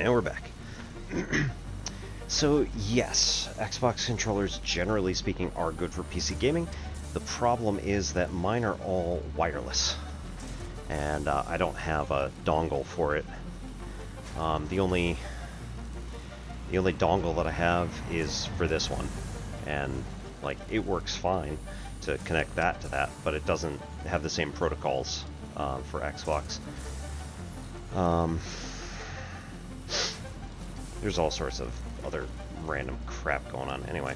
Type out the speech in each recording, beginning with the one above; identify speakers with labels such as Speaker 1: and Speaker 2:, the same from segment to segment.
Speaker 1: And we're back. So yes, Xbox controllers, generally speaking, are good for PC gaming. The problem is that mine are all wireless, and I don't have a dongle for it. The only dongle that I have is for this one, and like it works fine to connect that to that, but it doesn't have the same protocols for Xbox. There's all sorts of other random crap going on. Anyway.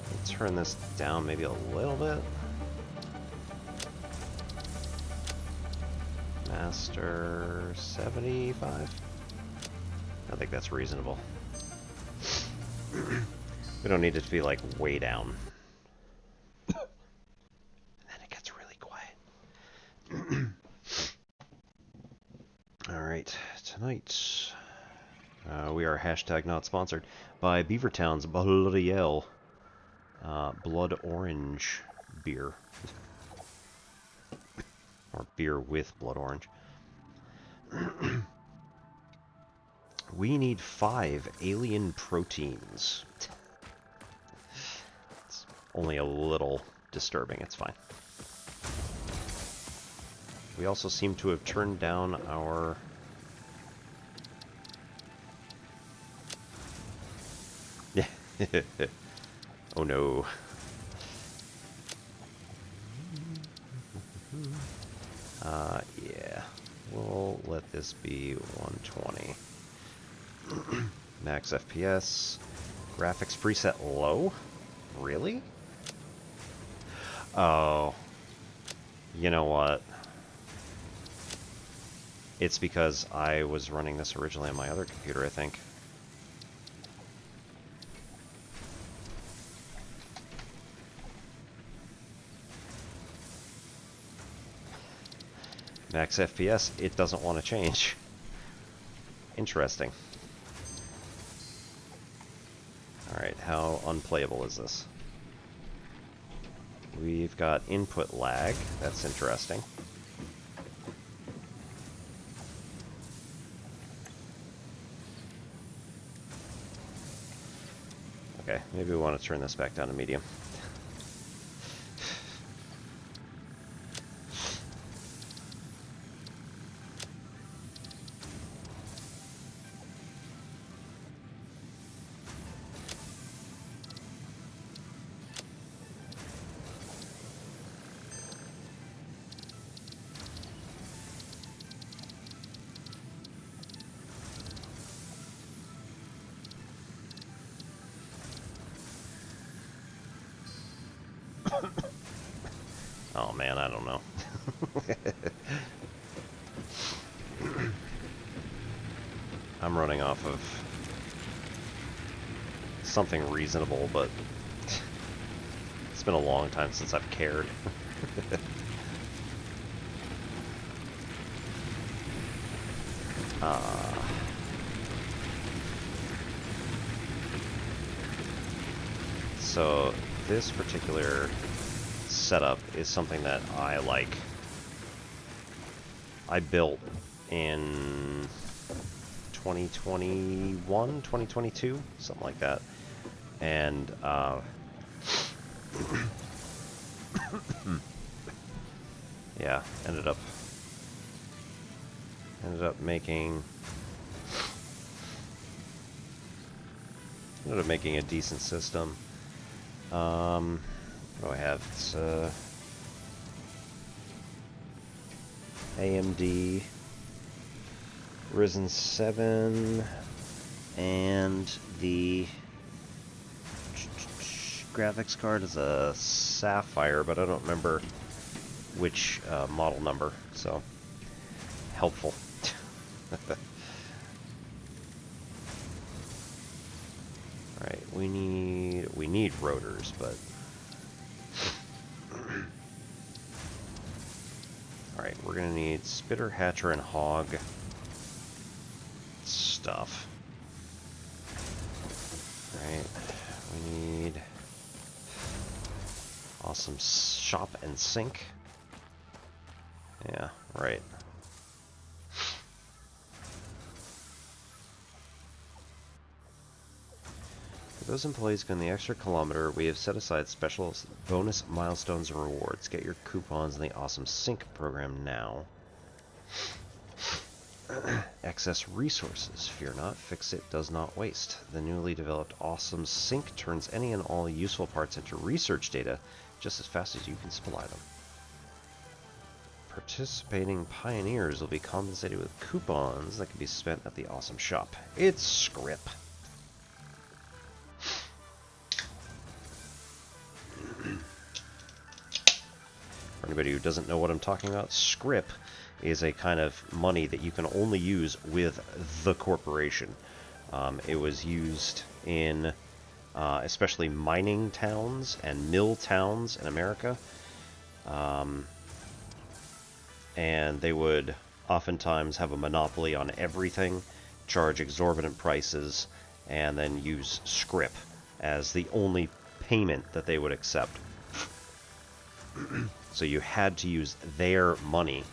Speaker 1: Let's turn this down maybe a little bit. Master 75? I think that's reasonable. We don't need it to be like way down. And then it gets really quiet. Alright, tonight we are hashtag not sponsored by Beavertown's Bloody Yell Blood Orange beer. Or beer with blood orange. We need 5 alien proteins. It's only a little disturbing, it's fine. We also seem to have turned down our... Oh no. Yeah. We'll let this be 120. Max FPS. Graphics preset low? Really? Oh. You know what? It's because I was running this originally on my other computer, I think. Max FPS, it doesn't want to change. Interesting. Alright, how unplayable is this? We've got input lag. That's interesting. Okay, maybe we want to turn this back down to medium. Oh man, I don't know. I'm running off of something reasonable, but it's been a long time since I've cared. So this particular setup is something that I like. I built in 2021, 2022, something like that. And yeah, ended up making a decent system. What do I have? It's AMD Ryzen 7, and the graphics card is a Sapphire, but I don't remember which model number, so helpful. Alright, we need rotors, but alright, we're gonna need spitter, hatcher, and hog stuff. Alright, we need awesome shop and sink. Yeah, right. For those employees going the extra kilometer, we have set aside special bonus milestones and rewards. Get your coupons in the Awesome Sync program now. Excess resources. Fear not, fix it does not waste. The newly developed Awesome Sync turns any and all useful parts into research data just as fast as you can supply them. Participating pioneers will be compensated with coupons that can be spent at the Awesome Shop. It's Scrip. For anybody who doesn't know what I'm talking about, Scrip is a kind of money that you can only use with the corporation. It was used in especially mining towns and mill towns in America. And they would oftentimes have a monopoly on everything, charge exorbitant prices, and then use Scrip as the only payment that they would accept. So you had to use their money,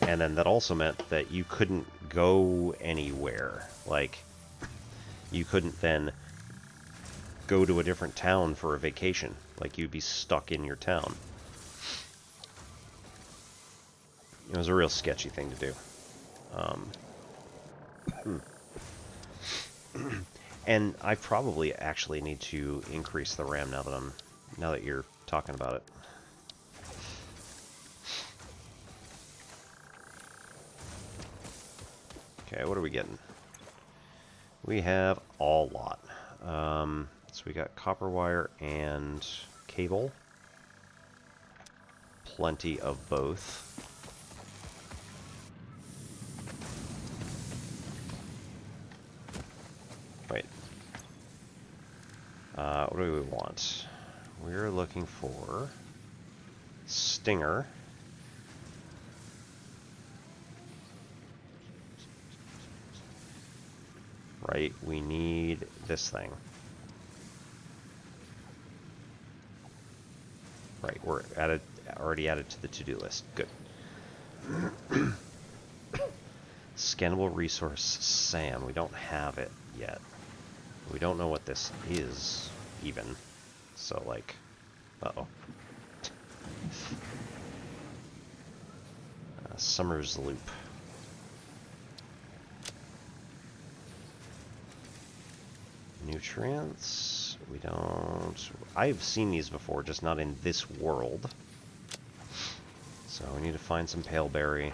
Speaker 1: and then that also meant that you couldn't go anywhere. Like, you couldn't then go to a different town for a vacation. Like, you'd be stuck in your town. It was a real sketchy thing to do. And I probably actually need to increase the RAM now that you're talking about it. Okay, what are we getting? We have a lot. So we got copper wire and cable. Plenty of both. Wait. What do we want? We're looking for Stinger. Right, we need this thing. Right, we're already added to the to-do list. Good. Scannable resource SAM. We don't have it yet. We don't know what this is, even. So, like, uh-oh. Summer's Loop. Nutrients. We don't... I've seen these before, just not in this world. So we need to find some paleberry.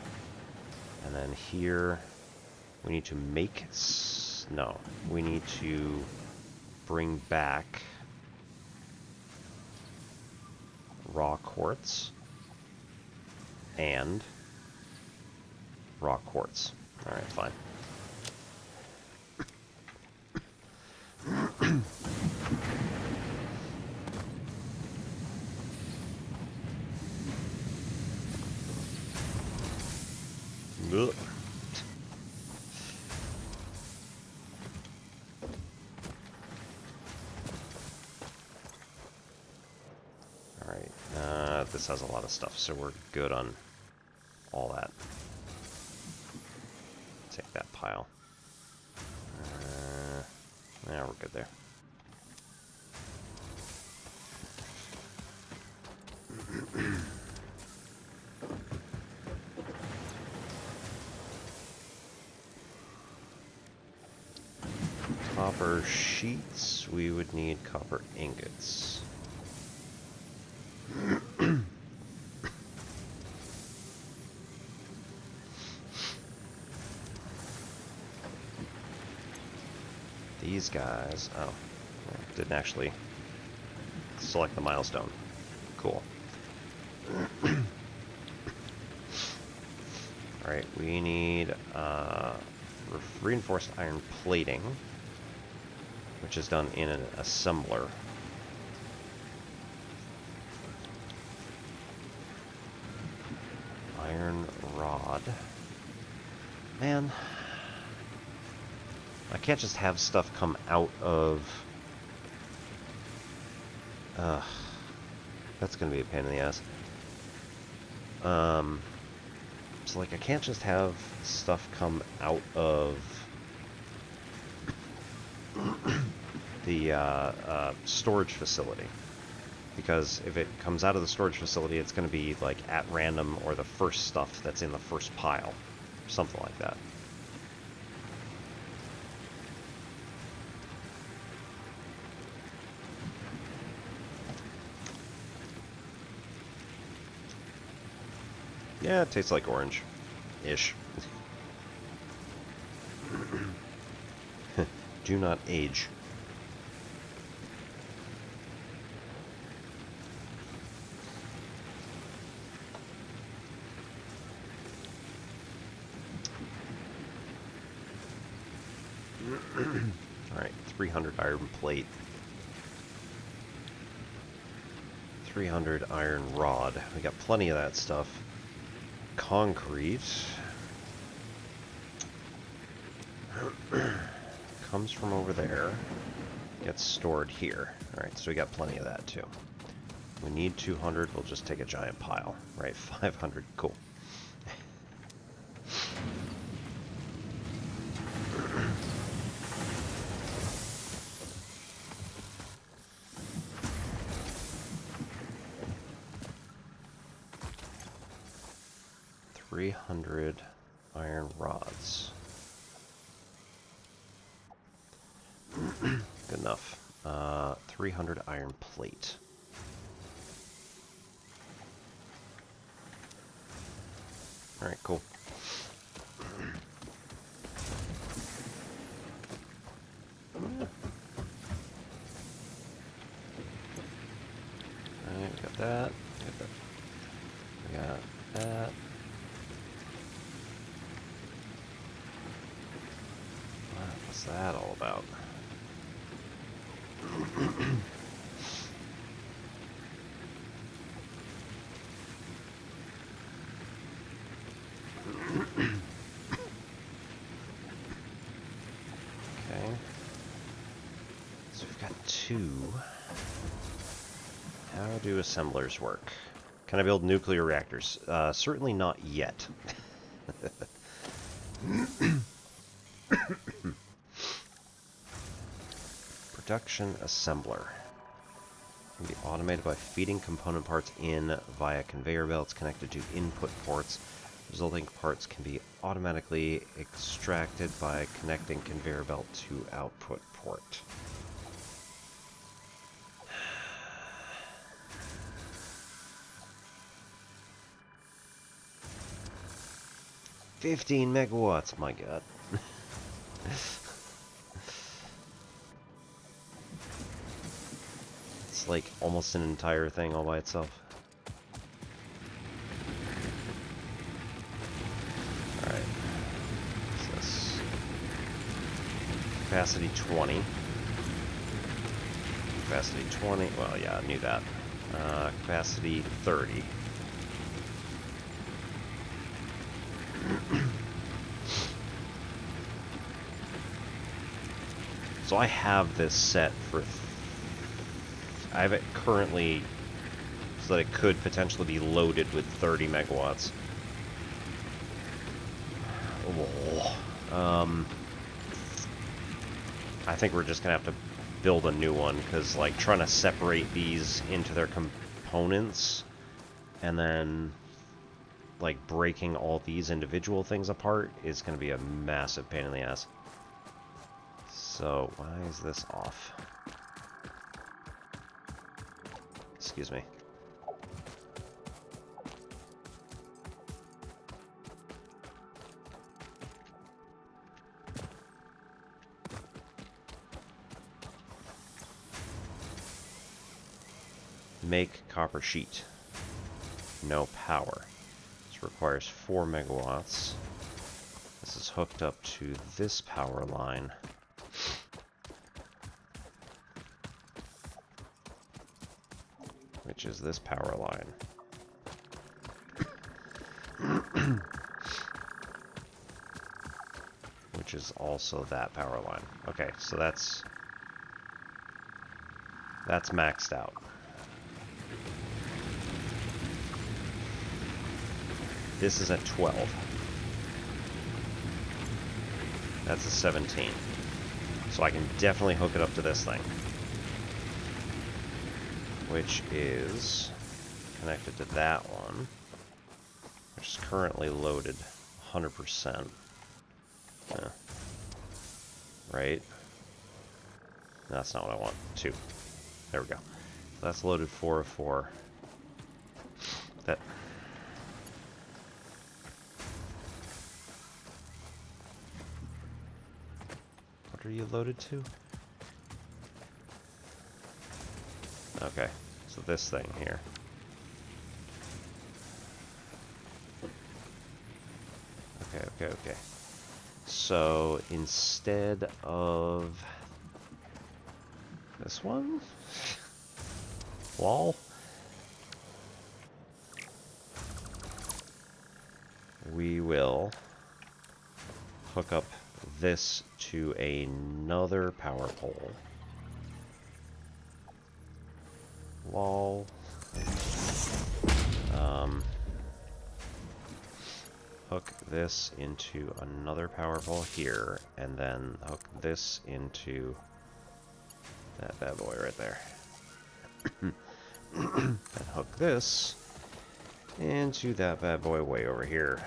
Speaker 1: And then here, we need to make... No, we need to bring back raw quartz and raw quartz. Alright, fine. Ugh. Alright, this has a lot of stuff, so we're good on all that. Take that pile. Yeah, we're good there. Copper sheets, we would need copper ingots. These guys, oh, didn't actually select the milestone. Cool. Alright, we need reinforced iron plating, which is done in an assembler. Iron rod. Man, I can't just have stuff come out of... that's gonna be a pain in the ass. So like I can't just have stuff come out of the storage facility. Because if it comes out of the storage facility, it's going to be like at random or the first stuff that's in the first pile. Something like that. Yeah, it tastes like orange-ish. Do not age. Alright, 300 iron plate. 300 iron rod. We got plenty of that stuff. Concrete. Comes from over there. Gets stored here. Alright, so we got plenty of that too. We need 200, we'll just take a giant pile. Right, 500, cool. Iron rods. Good enough. 300 iron plate. Alright, cool. Alright, we got that. We got that. What's that all about? Okay. So we've got 2. How do assemblers work? Can I build nuclear reactors? Certainly not yet. Production assembler. Can be automated by feeding component parts in via conveyor belts connected to input ports. Resulting parts can be automatically extracted by connecting conveyor belt to output port. $15 megawatts, my god. It's like almost an entire thing all by itself. Alright. What's this? Capacity 20. Capacity 20. Well, yeah, I knew that. Capacity 30. So I have this set for... I have it currently so that it could potentially be loaded with 30 megawatts. Oh. I think we're just going to have to build a new one, because like trying to separate these into their components and then like breaking all these individual things apart is going to be a massive pain in the ass. So why is this off? Excuse me. Make copper sheet. No power. This requires 4 megawatts. This is hooked up to this power line. Which is this power line. Which is also that power line. Okay, so that's maxed out. This is at 12. That's a 17. So I can definitely hook it up to this thing, which is connected to that one, which is currently loaded 100%. Yeah. Right? That's not what I want. 2. There we go. That's loaded 4 of 4. That. What are you loaded to? Okay, so this thing here. Okay. So instead of this one, lol, we will hook up this to another power pole. Lol. Hook this into another power pole here, and then hook this into that bad boy right there. And hook this into that bad boy way over here.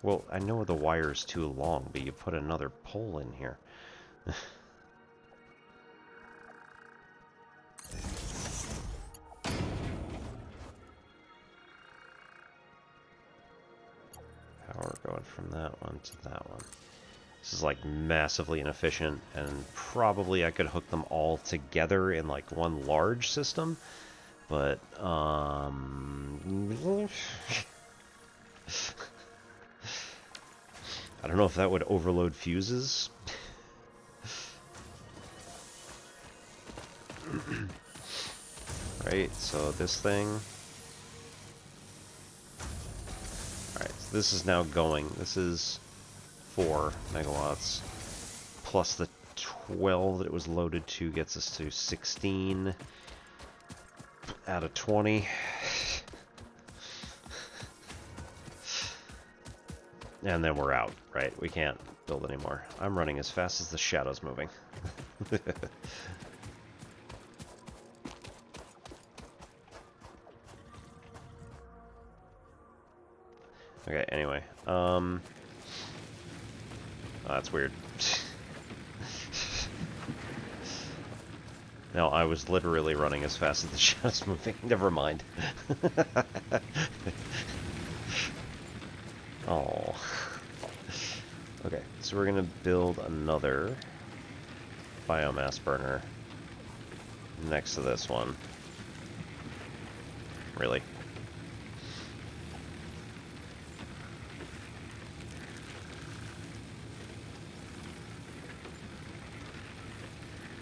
Speaker 1: Well, I know the wire's too long, but you put another pole in here. Power going from that one to that one. This is like massively inefficient, and probably I could hook them all together in like one large system, but I don't know if that would overload fuses. Right, so this thing. Alright, so this is now going. This is 4 megawatts. Plus the 12 that it was loaded to gets us to 16 out of 20. And then we're out, right? We can't build anymore. I'm running as fast as the shadow's moving. Okay, anyway. Oh, that's weird. No, I was literally running as fast as the shadow's moving. Never mind. Oh. Okay, so we're gonna build another biomass burner next to this one. Really?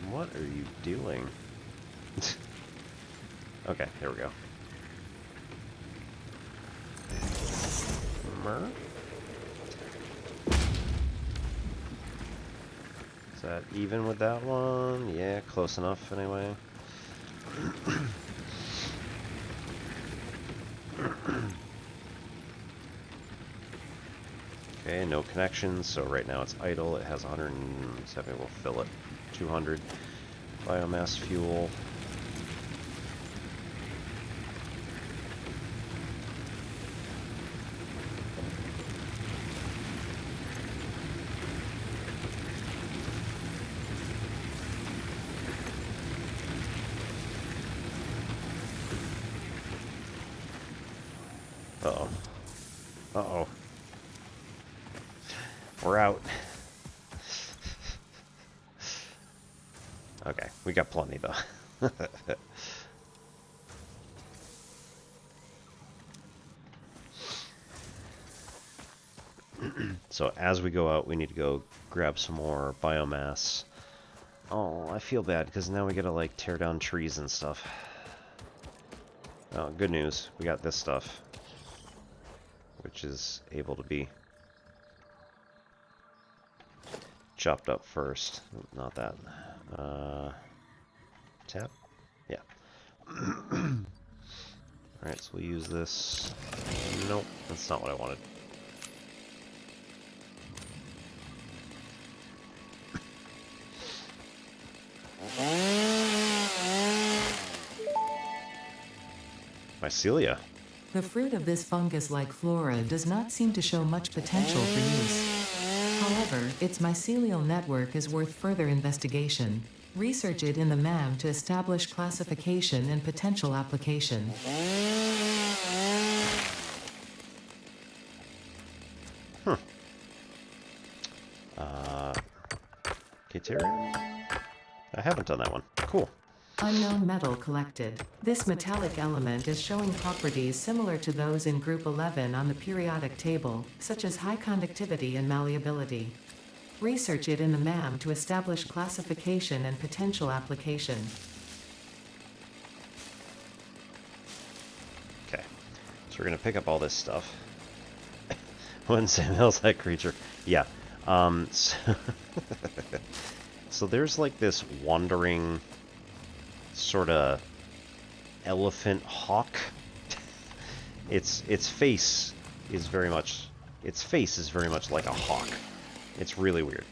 Speaker 1: What are you doing? Okay, there we go. Is that even with that one? Yeah, close enough anyway. Okay, no connections, so right now it's idle. It has 170, we'll fill it. 200 biomass fuel. Uh-oh. Uh-oh. We're out. Okay, we got plenty though. So as we go out, we need to go grab some more biomass. Oh, I feel bad because now we gotta like tear down trees and stuff. Oh, good news. We got this stuff, which is able to be chopped up first. Not that. Tap? Yeah. Alright, so we'll use this. Nope, that's not what I wanted. Mycelia.
Speaker 2: The fruit of this fungus-like flora does not seem to show much potential for use. However, its mycelial network is worth further investigation. Research it in the MAM to establish classification and potential application.
Speaker 1: Kateria? I haven't done that one. Cool.
Speaker 2: Unknown metal collected. This metallic element is showing properties similar to those in Group 11 on the periodic table, such as high conductivity and malleability. Research it in the MAM to establish classification and potential application.
Speaker 1: Okay. So we're going to pick up all this stuff. When Samuel's that creature. Yeah. So there's like this wandering sort of elephant hawk. Its face is very much like a hawk. It's really weird.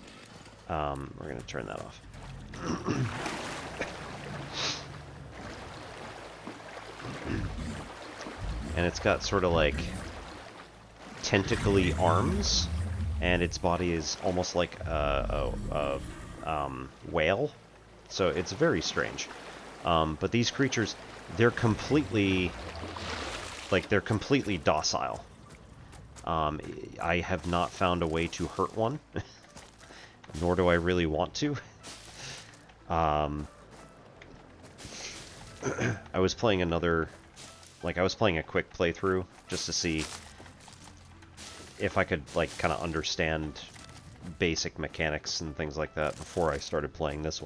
Speaker 1: We're gonna turn that off. And it's got sort of like tentacly arms, and its body is almost like a whale. So it's very strange. But these creatures, they're completely docile. I have not found a way to hurt one, nor do I really want to. I was playing a quick playthrough just to see if I could kind of understand basic mechanics and things like that before I started playing this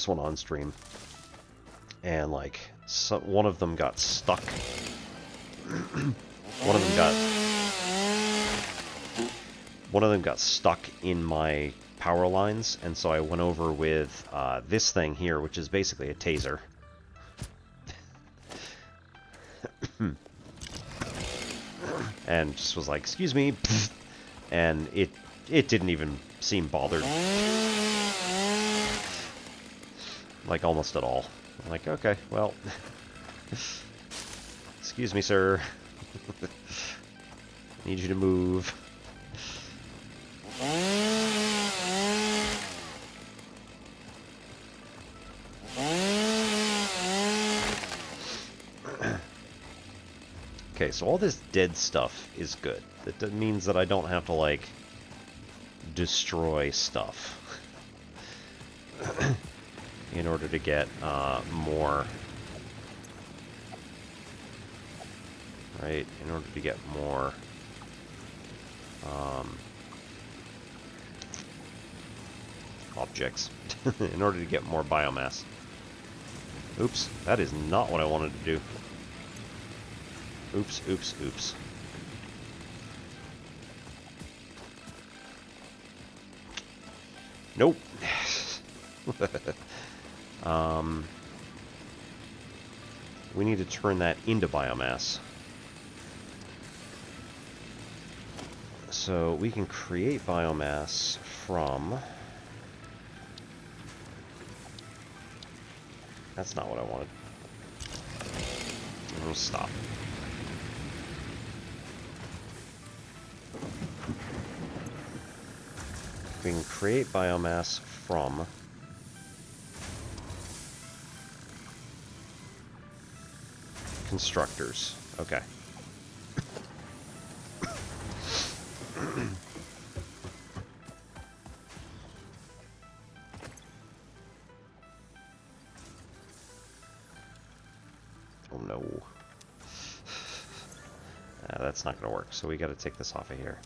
Speaker 1: one on stream. And one of them got stuck. One of them got stuck in my power lines, and so I went over with this thing here, which is basically a taser. And just was like, "Excuse me," and it didn't even seem bothered, like almost at all. I'm like, okay, well, excuse me, sir. Need you to move. Okay, so all this dead stuff is good. That means that I don't have to, destroy stuff in order to get more. Right? In order to get more objects. In order to get more biomass. Oops, that is not what I wanted to do. Oops, oops, oops. Nope. We need to turn that into biomass. So we can create biomass from... That's not what I wanted. We'll stop. We can create biomass from constructors. Okay. Oh no. That's not going to work, so we got to take this off of here.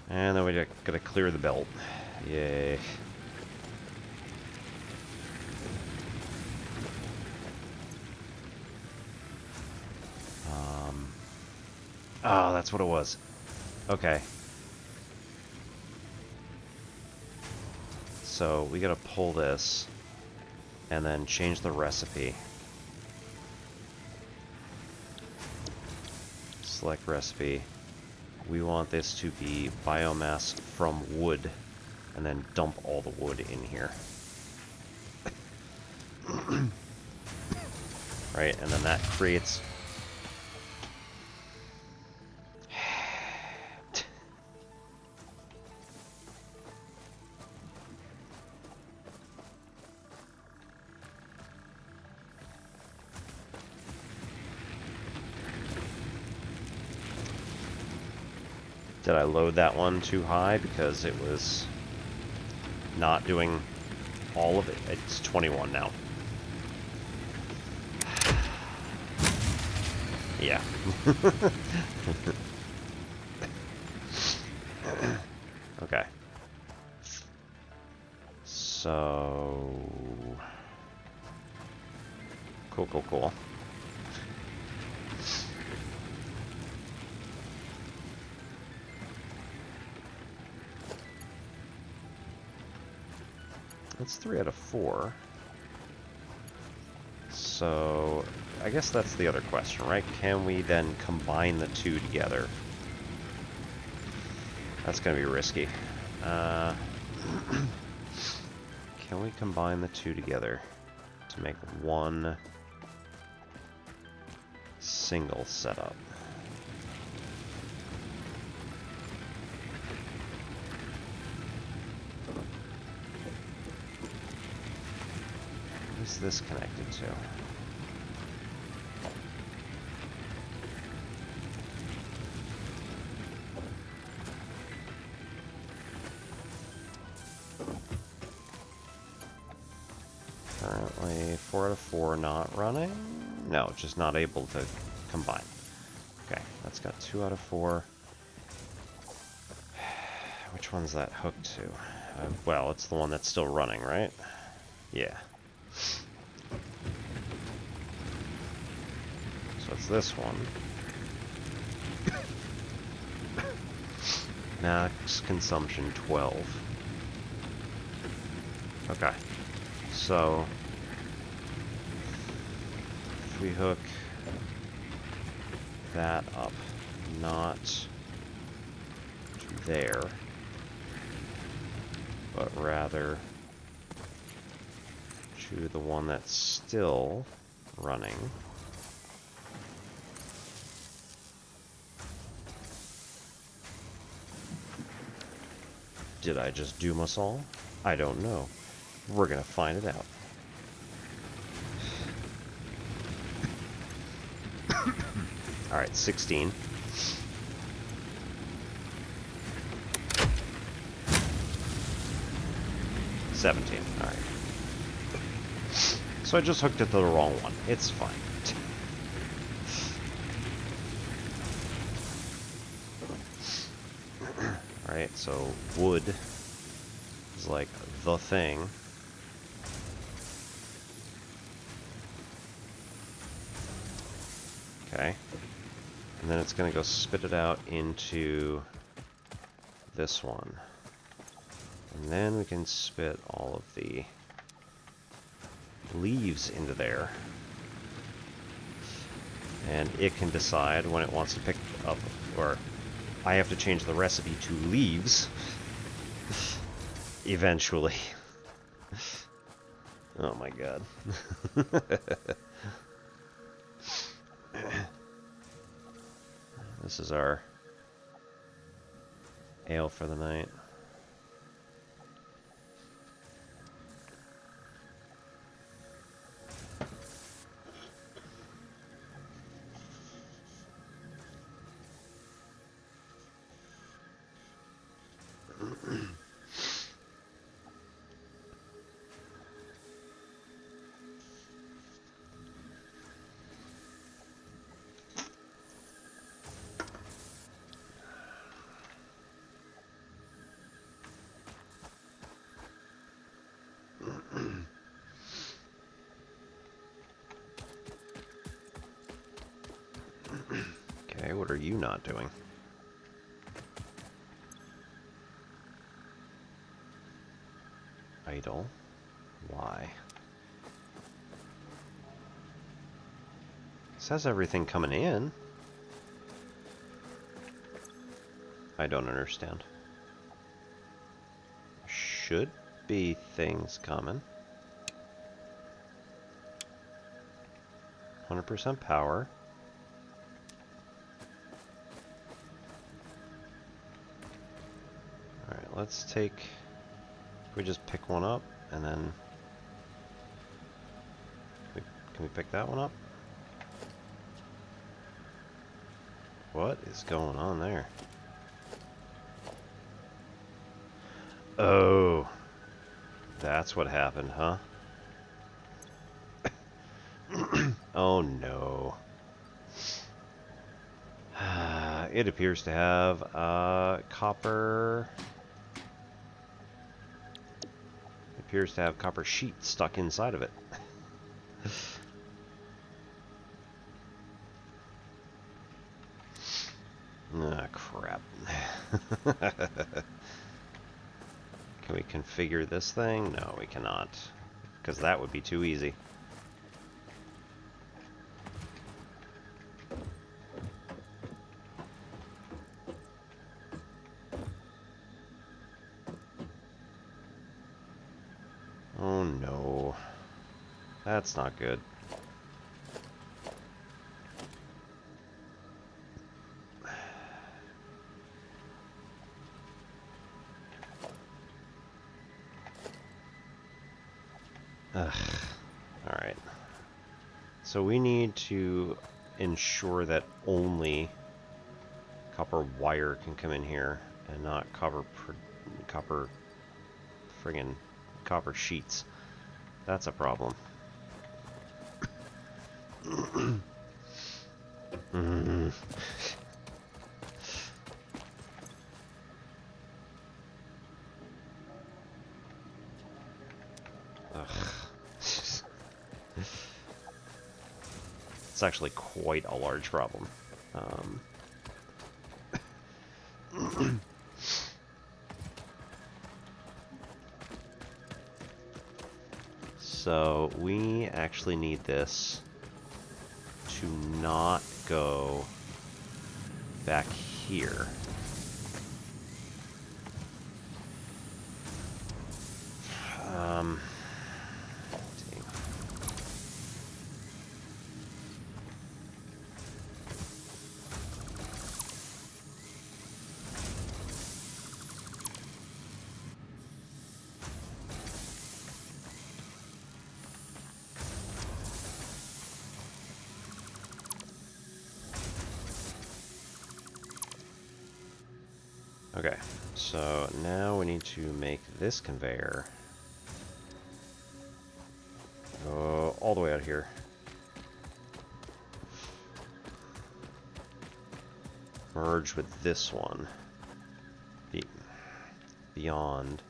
Speaker 1: And then we got to clear the belt. Yay. Oh, that's what it was. Okay. So we got to pull this and then change the recipe. Select recipe. We want this to be biomass from wood. and then dump all the wood in here. Right, and then that creates... Did I load that one too high because it was not doing all of it? It's 21 now. Yeah. Okay. So... Cool. That's 3 out of 4. So, I guess that's the other question, right? Can we then combine the two together? That's going to be risky. Can we combine the two together to make one single setup? What is this connected to? Currently 4 out of 4 not running? No, just not able to combine. Okay, that's got 2 out of 4. Which one's that hooked to? Well, it's the one that's still running, right? Yeah. So it's this one. Max consumption 12. Okay. So if we hook that up, not to there, but rather to the one that's still running. Did I just doom us all? I don't know. We're gonna find it out. Alright, 16. Alright. So I just hooked it to the wrong one. It's fine. Alright, so wood is like the thing. Okay. And then it's going to go spit it out into this one. And then we can spit all of the leaves into there. And it can decide when it wants to pick up, or I have to change the recipe to leaves eventually. Oh my god. This is our ale for the night. Okay, what are you not doing? Idle. Why? It says everything coming in. I don't understand. should be things coming. 100% power. Alright, let's take... we just pick one up, and then... can we pick that one up? What is going on there? Oh, that's what happened, huh? Oh no. It appears to have copper. It appears to have copper sheet stuck inside of it. Ah, crap. Can we configure this thing? No, we cannot. Because that would be too easy. Oh no. That's not good. Alright. So we need to ensure that only copper wire can come in here and not copper friggin' copper sheets. That's a problem. It's actually quite a large problem. So we actually need this to not go back here. Okay, so now we need to make this conveyor go all the way out here. Merge with this one. Beyond.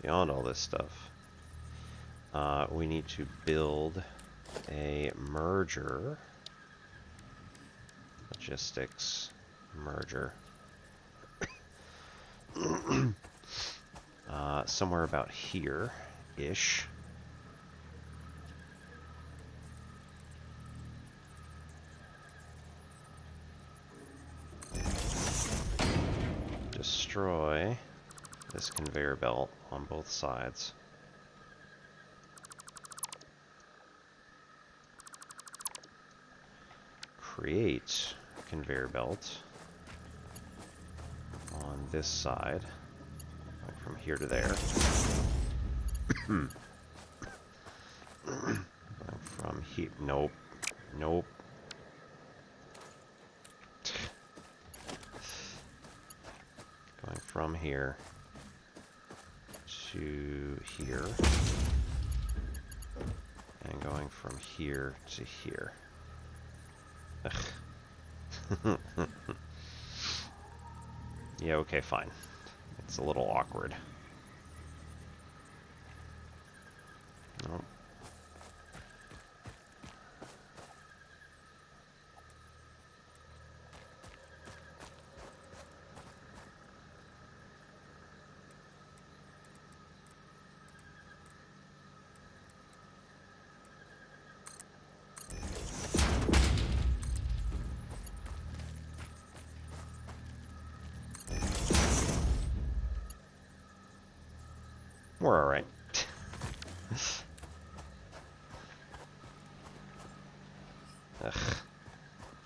Speaker 1: Beyond all this stuff. We need to build a merger. Logistics merger. Somewhere about here-ish. Destroy this conveyor belt on both sides. Create a conveyor belt on this side, like from here to there. Going from here, nope, nope. Going from here to here, and going from here to here. Yeah, okay, fine. It's a little awkward. Nope. We're alright. Ugh.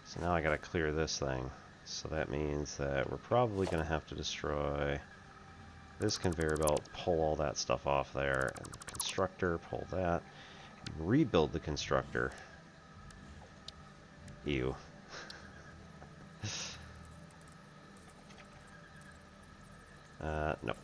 Speaker 1: So now I gotta clear this thing. So that means that we're probably gonna have to destroy this conveyor belt, pull all that stuff off there, and the constructor, pull that, rebuild the constructor. Ew. No.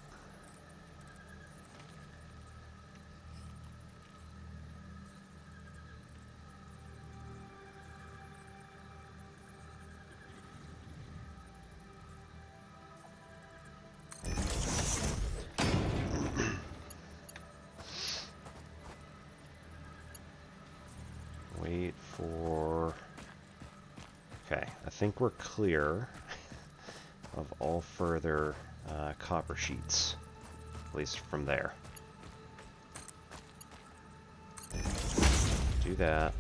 Speaker 1: Wait for... Okay, I think we're clear of all further copper sheets, at least from there. Do that.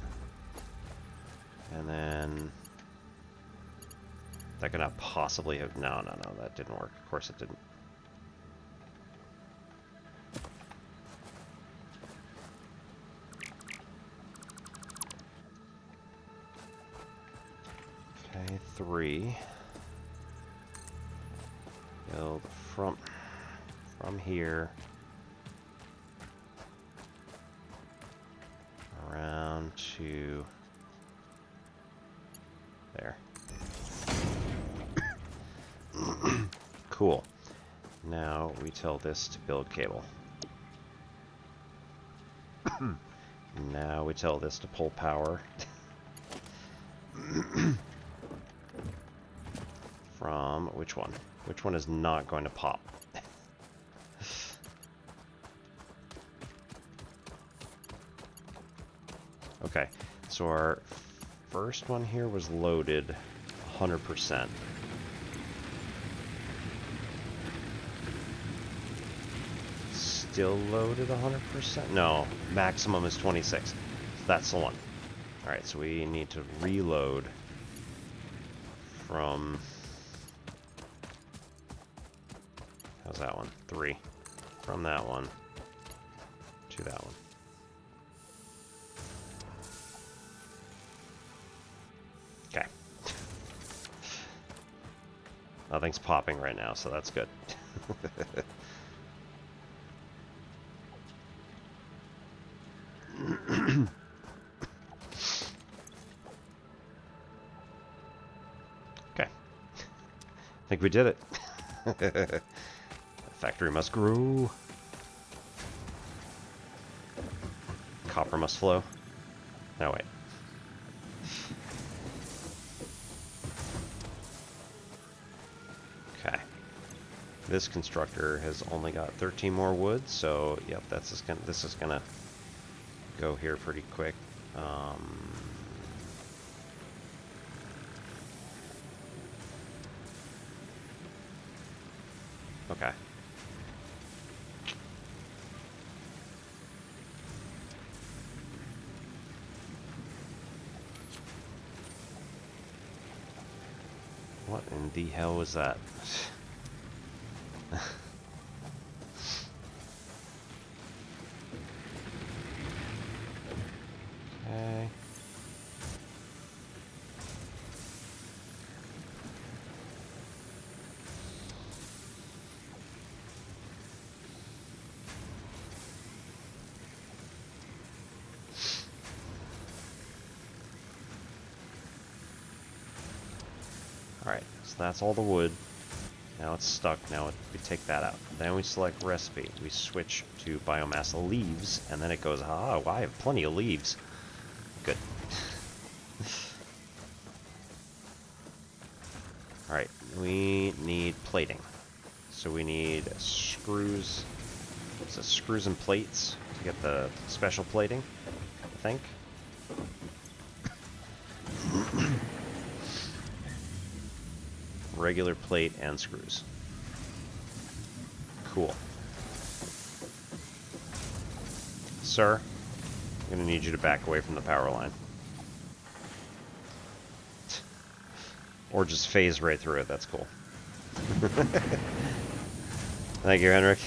Speaker 1: And then... That could not possibly have... No, that didn't work. Of course it didn't. Okay, 3. Build from here around to there. Cool. Now we tell this to build cable. Now we tell this to pull power. From which one? Which one is not going to pop? Okay, so our first one here was loaded 100%. Still loaded 100%? No, maximum is 26. So that's the one. Alright, so we need to reload from... How's that one? 3. From that one to that one. Okay. Nothing's popping right now, so that's good. Okay. I think we did it. The factory must grow. Copper must flow. No, wait. Okay. This constructor has only got 13 more wood, so yep, this is gonna go here pretty quick. Okay. What in the hell was that? Okay. Alright, so that's all the wood. Now it's stuck. Now we take that out. Then we select recipe. We switch to biomass leaves, and then it goes, well, I have plenty of leaves. Good. Alright, we need plating. So we need screws. What's it, screws and plates to get the special plating, I think. Regular plate and screws. Cool. Sir, I'm gonna need you to back away from the power line. Or just phase right through it, that's cool. Thank you, Henrik.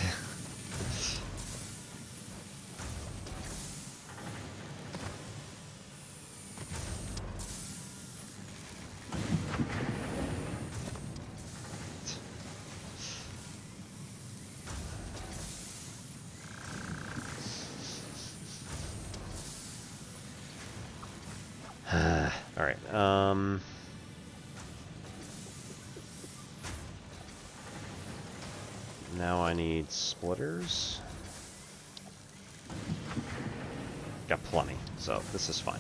Speaker 1: Alright, now I need splitters. Got plenty, so this is fine.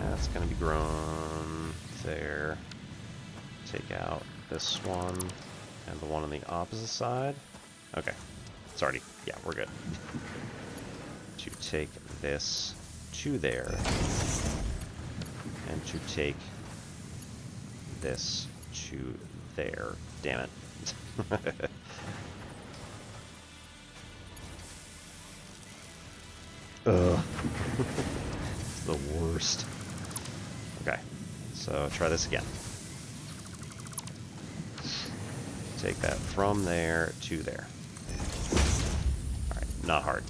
Speaker 1: That's gonna be grown there. Take out this one and the one on the opposite side. Okay, it's already, yeah, we're good. To take this to there, and to take this to there. Damn it. Ugh. It's the worst. Okay, so try this again. Take that from there to there. Alright, not hard.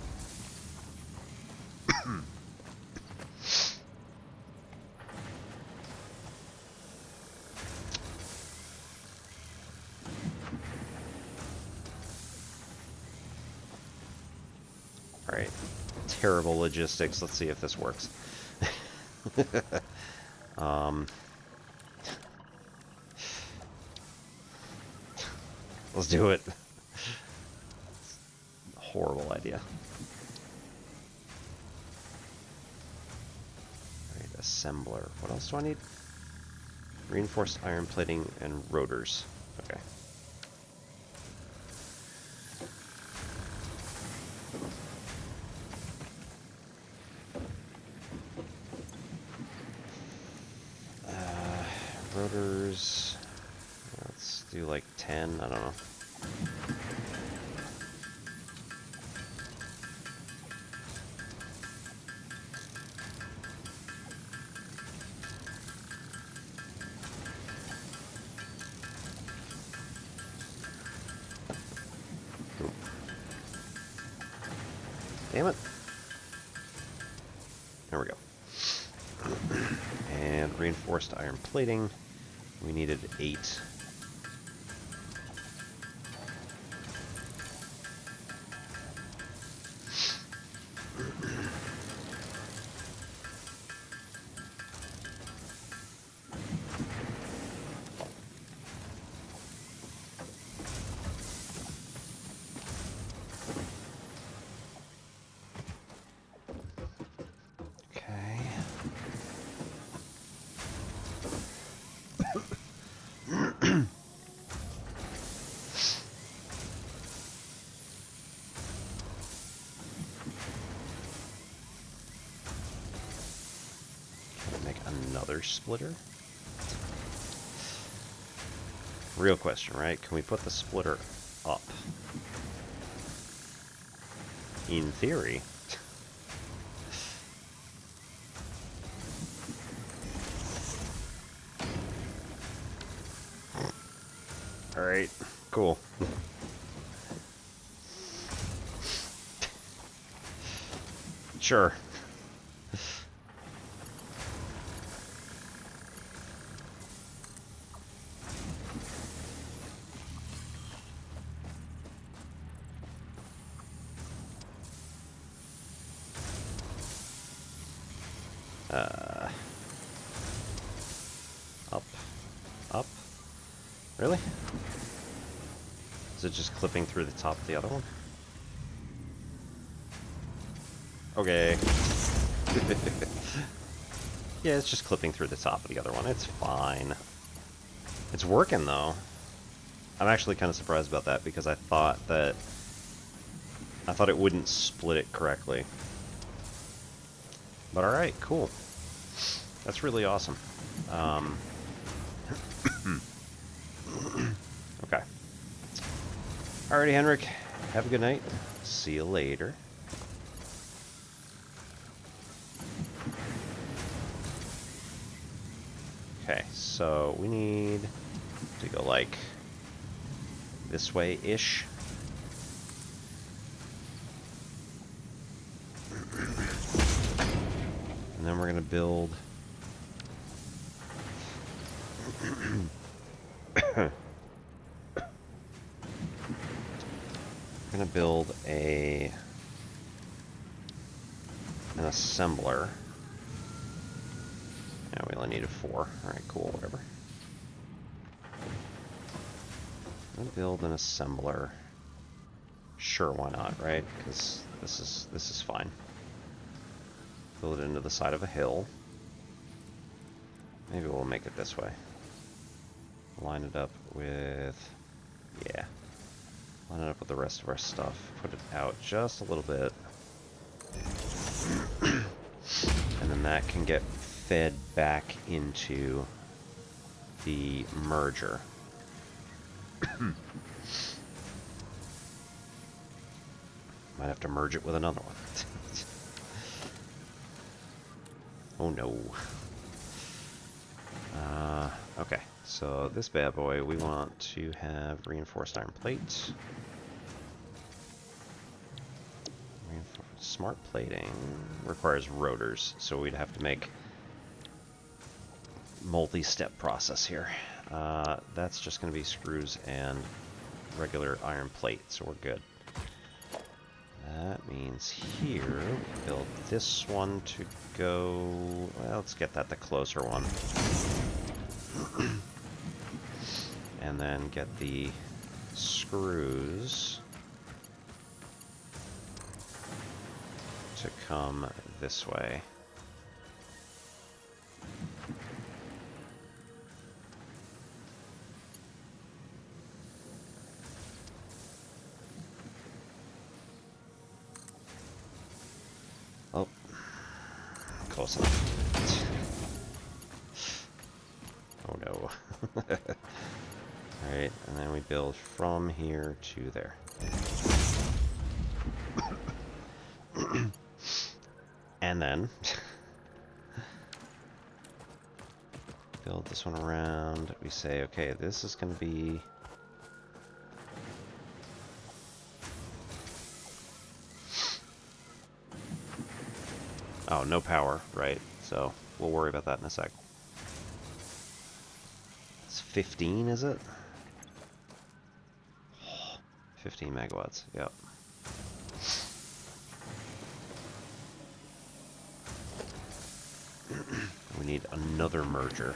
Speaker 1: Alright, terrible logistics. Let's see if this works. Let's do it. Horrible idea. Alright, assembler. What else do I need? Reinforced iron plating and rotors. Okay. Rotors. Let's do like 10. I don't know. Damn it. There we go. And reinforced iron plating. We needed 8. Another splitter? Real question, right? Can we put the splitter up? In theory. Alright, cool. Sure. Up. Really? Is it just clipping through the top of the other one? Okay. Yeah, it's just clipping through the top of the other one. It's fine. It's working, though. I'm actually kind of surprised about that, because I thought it wouldn't split it correctly. But alright, cool. That's really awesome. Okay. Alrighty, Henrik. Have a good night. See you later. Okay, so we need to go like this way-ish. And then we're going to build going to build an assembler. Yeah, we only needed 4. Alright, cool, whatever. I'm going to build an assembler. Sure, why not, right? Because this is fine. Build it into the side of a hill. Maybe we'll make it this way. Line it up with... yeah. Line it up with the rest of our stuff. Put it out just a little bit. And then that can get fed back into the merger. Might have to merge it with another one. Oh no. Okay, so this bad boy, we want to have reinforced iron plates. Smart plating requires rotors, so we'd have to make multi-step process here. That's just going to be screws and regular iron plate, so we're good. That means here, we build this one to go... well, let's get that the closer one. And then get the screws to come this way. Oh, close enough. Oh no. Alright, and then we build from here to there. And then build this one around. We say, okay, this is going to be... oh, no power, right? So we'll worry about that in a sec. It's 15, is it? 15 megawatts, yep. We need another merger.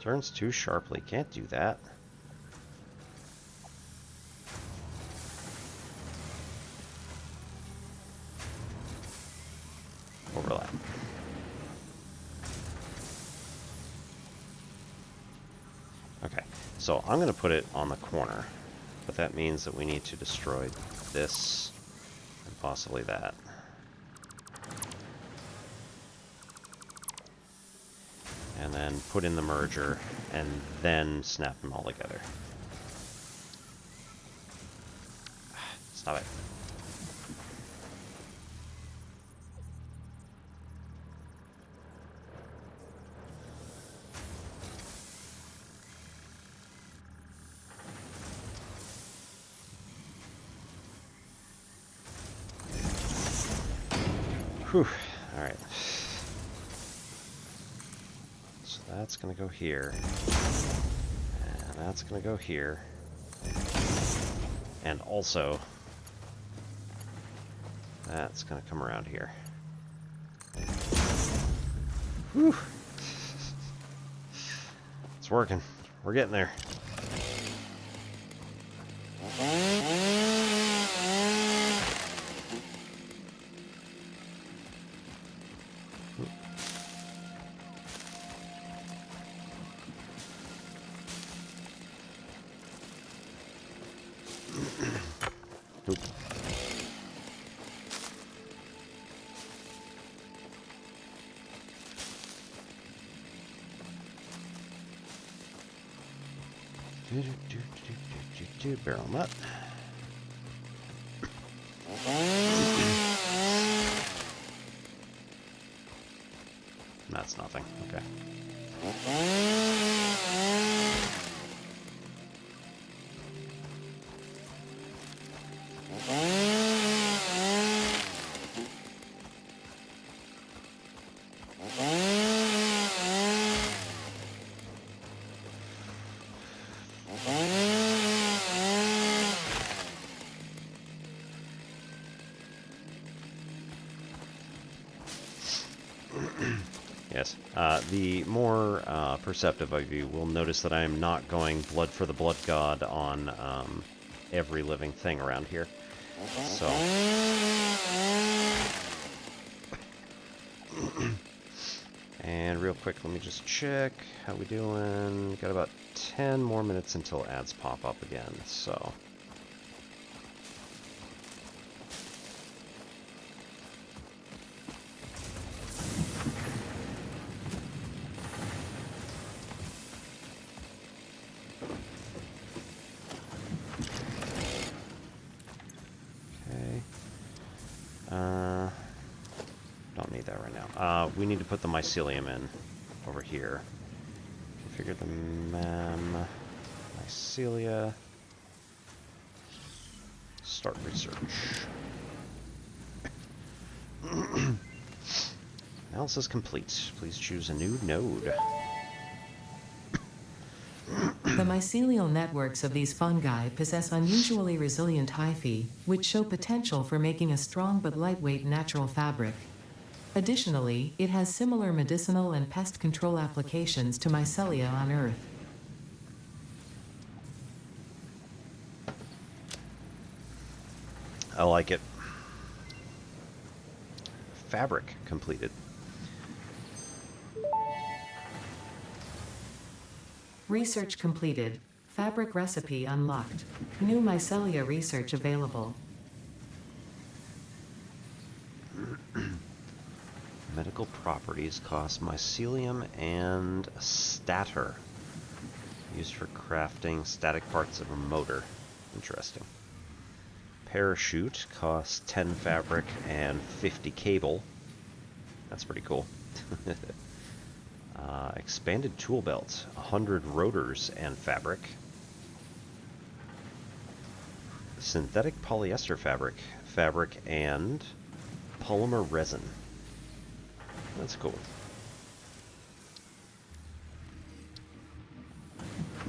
Speaker 1: Turns too sharply. Can't do that. Overlap. Okay, so I'm going to put it on the corner, but that means that we need to destroy this and possibly that. And then put in the merger, and then snap them all together. Stop it. Whew. Alright. So that's going to go here. And that's going to go here. And also, that's going to come around here. Whew. It's working. We're getting there. Oop. Barrel nut. That's nothing. Okay. Yes. The more perceptive of you will notice that I am not going blood for the blood god on every living thing around here. So... And real quick, let me just check how we doing. Got about 10 more minutes until ads pop up again, so... Don't need that right now. We need to put the mycelium in over here. Configure the mycelia. Start research. Analysis complete. Please choose a new node.
Speaker 2: The mycelial networks of these fungi possess unusually resilient hyphae, which show potential for making a strong but lightweight natural fabric. Additionally, it has similar medicinal and pest control applications to mycelia on Earth.
Speaker 1: I like it. Fabric completed.
Speaker 2: Research completed. Fabric recipe unlocked. New mycelia research available.
Speaker 1: Medical properties cost mycelium and stator. Used for crafting static parts of a motor. Interesting. Parachute costs 10 fabric and 50 cable. That's pretty cool. Expanded tool belt, 100 rotors and fabric. Synthetic polyester fabric and polymer resin. That's cool.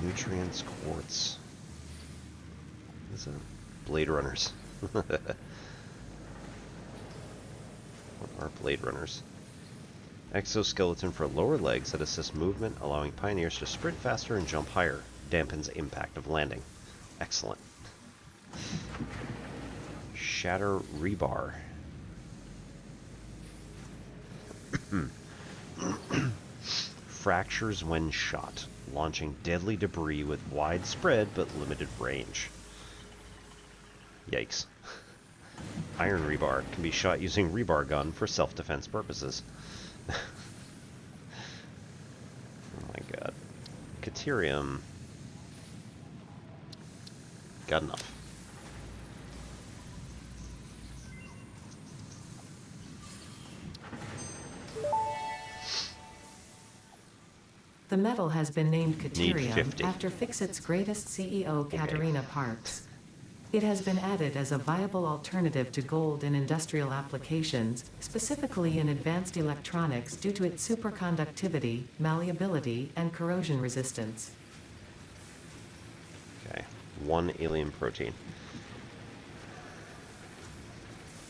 Speaker 1: Nutrients quartz. What is that? Blade runners. What are blade runners? Exoskeleton for lower legs that assist movement, allowing pioneers to sprint faster and jump higher. Dampens impact of landing. Excellent. Shatter rebar. Fractures when shot, launching deadly debris with widespread but limited range. Yikes. Iron rebar can be shot using rebar gun for self-defense purposes. Oh my god. Caterium. Got enough.
Speaker 2: The metal has been named
Speaker 1: Need
Speaker 2: Caterium
Speaker 1: 50.
Speaker 2: after Fixit's greatest CEO, Katerina Parks. It has been added as a viable alternative to gold in industrial applications, specifically in advanced electronics due to its superconductivity, malleability, and corrosion resistance.
Speaker 1: Okay, 1 alien protein.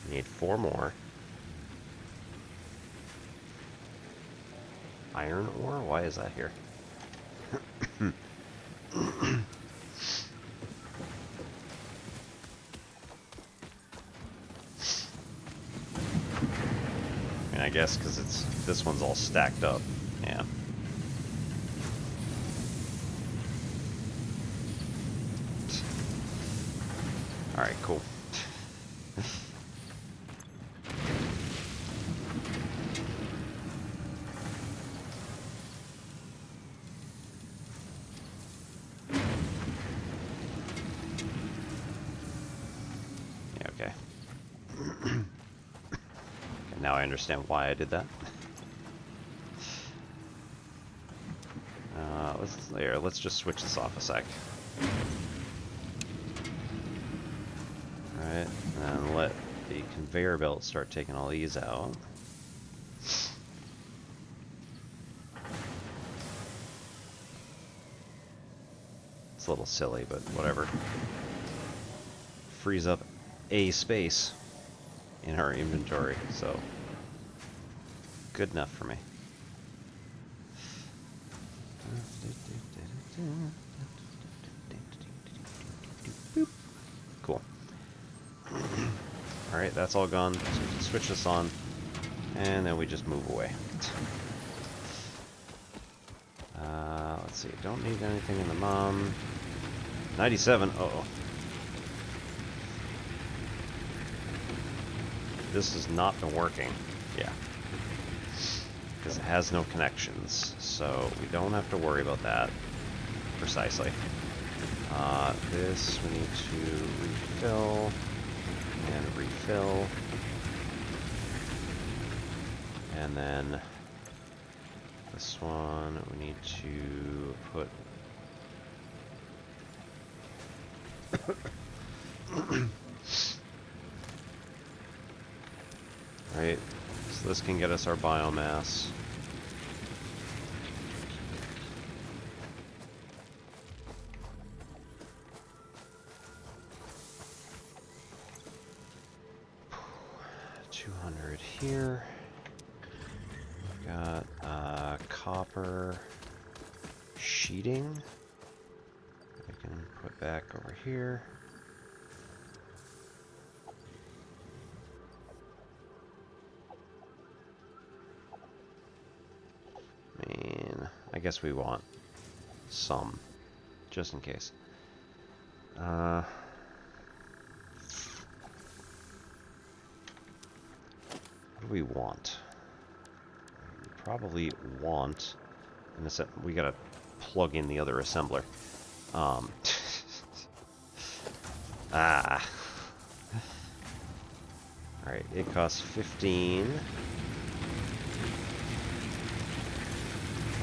Speaker 1: Need 4 more. Iron ore? Why is that here? I mean, I guess because this one's all stacked up. Yeah. All right, cool. Yeah, okay. Now I understand why I did that. Let's just switch this off a sec. Alright, and let the conveyor belt start taking all these out. It's a little silly, but whatever. Frees up a space in our inventory, so good enough for me. Cool. Alright, that's all gone. So we can switch this on. And then we just move away. Let's see. Don't need anything in the mom. 97. Uh-oh. This has not been working. Yeah. Because it has no connections. So we don't have to worry about that. Precisely. This we need to refill. And refill. And then this one we need to put right, so this can get us our biomass. Here. Got copper sheeting. I can put back over here. I mean, I guess we want some, just in case. What do we want? We probably want, in this, we gotta plug in the other assembler. Alright, it costs 15.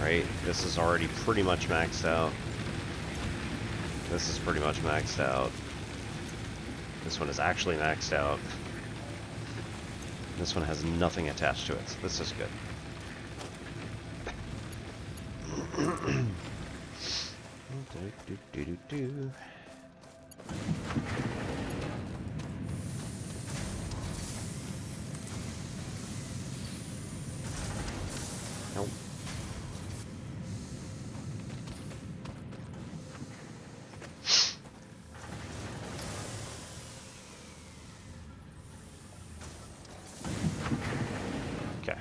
Speaker 1: Right, this is already pretty much maxed out. This is pretty much maxed out. This one is actually maxed out. This one has nothing attached to it, so this is good. Nope. Okay.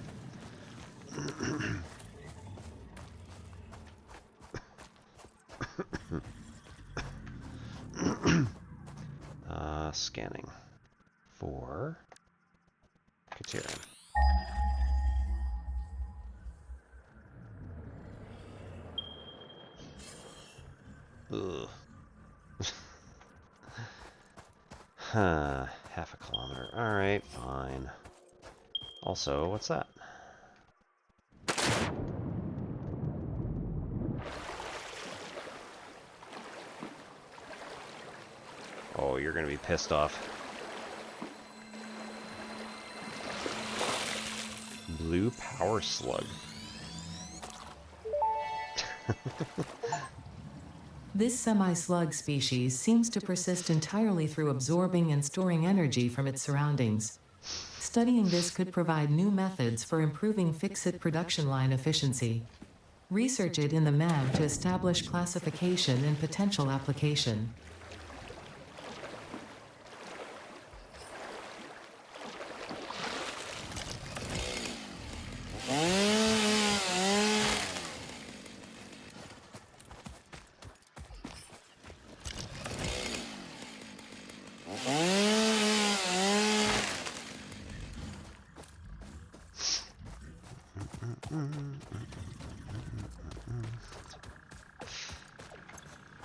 Speaker 1: Scanning for Katerian. Ugh. Huh, half a kilometer. Alright, fine. Also, what's that? Oh, you're gonna be pissed off. Blue power slug.
Speaker 2: This semi-slug species seems to persist entirely through absorbing and storing energy from its surroundings. Studying this could provide new methods for improving fixit production line efficiency. Research it in the MAG to establish classification and potential application.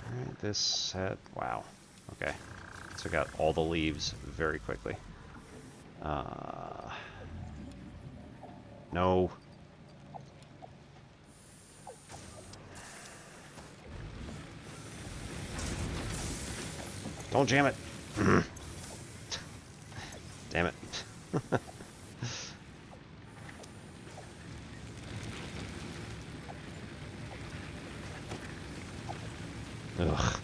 Speaker 1: Alright, this set. Wow. Okay. So I got all the leaves very quickly. No. Don't jam it. Damn it. Ugh.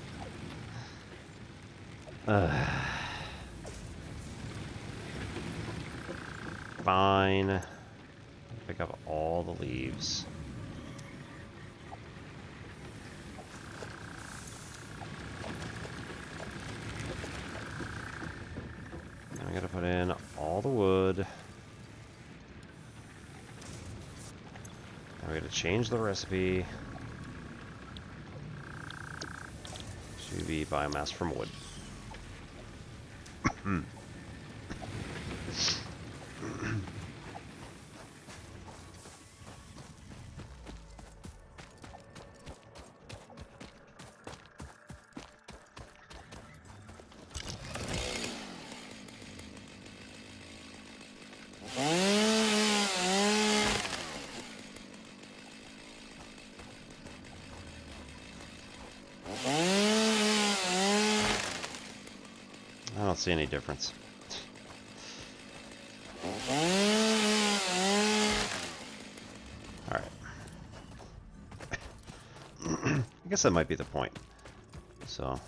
Speaker 1: Fine. Pick up all the leaves. Now I gotta put in all the wood. Now we gotta change the recipe to be biomass from wood. I don't see any difference. Alright. I guess that might be the point. So,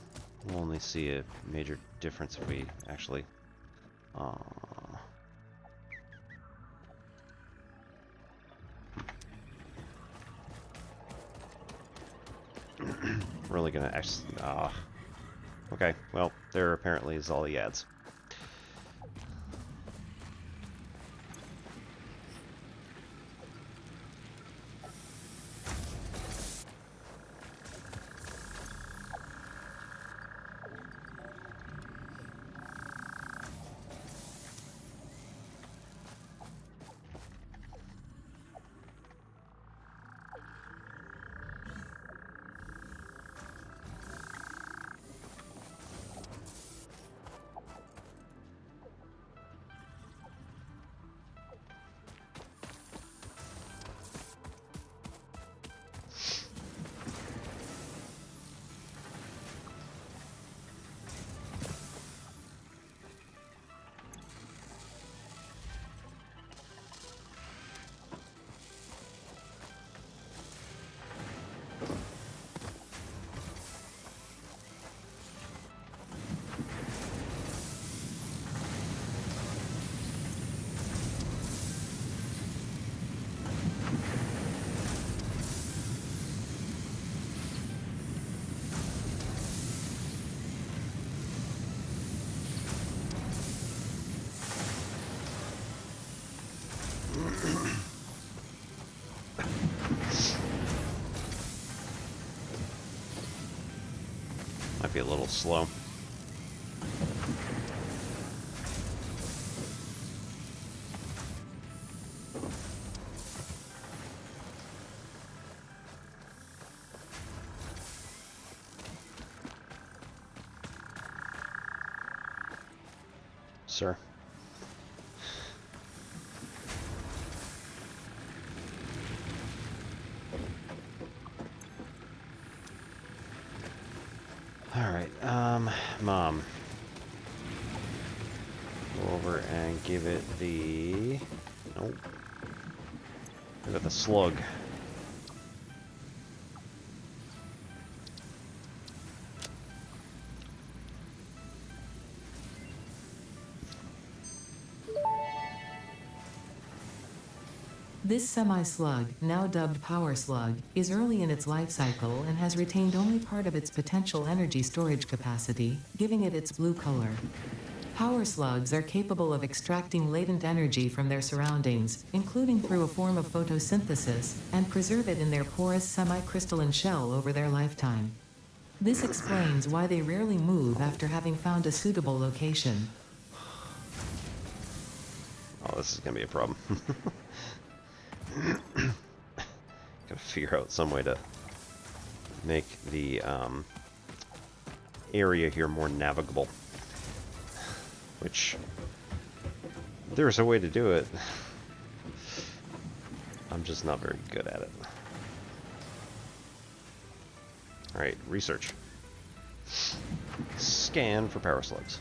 Speaker 1: we'll only see a major difference if we actually... really gonna okay, well, there apparently is all he adds. Might be a little slow. Sir. Alright, Mom. Go over and give it the... Nope. Give it the slug.
Speaker 2: This semi-slug, now dubbed Power Slug, is early in its life cycle and has retained only part of its potential energy storage capacity, giving it its blue color. Power slugs are capable of extracting latent energy from their surroundings, including through a form of photosynthesis, and preserve it in their porous semi-crystalline shell over their lifetime. This explains why they rarely move after having found a suitable location.
Speaker 1: Oh, this is gonna be a problem. Gotta figure out some way to make the area here more navigable. Which, there's a way to do it. I'm just not very good at it. Alright, research. Scan for power slugs.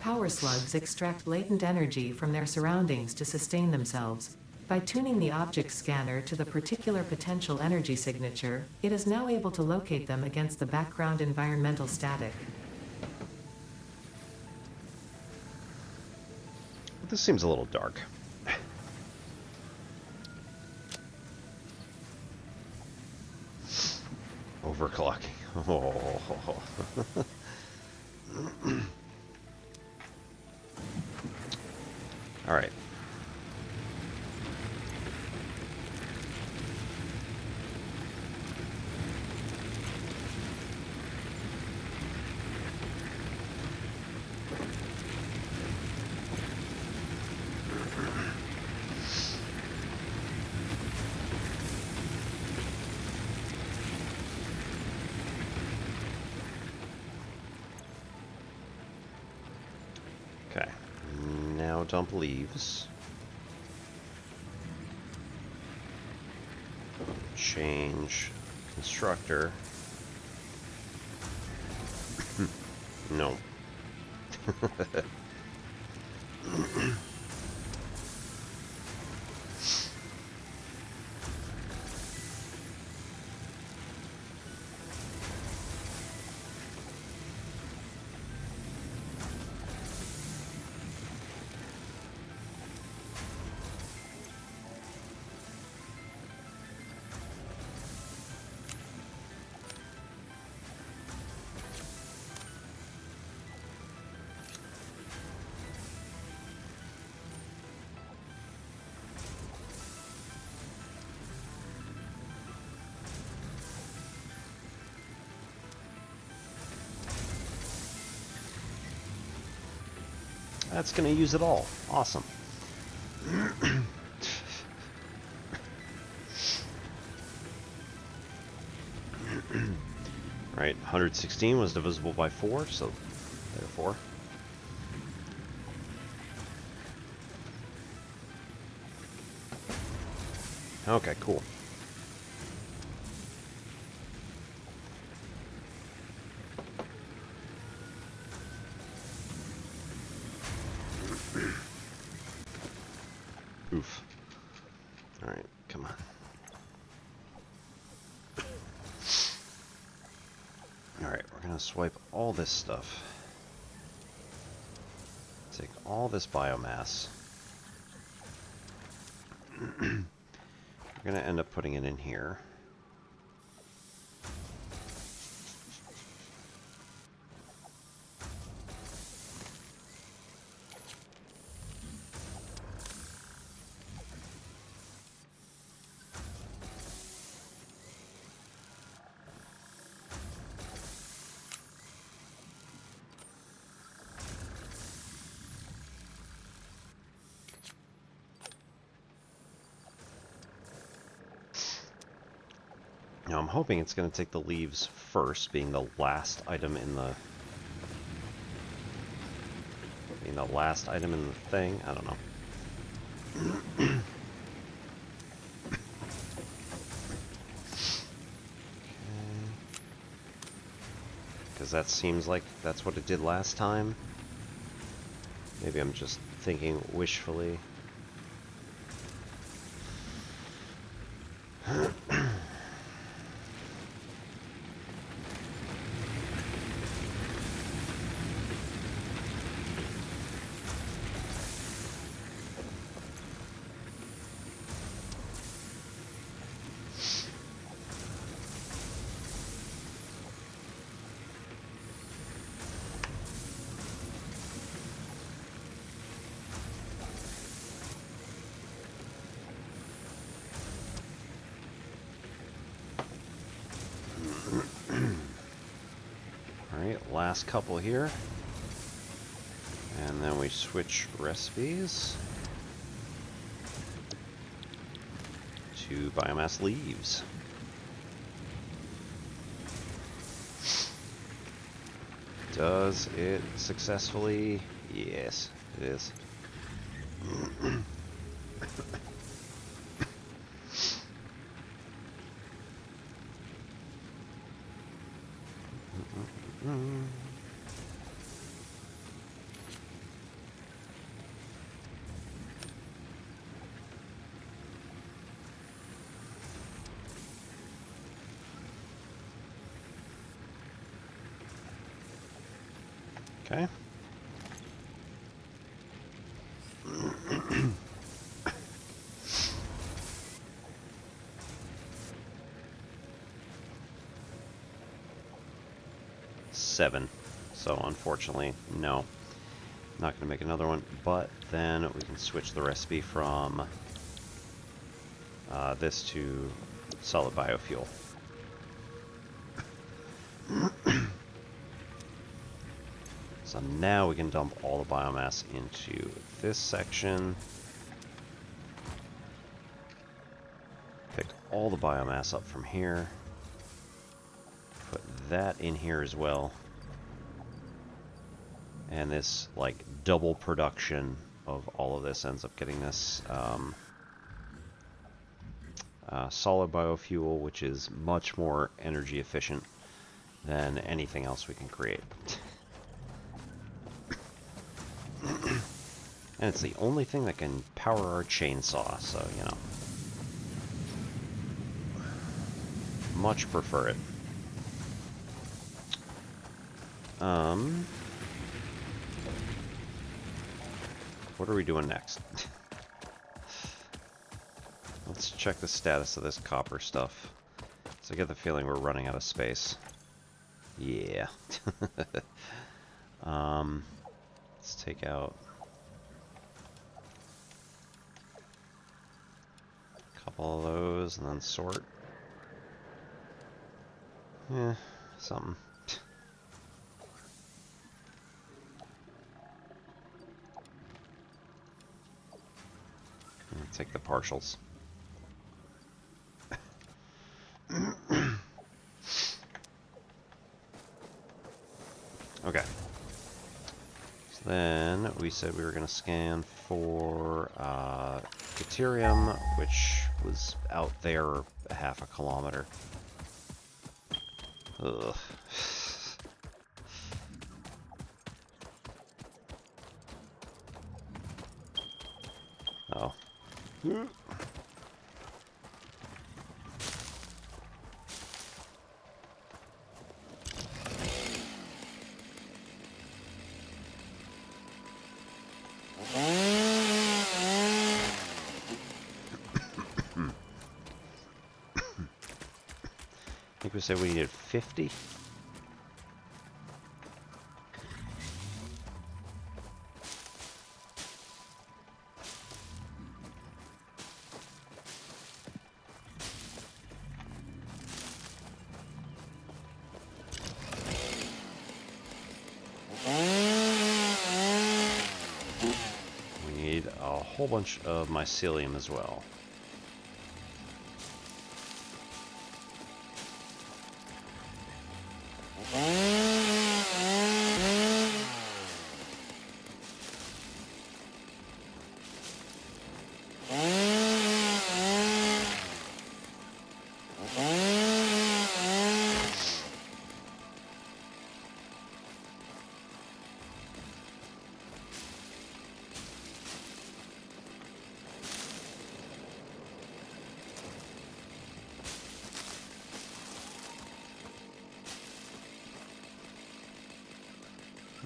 Speaker 2: Power slugs extract latent energy from their surroundings to sustain themselves. By tuning the object scanner to the particular potential energy signature, it is now able to locate them against the background environmental static.
Speaker 1: This seems a little dark. Overclocking. Oh. All right. Okay. Now dump leaves. Change constructor. No. That's going to use it all. Awesome. Right, 116 was divisible by 4, so therefore. Okay, cool. Oof. Alright, come on. Alright, we're gonna swipe all this stuff. Take all this biomass. We're gonna end up putting it in here. Now I'm hoping it's going to take the leaves first, being the last item in the thing. I don't know. Because that seems like that's what it did last time. Maybe I'm just thinking wishfully. Alright, last couple here. And then we switch recipes to biomass leaves. Does it successfully? Yes, it is. Okay. 7. So unfortunately, no. Not going to make another one, but then we can switch the recipe from this to solid biofuel. So now we can dump all the biomass into this section. Pick all the biomass up from here. Put that in here as well. And this, like, double production of all of this ends up getting this solid biofuel, which is much more energy efficient than anything else we can create. And it's the only thing that can power our chainsaw, so, you know. Much prefer it. What are we doing next? Let's check the status of this copper stuff. So I get the feeling we're running out of space. Yeah. Let's take out a couple of those and then sort. Yeah, something. Take the partials. Okay. So then we said we were going to scan for deuterium, which was out there a half a kilometer. Ugh. Oh. I think we said we needed 50. We need a whole bunch of mycelium as well.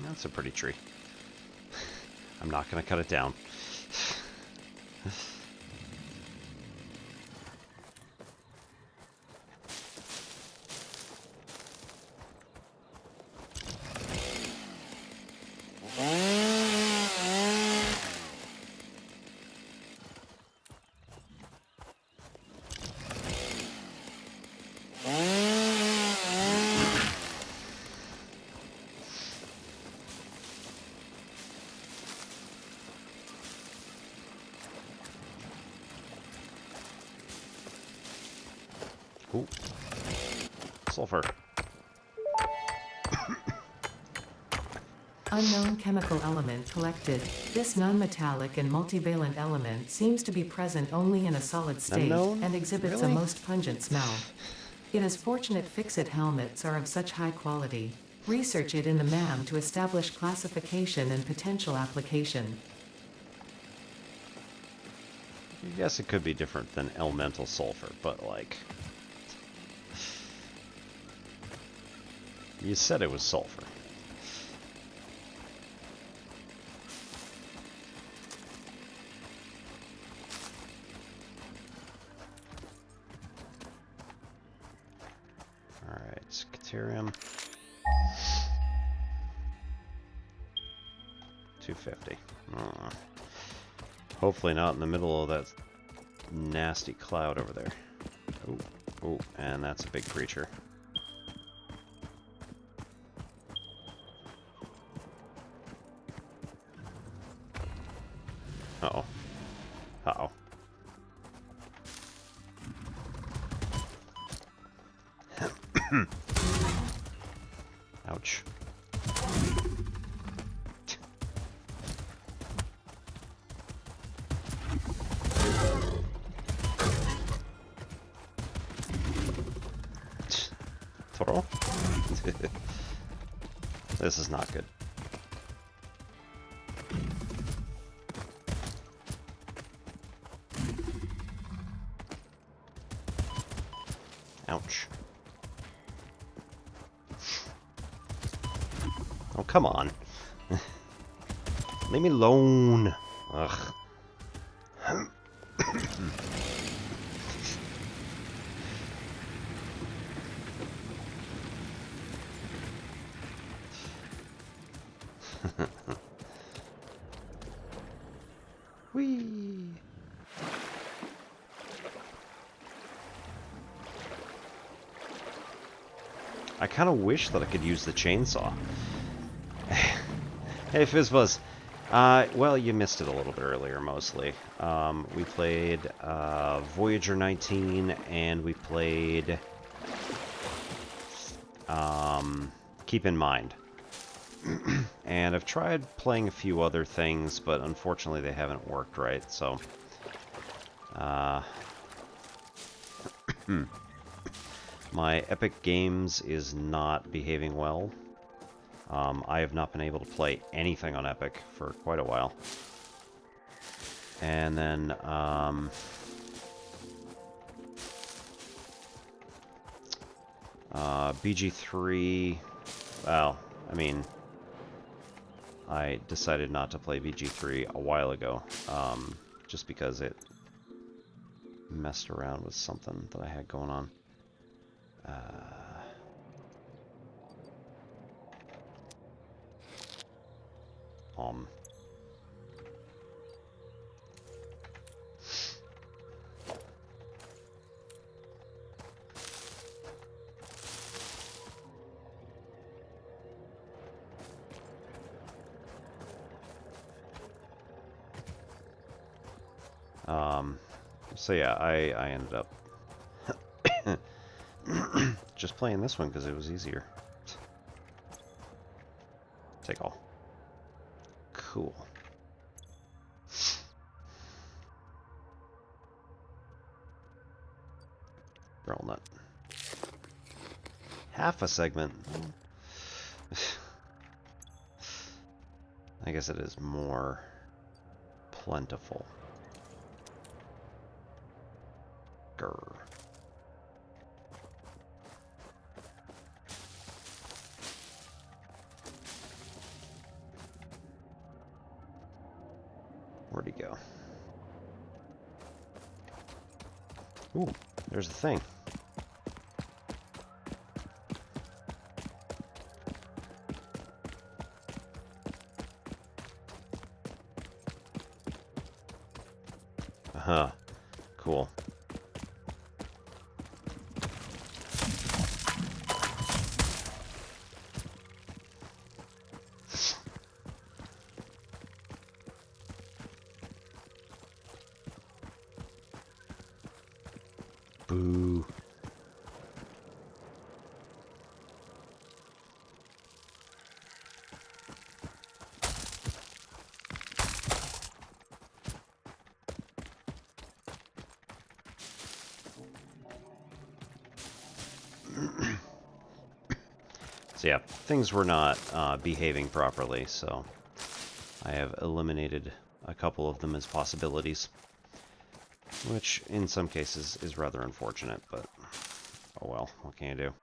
Speaker 1: That's a pretty tree. I'm not going to cut it down. Ooh. Sulfur.
Speaker 2: Unknown chemical element collected. This non-metallic and multivalent element seems to be present only in a solid state
Speaker 1: Unknown?
Speaker 2: and exhibits
Speaker 1: Really?
Speaker 2: a most pungent smell. It is fortunate fix-it helmets are of such high quality. Research it in the MAM to establish classification and potential application.
Speaker 1: I guess it could be different than elemental sulfur, but like... You said it was sulfur. Alright, deuterium. 250. Hopefully not in the middle of that nasty cloud over there. Oh, oh, and that's a big creature. Uh-oh. Uh-oh. Ouch. Toro? This is not good. Ouch. Oh, come on. Leave me alone. Ugh. Whee! I kind of wish that I could use the chainsaw. Hey, Fizzbuzz. Well, you missed it a little bit earlier, mostly. We played Voyager 19, and we played Keep in Mind. And I've tried playing a few other things, but unfortunately they haven't worked right, so... My Epic Games is not behaving well. I have not been able to play anything on Epic for quite a while. And then, BG3, well, I mean, I decided not to play BG3 a while ago, just because it messed around with something that I had going on. So yeah, I ended up just playing this one because it was easier. Take all. Cool. Barrel nut. Half a segment. I guess it is more plentiful. Grr. Where'd he go? Ooh, there's the thing. Uh-huh. Cool. Boo. So yeah, things were not behaving properly, so I have eliminated a couple of them as possibilities. Which, in some cases, is rather unfortunate, but oh well, what can you do?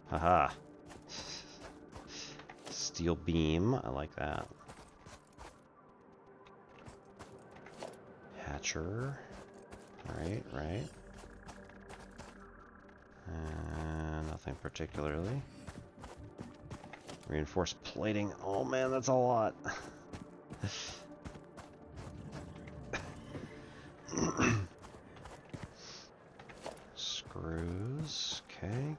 Speaker 1: Haha. Steel beam, I like that. Thatcher. Right. Nothing particularly. Reinforced plating. Oh man, that's a lot. Screws. Okay.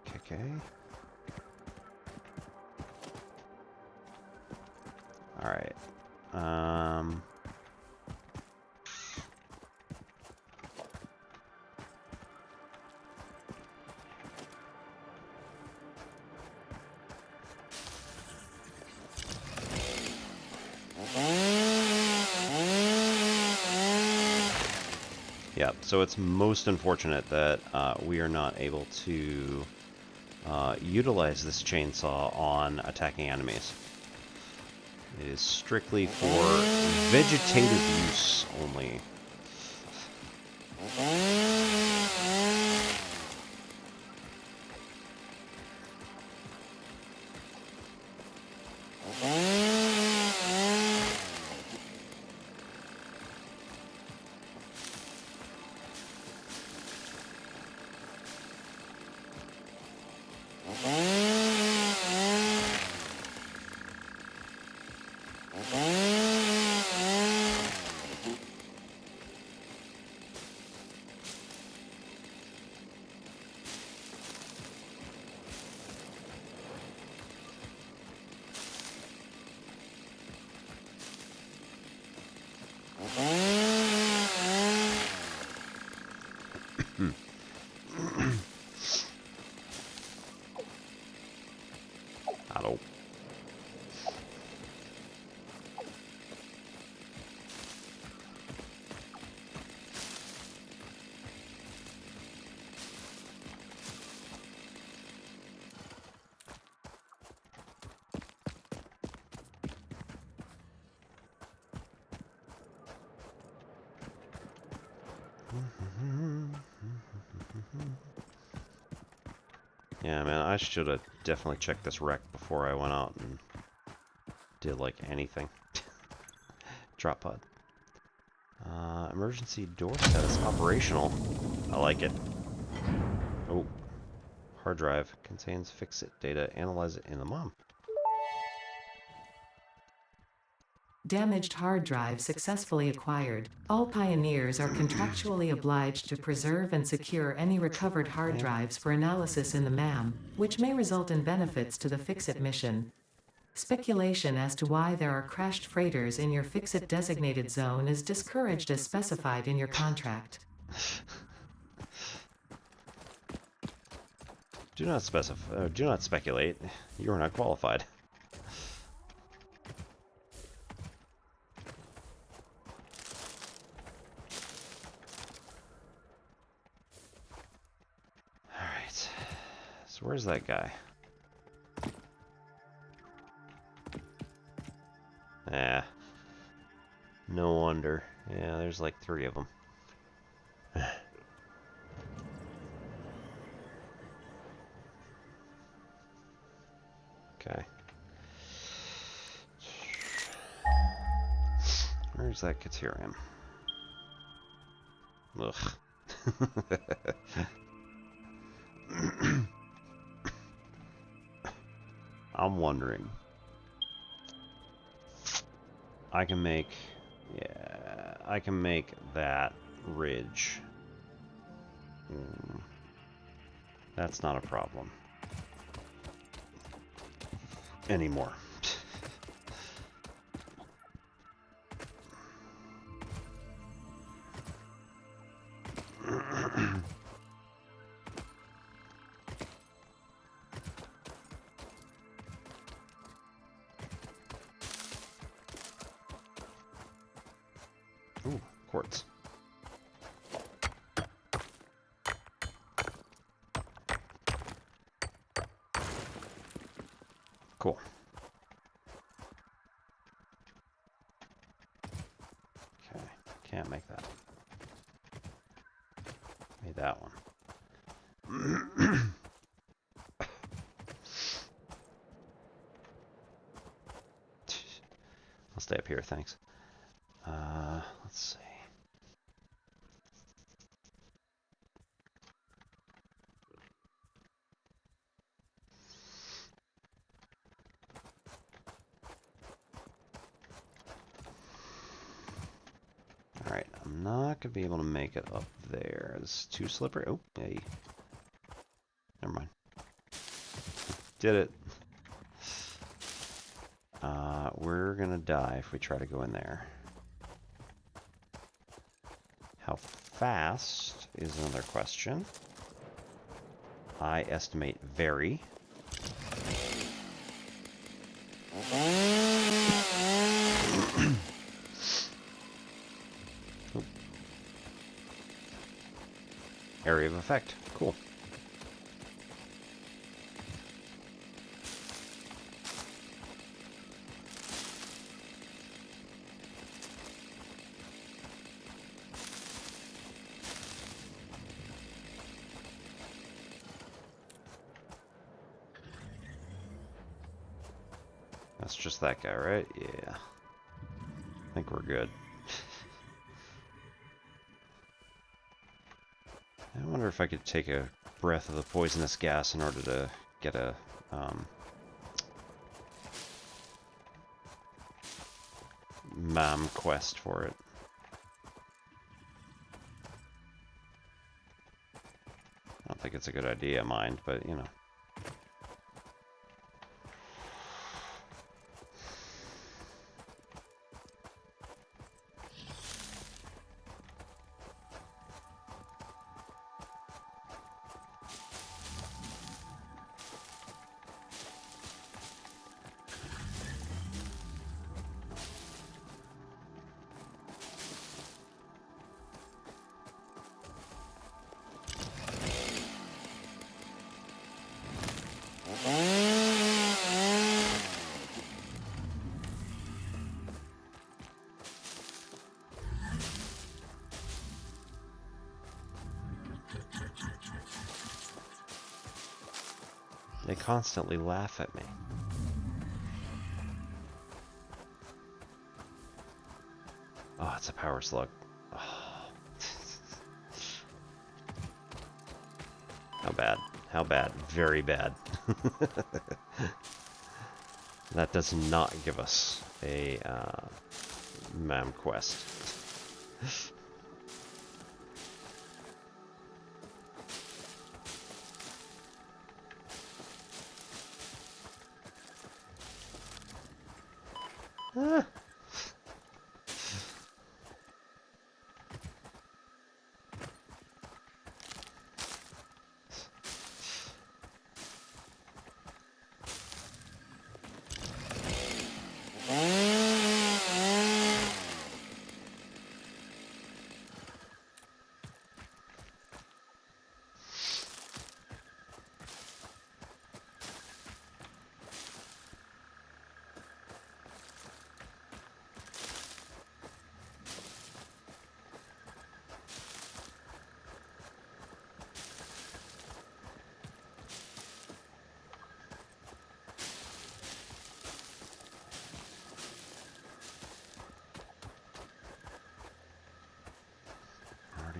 Speaker 1: Alright. Yeah, so it's most unfortunate that we are not able to utilize this chainsaw on attacking enemies. It is strictly for vegetative use only. Hello. Yeah, man, I should have definitely checked this wreck before I went out and did, like, anything. Drop pod. Emergency door status operational. I like it. Oh. Hard drive contains fix-it data. Analyze it in the MOM.
Speaker 2: Damaged hard drive successfully acquired. All pioneers are contractually obliged to preserve and secure any recovered hard drives for analysis in the MAM, which may result in benefits to the Fix-It mission. Speculation as to why there are crashed freighters in your Fix-It designated zone is discouraged as specified in your contract.
Speaker 1: Do not specify. Do not speculate. You are not qualified. All right. So where's that guy? Ah. No wonder. Yeah, there's like 3 of them. Okay. Where's that Katerium? Ugh. I'm wondering. I can make... Yeah, I can make that ridge. That's not a problem. Anymore. Ooh, quartz. Cool. Okay, can't make that. Made that one. I'll stay up here, thanks. Let's see. I'm not gonna be able to make it up there. It's too slippery. Oh, hey. Never mind. Did it. We're gonna die if we try to go in there. How fast is another question. I estimate very. Area of effect. Cool. That's just that guy, right? Yeah. I think we're good. I wonder if I could take a breath of the poisonous gas in order to get a MAM quest for it. I don't think it's a good idea, mind, but you know. They constantly laugh at me. Oh, it's a power slug. Oh. How bad? How bad? Very bad. That does not give us a MAM quest. Ah.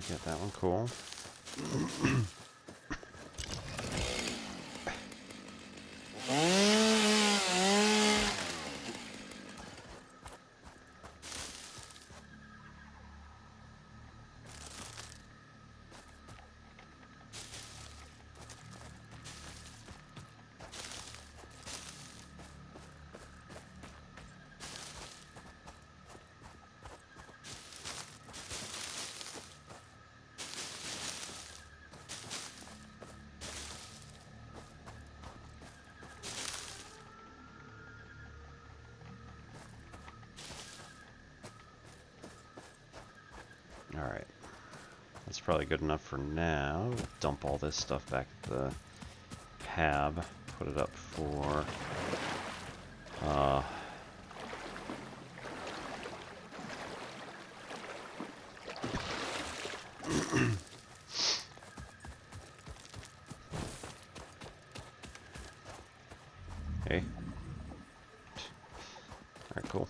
Speaker 1: Get that one cool. Alright. That's probably good enough for now. Dump all this stuff back to the hab. Put it up for... Hey. Alright, cool.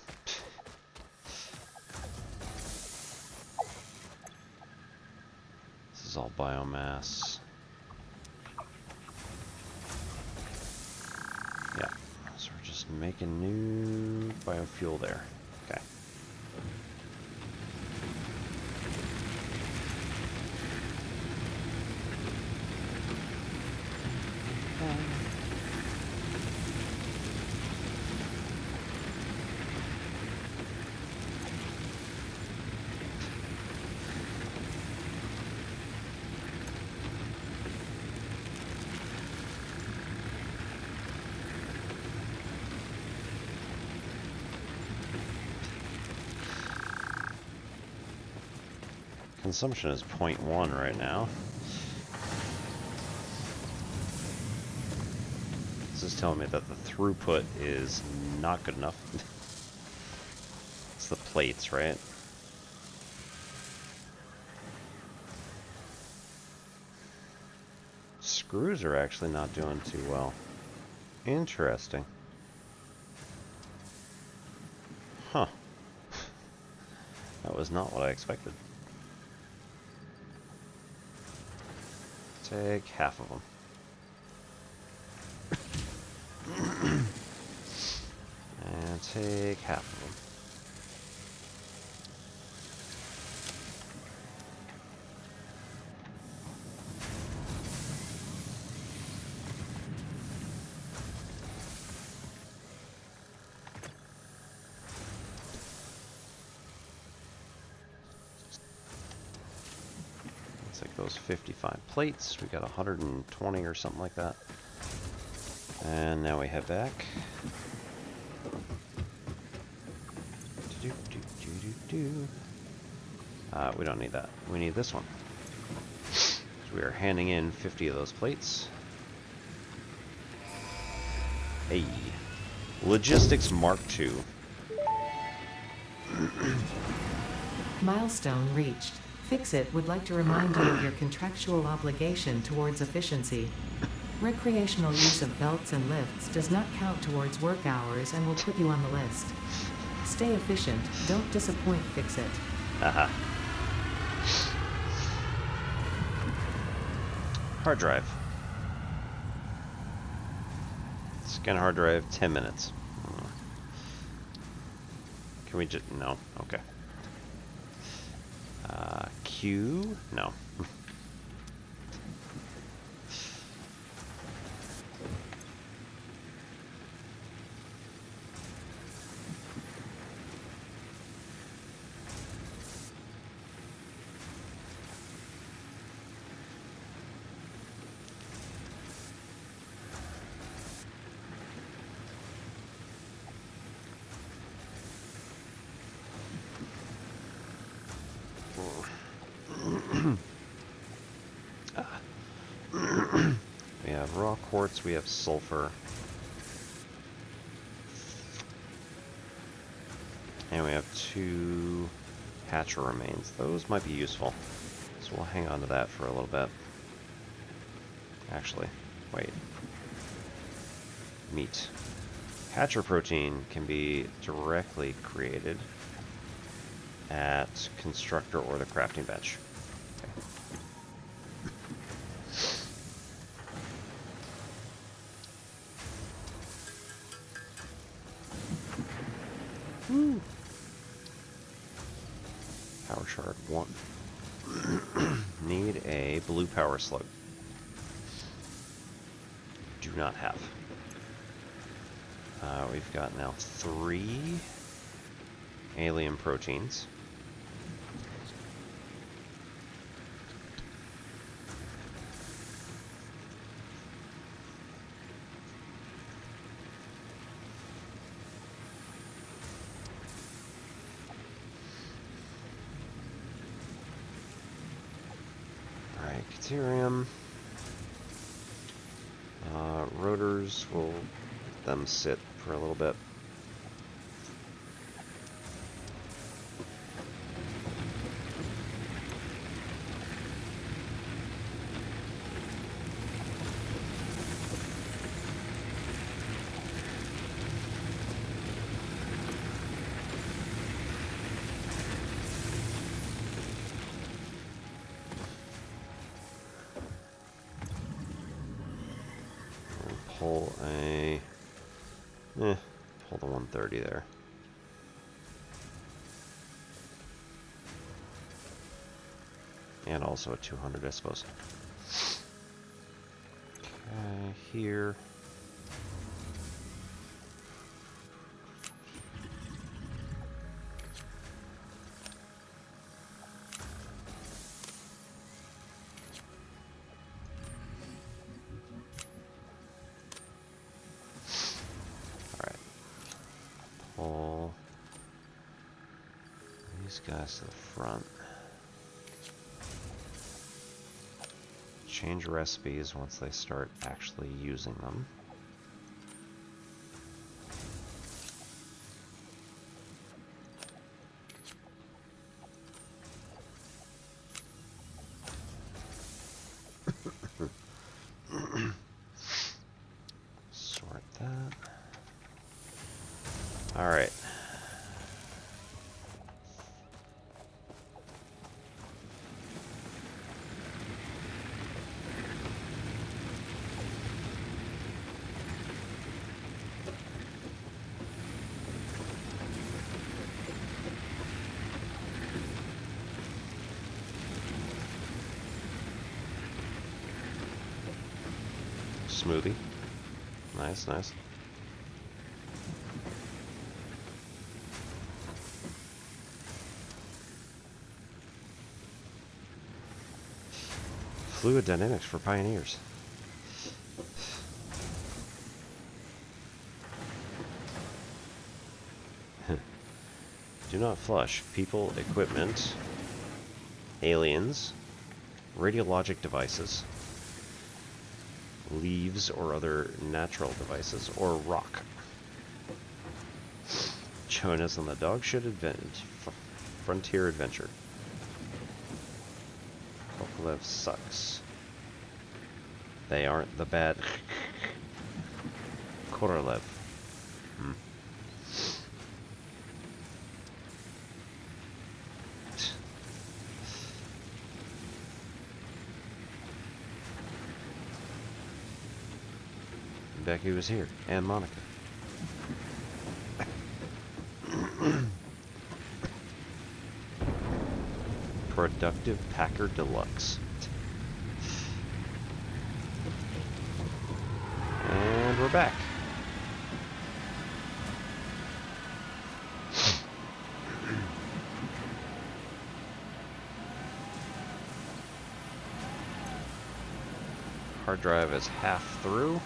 Speaker 1: This is all biomass. Yeah, so we're just making new biofuel there. Okay. Consumption is 0.1 right now. This is telling me that the throughput is not good enough. It's the plates, right? Screws are actually not doing too well. Interesting. Huh. That was not what I expected. Take half of them. And take half of them. Take those 55 plates. We got 120 or something like that. And now we head back. We don't need that. We need this one. So we are handing in 50 of those plates. Hey. Logistics Mark II.
Speaker 2: Milestone reached. Fix-It would like to remind you of your contractual obligation towards efficiency. Recreational use of belts and lifts does not count towards work hours and will put you on the list. Stay efficient, don't disappoint Fix-It.
Speaker 1: Haha. Hard drive. Scan hard drive, 10 minutes. Can we just... no. Okay. Q? No. We have raw quartz, we have sulfur. And we have 2 hatcher remains. Those might be useful. So we'll hang on to that for a little bit. Actually, wait. Meat. Hatcher protein can be directly created at constructor or the crafting bench. Woo. Power shard 1. Need a blue power slug. Do not have. We've got now 3 alien proteins. Alright, Caterium. Rotors, we'll let them sit for a little bit. Pull a... pull the 130 there. And also a 200, I suppose. Okay, here. Pull these guys to the front. change recipes once they start actually using them. Sort that. All right. Smoothie. Nice, nice. Fluid dynamics for pioneers. Do not flush people, equipment, aliens, radiologic devices, leaves or other natural devices, or rock. Join us on the Dogshit Frontier Adventure. Kokolev sucks. They aren't the bad Korolev. Becky was here, and Monica. Productive Packer Deluxe. And we're back. Hard drive is half through.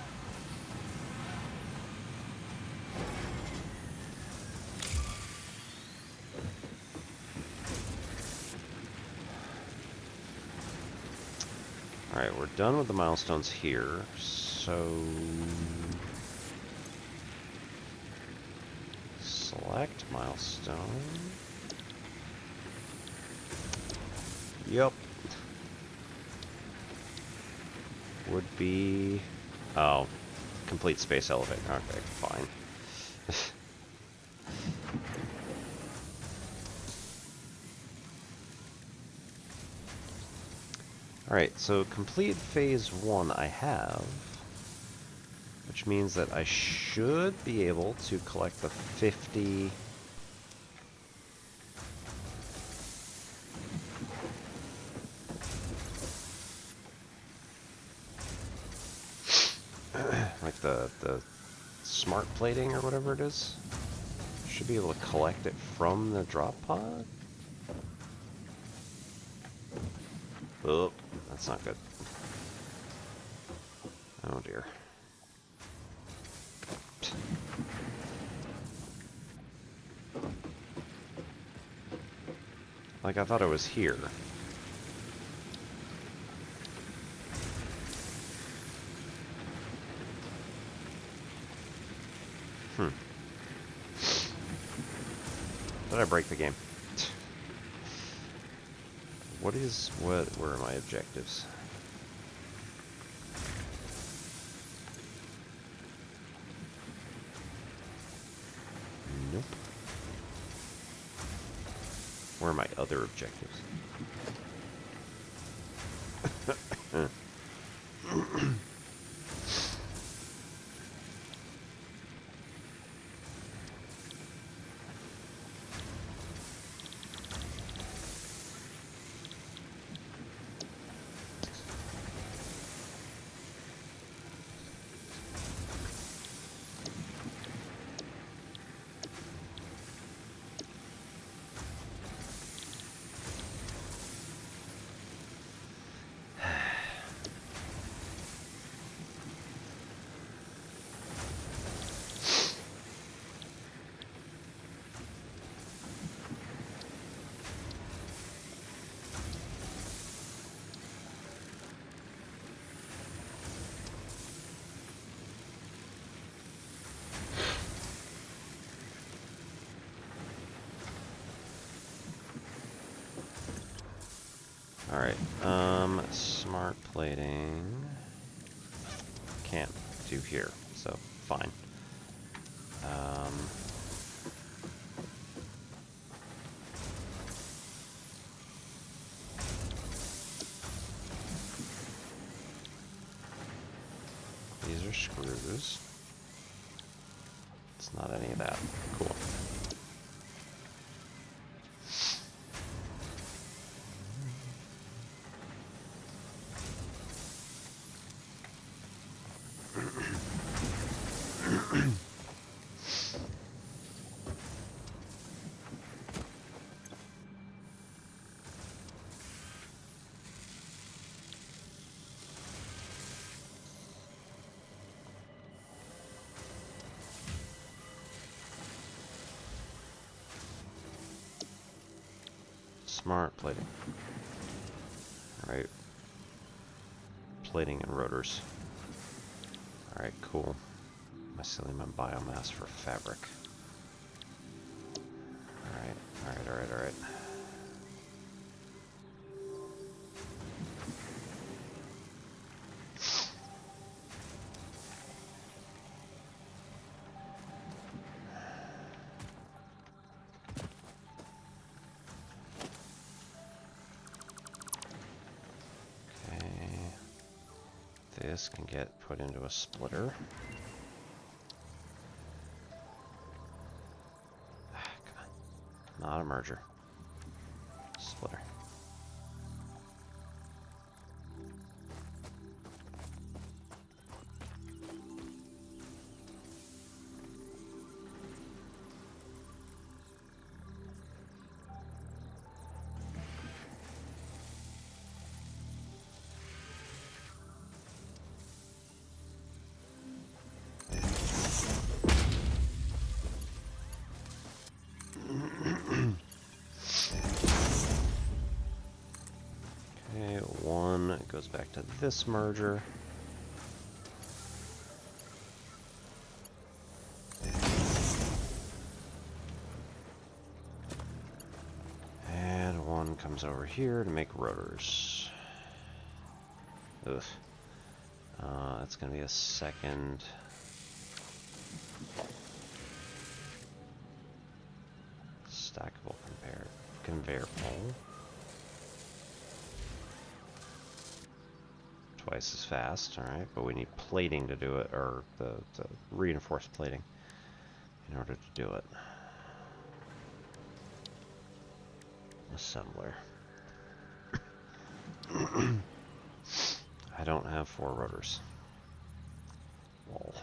Speaker 1: Alright, we're done with the milestones here, so... Select milestone. Yep. Would be... Oh, complete space elevator. Okay, fine. Alright, so complete phase 1 I have, which means that I should be able to collect the 50... like the smart plating or whatever it is. Should be able to collect it from the drop pod? Oh, that's not good. Oh dear. Like, I thought it was here. Did I break the game? Where are my objectives? Nope. Where are my other objectives? Alright, smart plating. Can't do here, so fine. These are screws. It's not any of that. Cool. Smart plating. Alright. Plating and rotors. Alright, cool. Mycelium and biomass for fabric. Alright. This can get put into a splitter. Come on. Not a merger. Splitter. Goes back to this merger. And one comes over here to make rotors. Ugh. That's going to be a second. Stackable conveyor pole. Twice as fast, alright, but we need plating to do it, or the reinforced plating in order to do it. Assembler. I don't have 4 rotors. Lol.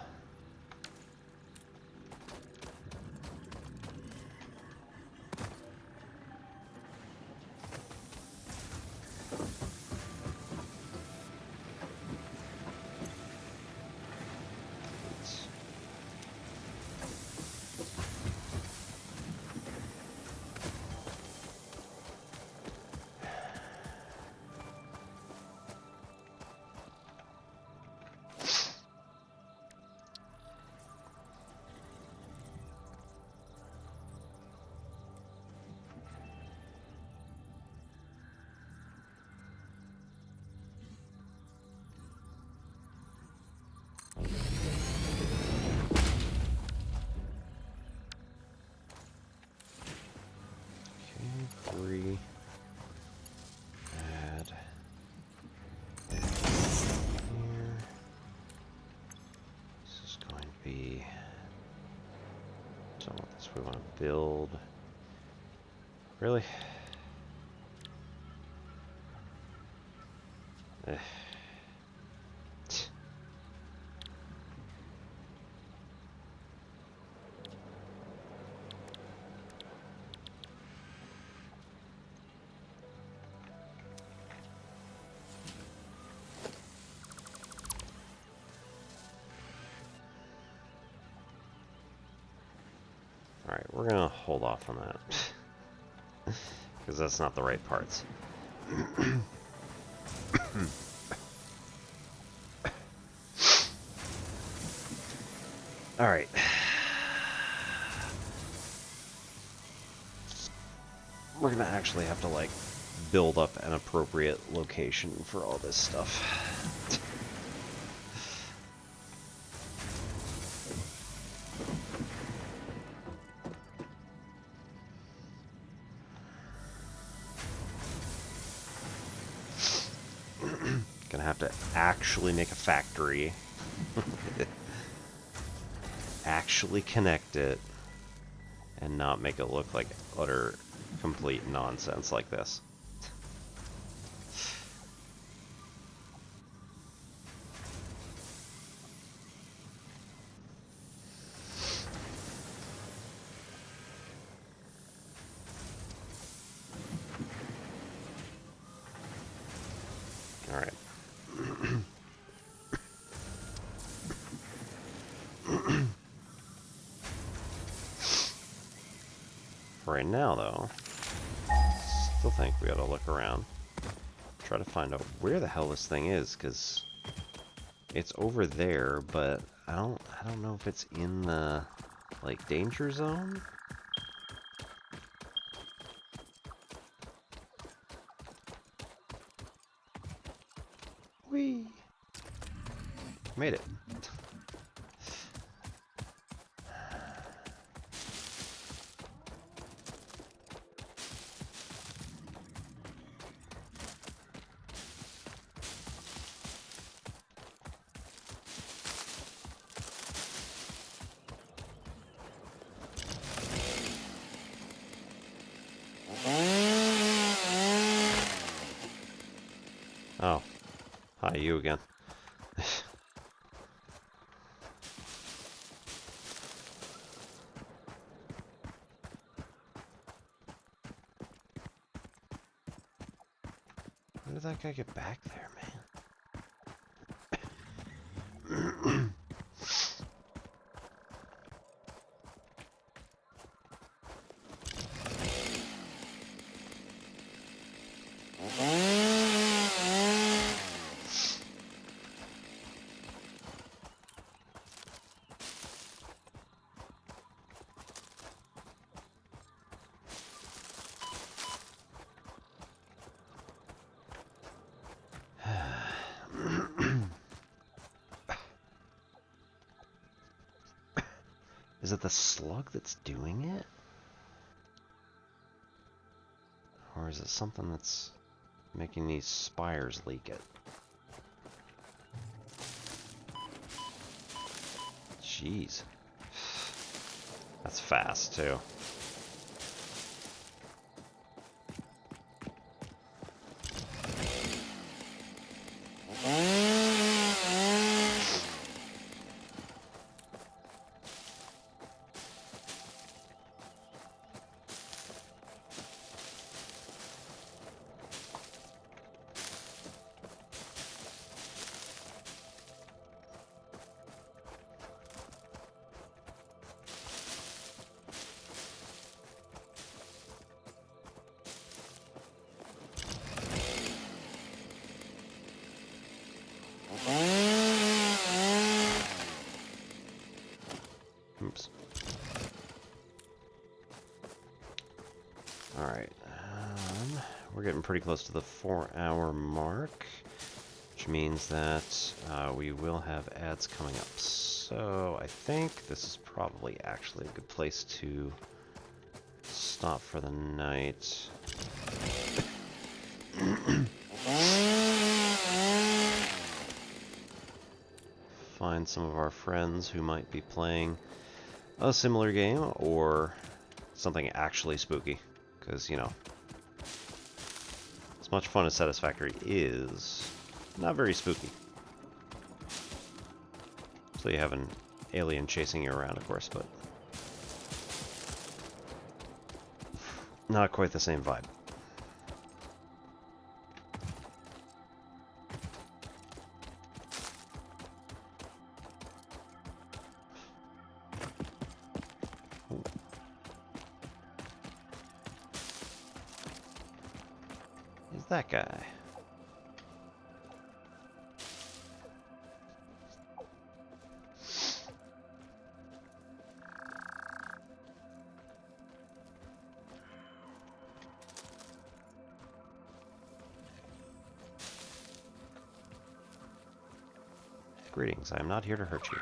Speaker 1: We want to build. Really? Eh. Alright, we're gonna hold off on that. Because that's not the right parts. Alright. We're gonna actually have to, like, build up an appropriate location for all this stuff. Gonna have to actually make a factory. Actually connect it. And not make it look like utter, complete nonsense like this. All right. For right now, though, still think we ought to look around, try to find out where the hell this thing is, because it's over there, but I don't know if it's in the like danger zone. Whee! Made it. Oh, hi, you again. How did that guy get back there, man? Is it the slug that's doing it? Or is it something that's making these spires leak it? Jeez. That's fast, too. Oops. Alright. We're getting pretty close to the 4-hour mark, which means that we will have ads coming up. So I think this is probably actually a good place to stop for the night. Find some of our friends who might be playing a similar game or something actually spooky, because, you know, as much fun as Satisfactory is, not very spooky. So you have an alien chasing you around, of course, but not quite the same vibe. Is that guy? Greetings, I am not here to hurt you.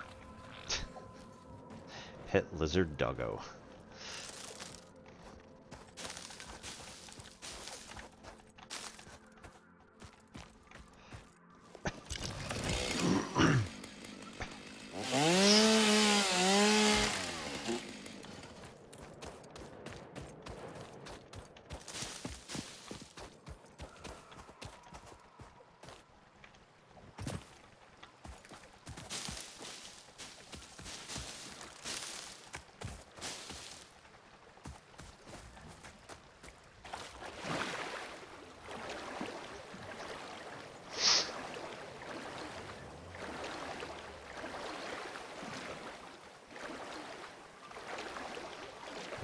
Speaker 1: Pet lizard doggo.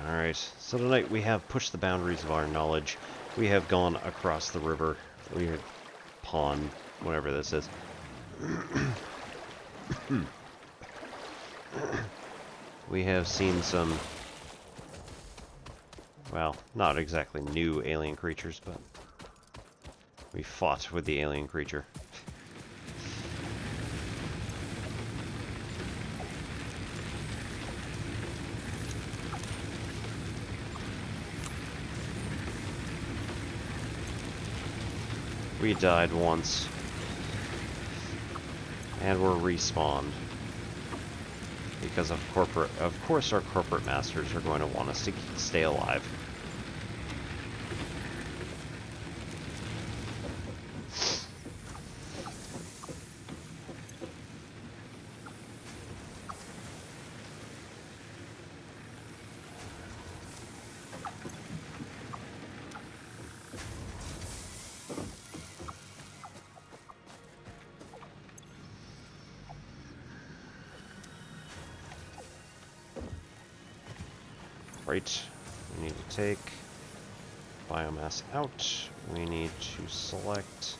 Speaker 1: Alright, so tonight we have pushed the boundaries of our knowledge. We have gone across the river, weird pond, whatever this is. We have seen some, well, not exactly new alien creatures, but we fought with the alien creature. We died once, and we're respawned because of course our corporate masters are going to want us to stay alive. Right, we need to take biomass out. We need to select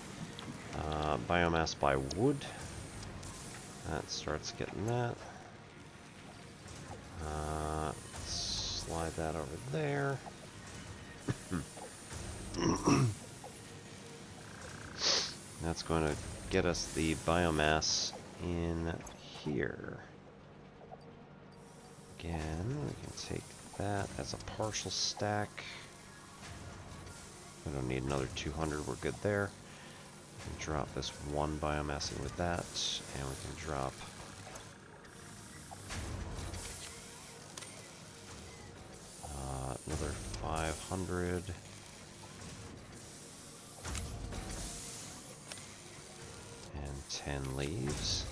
Speaker 1: biomass by wood. That starts getting that. Slide that over there. That's going to get us the biomass in here. Again, we can take that as a partial stack. We don't need another 200, we're good there. We can drop this one biomass in with that, and we can drop another 500. And 10 leaves.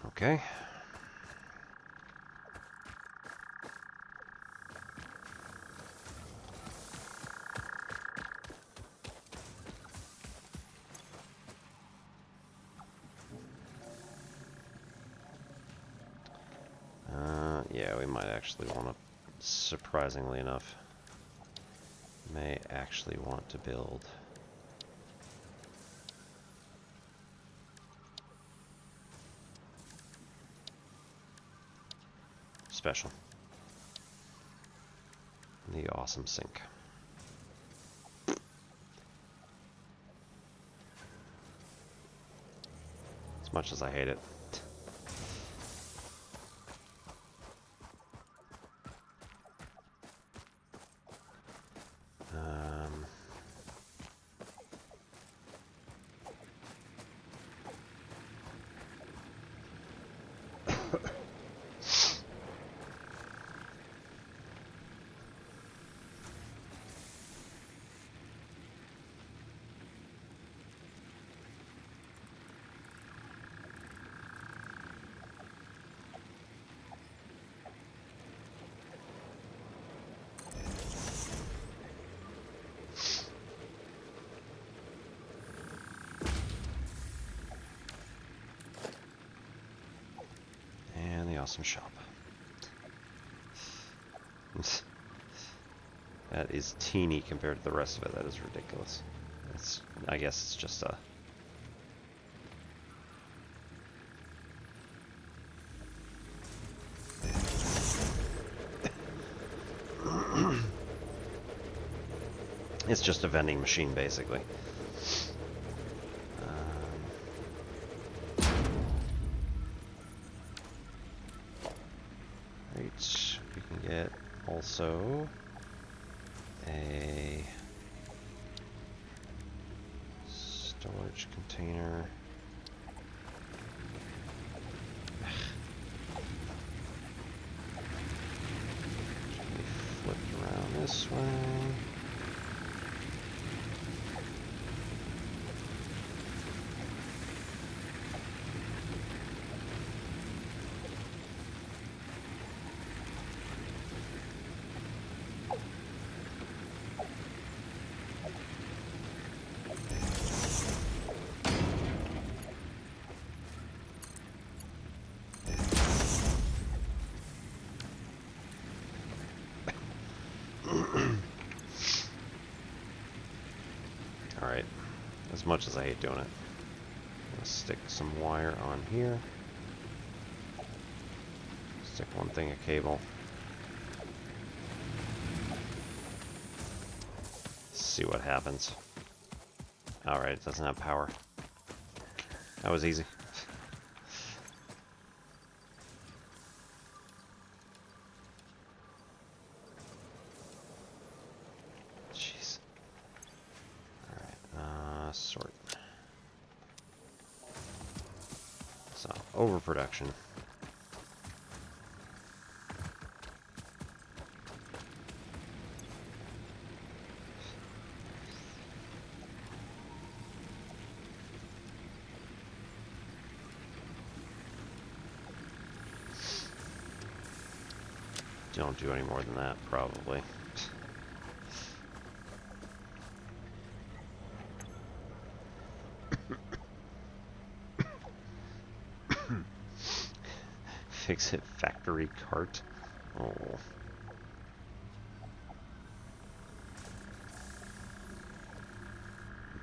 Speaker 1: Okay. Yeah, we might actually want to, surprisingly enough, may actually want to build special. The awesome sink. As much as I hate it. Awesome shop. That is teeny compared to the rest of it. That is ridiculous. I guess it's just a It's just a vending machine, basically. Right, we can get also a storage container. Should we flip around this way? Alright, as much as I hate doing it, I'm gonna stick some wire on here. Stick one thing of cable. See what happens. Alright, it doesn't have power. That was easy. Jeez. Alright, sort. So, overproduction. Don't do any more than that, probably. Fix it factory cart. Oh.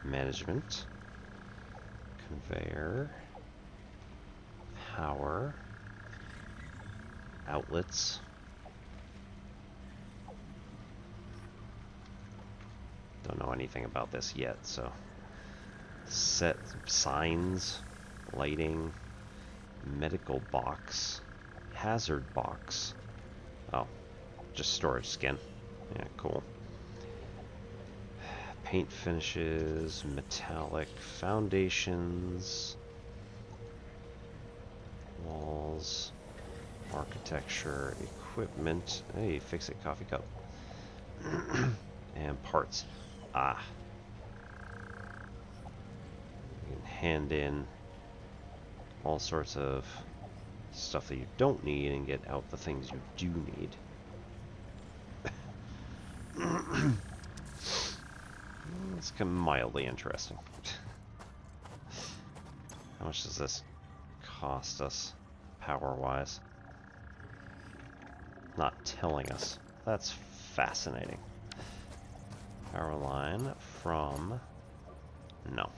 Speaker 1: Management. Conveyor. Power. Outlets. Don't know anything about this yet, so set signs, lighting, medical box, hazard box. Oh, just storage skin. Yeah, cool. Paint finishes, metallic foundations, walls, architecture, equipment. Hey, fix it, coffee cup. And parts. Ah. You can hand in all sorts of stuff that you don't need and get out the things you do need. It's mildly interesting. How much does this cost us power-wise? Not telling us. That's fascinating. Power line from... No.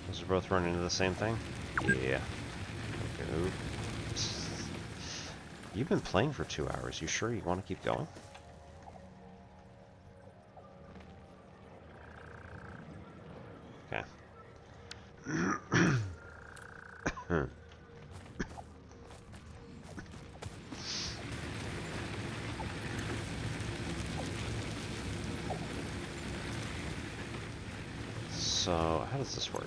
Speaker 1: Those are both running into the same thing? Yeah. Okay. Oops. You've been playing for 2 hours. You sure you want to keep going? Okay. So, how does this work?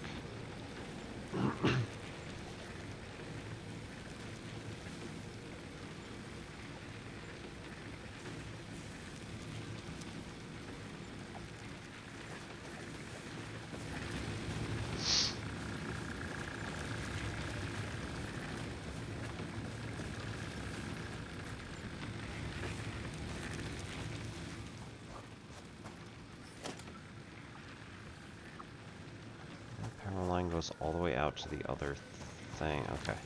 Speaker 1: Power line goes all the way out to the other thing. Okay.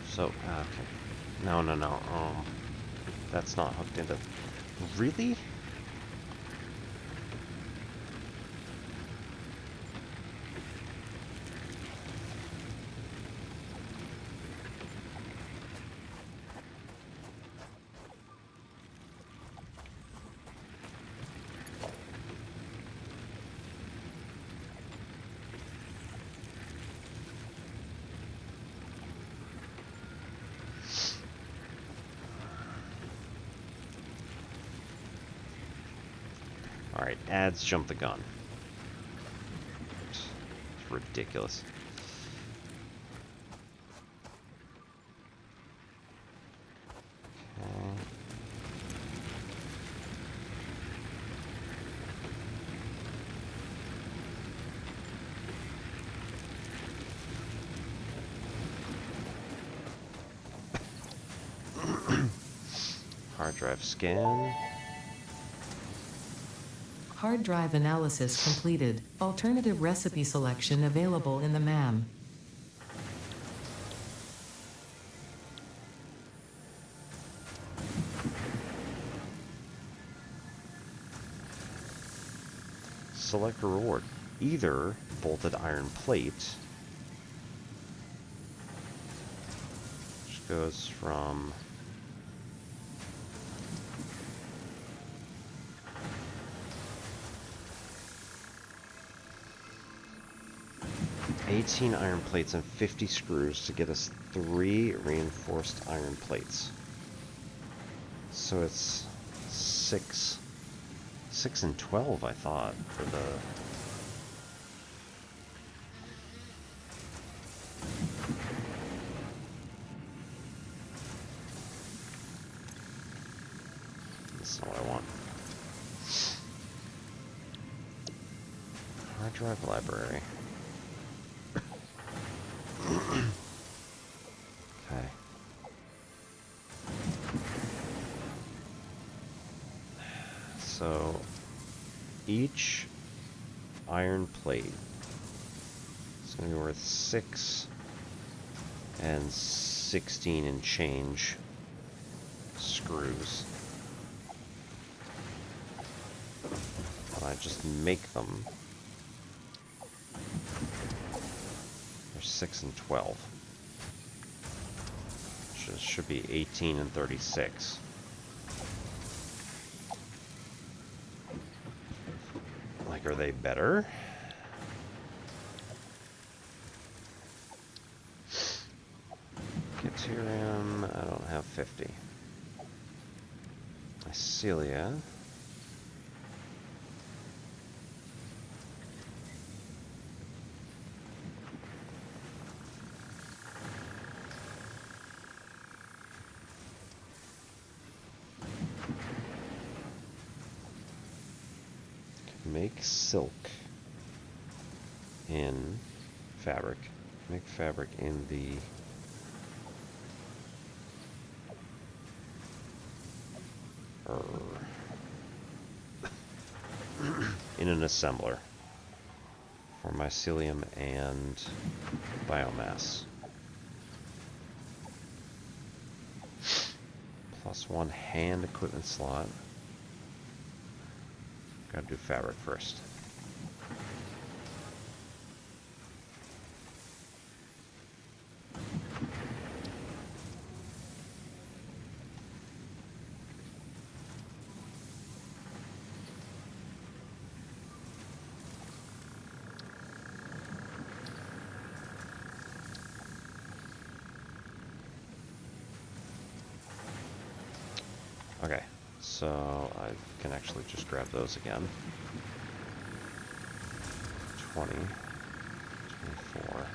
Speaker 1: So, okay. No. That's not hooked into... Really? Alright, ads jump the gun. It's ridiculous. Okay. Hard drive scan.
Speaker 2: Hard drive analysis completed. Alternative recipe selection available in the MAM.
Speaker 1: Select a reward. Either bolted iron plate, which goes from 18 iron plates and 50 screws to get us 3 reinforced iron plates. So it's 6 and 12, I thought, for the... This is not what I want. Hard drive library. Okay. So each iron plate is going to be worth 6 and 16 and change screws. And I just make them. They're 6 and 12. Should be 18 and 36. Like, are they better? Deuterium, I don't have 50. Mycelia. Make silk in fabric. Make fabric in the in an assembler for mycelium and biomass. +1 hand equipment slot. Gotta do fabric first. Okay, so I can actually just grab those again. 20, 24.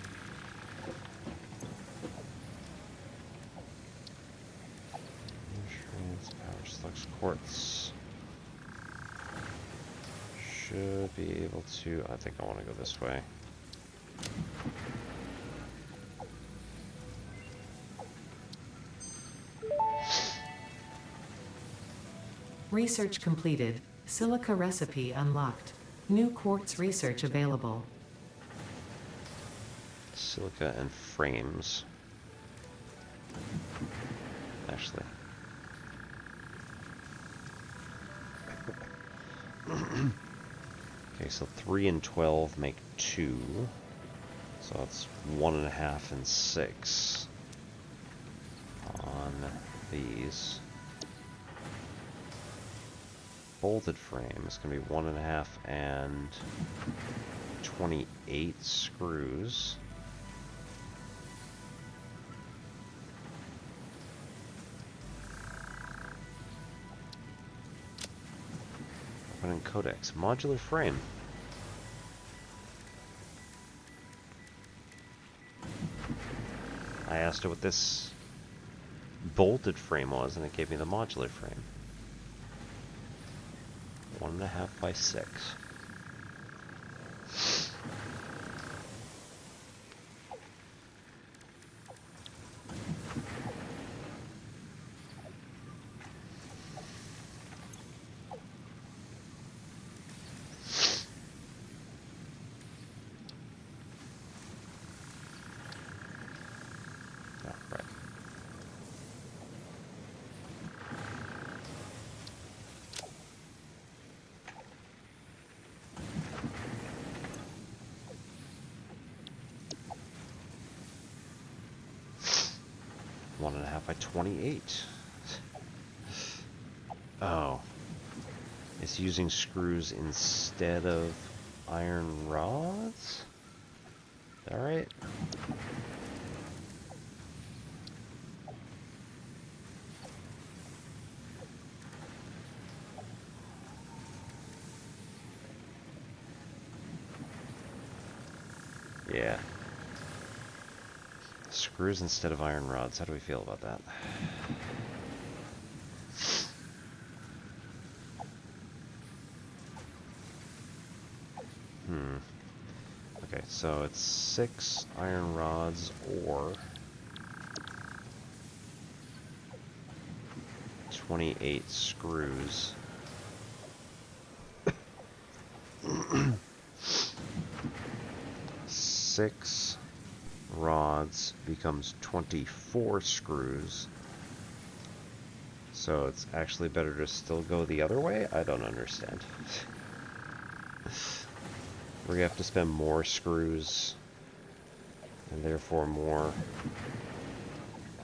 Speaker 1: Nutrients, power slux quartz. Should be able to, I think I want to go this way.
Speaker 2: Research completed. Silica recipe unlocked. New quartz research available.
Speaker 1: Silica and frames. Actually. Okay, so 3 and 12 make 2. So that's 1.5 and 6 on these. Bolted frame is going to be 1.5 and 28 screws. Opening codex. Modular frame. I asked it what this bolted frame was, and it gave me the modular frame. 1.5 by 6. Oh, right. One and a half by 28. Oh. It's using screws instead of iron rods? Is that right? Yeah. Screws instead of iron rods. How do we feel about that? Okay, so it's 6 iron rods or 28 screws. Six rods becomes 24 screws. So it's actually better to still go the other way? I don't understand. We're gonna have to spend more screws and therefore more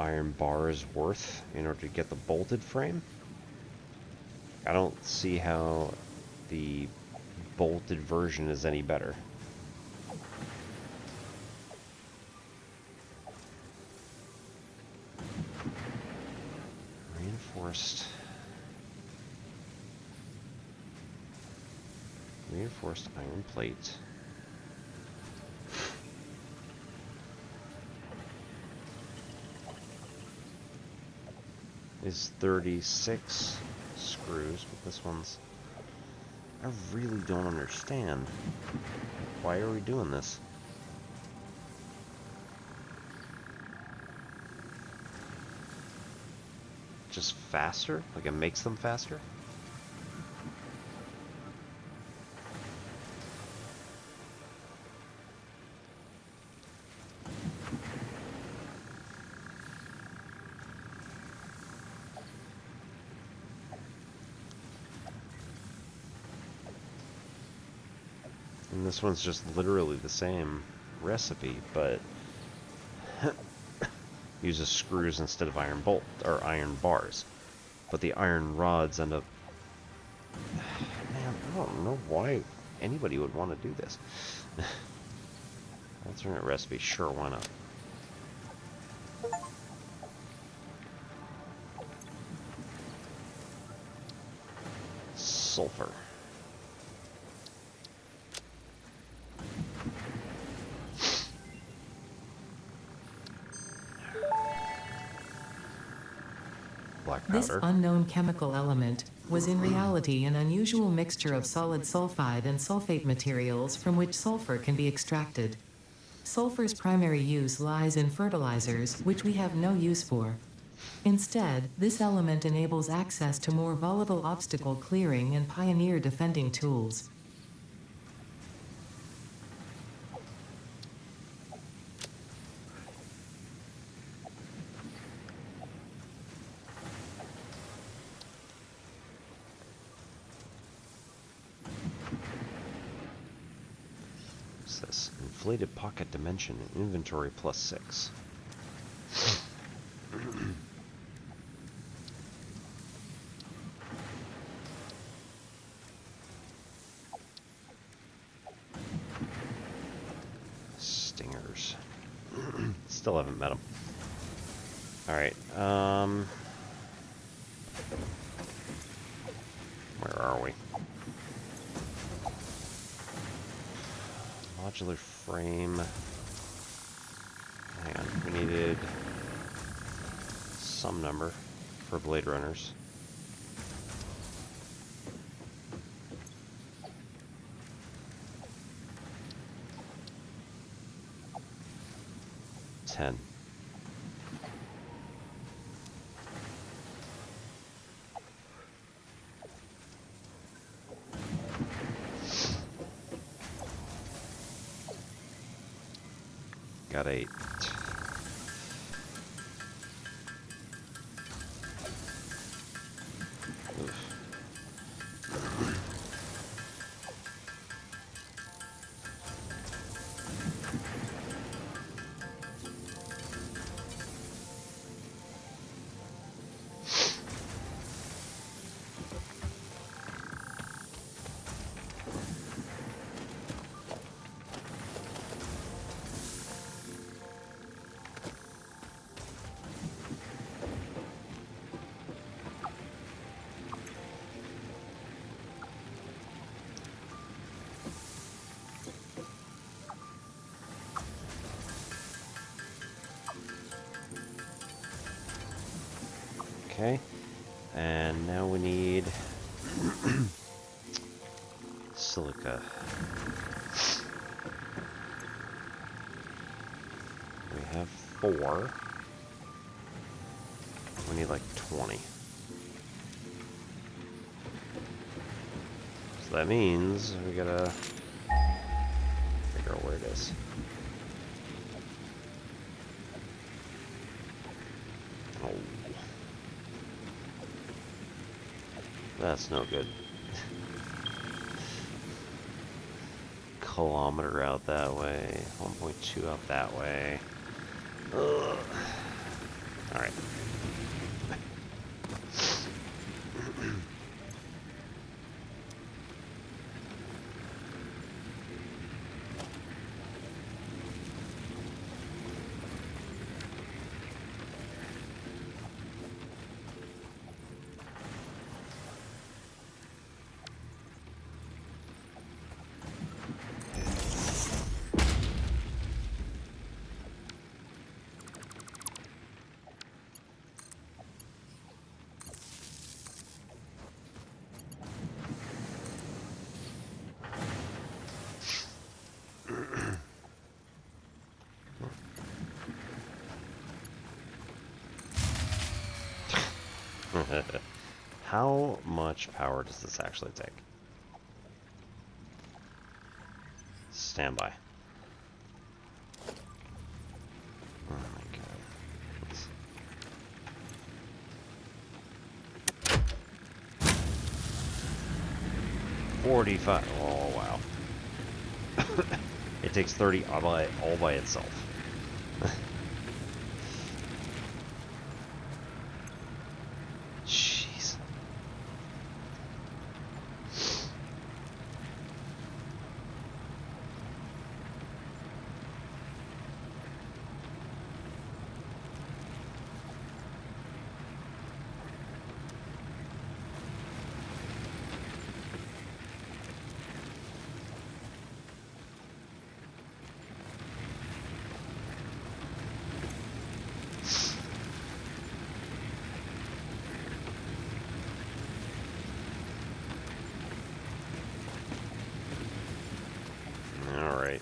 Speaker 1: iron bars worth in order to get the bolted frame. I don't see how the bolted version is any better. Reinforced iron plate. Is 36 screws, but this one's... I really don't understand. Why are we doing this? Just faster? Like it makes them faster? And this one's just literally the same recipe, but uses screws instead of iron bolt or iron bars. But the iron rods end up... Man, I don't know why anybody would want to do this. Alternate recipe, sure, why not? Sulfur. Black
Speaker 2: This
Speaker 1: powder.
Speaker 2: unknown chemical element was in reality an unusual mixture of solid sulfide and sulfate materials from which sulfur can be extracted. Sulfur's primary use lies in fertilizers, which we have no use for. Instead, this element enables access to more volatile obstacle clearing and pioneer defending tools.
Speaker 1: What's this? Inflated pocket dimension and inventory +6. Stingers. Still haven't met them. Alright, where are we? Modular frame. Hang on, we needed some number for Blade Runners. $10. Got 8. Oof. Okay, and now we need silica. We have 4. We need like 20. So that means we gotta figure out where it is. Oh. That's no good. Kilometer out that way, 1.2 out that way. Ugh. All right. How much power does this actually take? Stand by. Oh my god. Let's... 45. Oh wow. It takes 30 all by itself. Jeez. All right.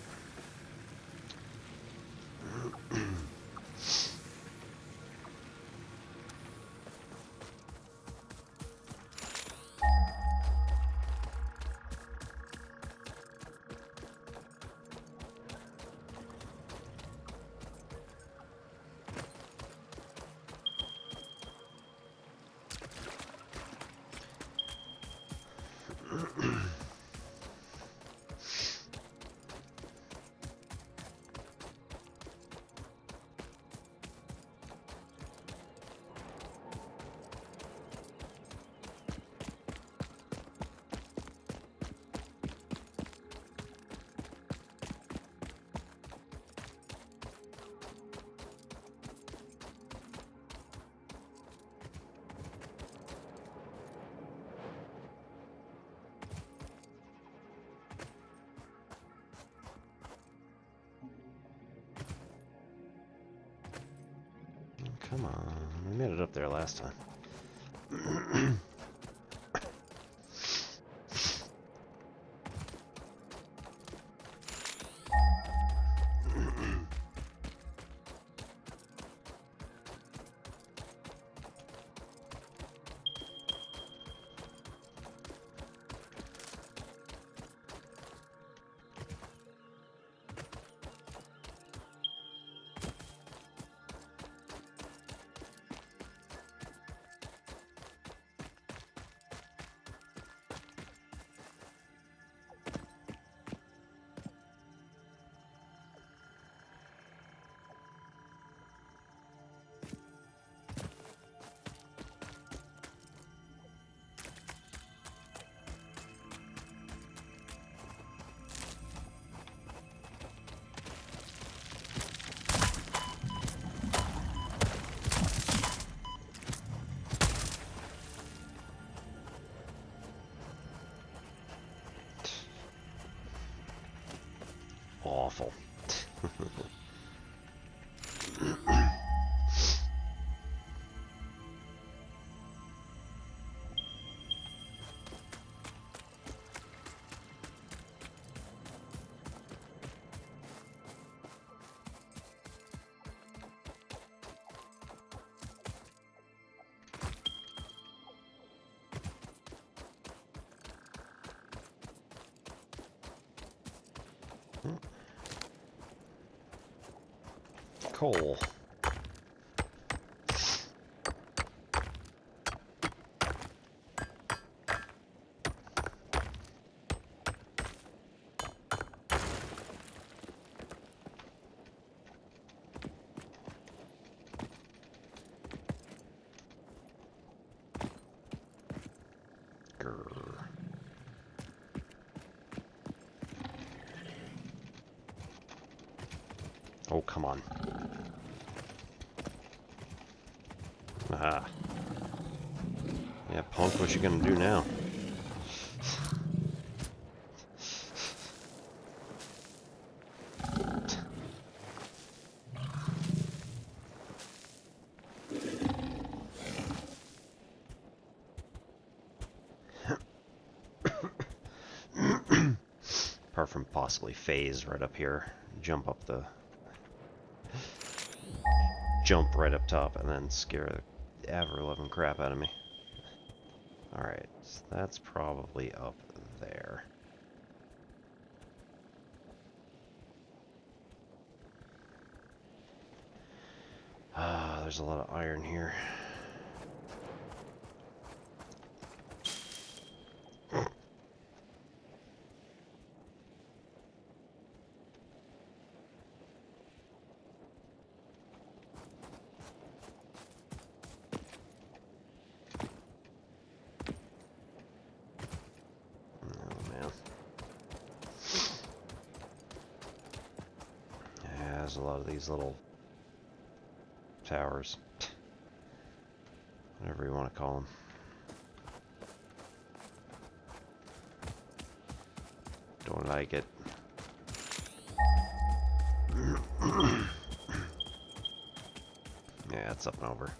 Speaker 1: Come on, we made it up there last time. Awful. Coal. Grr. Oh, come on. Ah. Yeah, punk, what you gonna do now? Apart from possibly phase right up here. Jump right up top and then scare the ever-loving crap out of me. Alright, so that's probably up there. Ah, there's a lot of iron here. There's a lot of these little towers, whatever you want to call them. Don't like it. Yeah, it's up and over.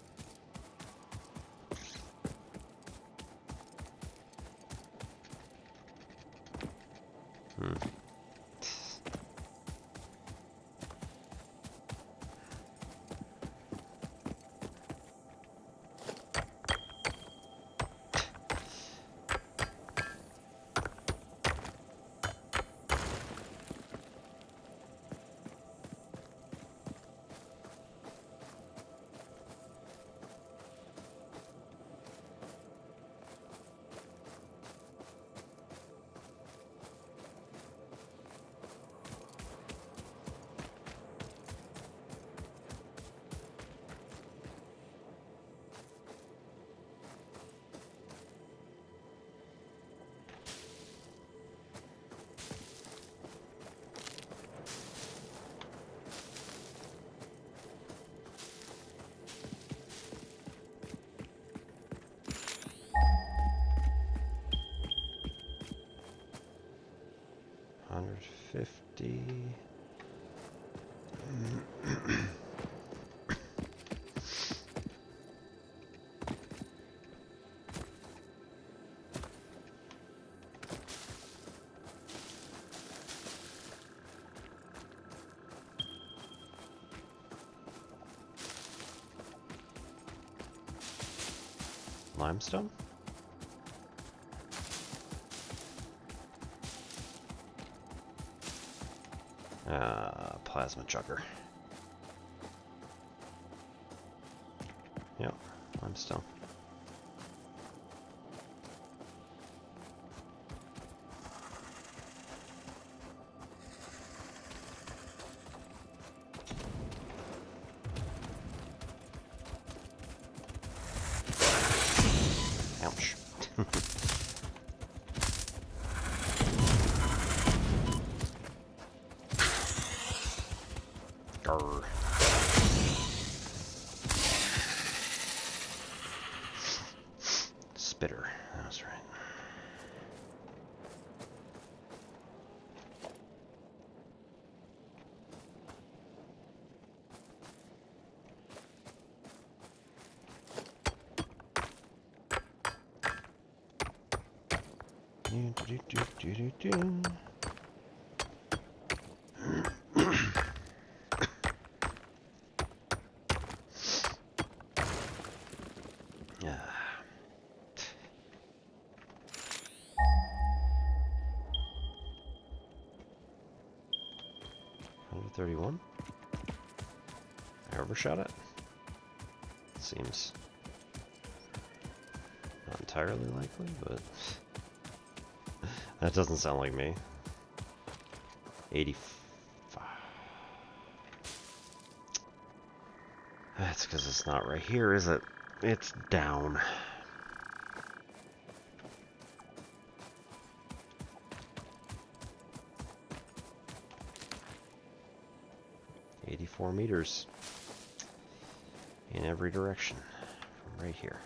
Speaker 1: limestone? Plasma chugger. Yep, limestone. Ouch. Grr. Spitter, that's right. Yeah. 131. I overshot it. Seems not entirely likely, but that doesn't sound like me. 85. That's because it's not right here, is it? It's down. .84 meters in every direction from right here.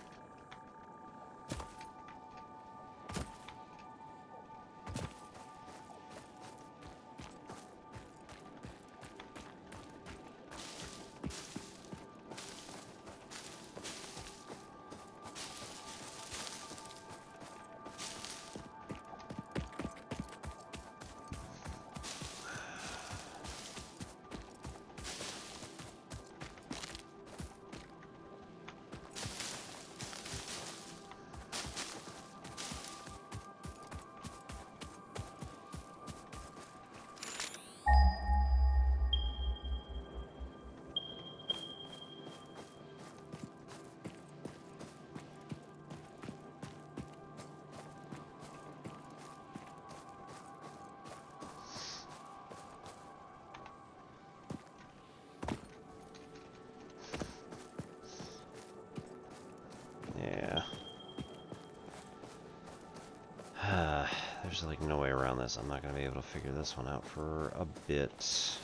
Speaker 1: There's like no way around this. I'm not going to be able to figure this one out for a bit.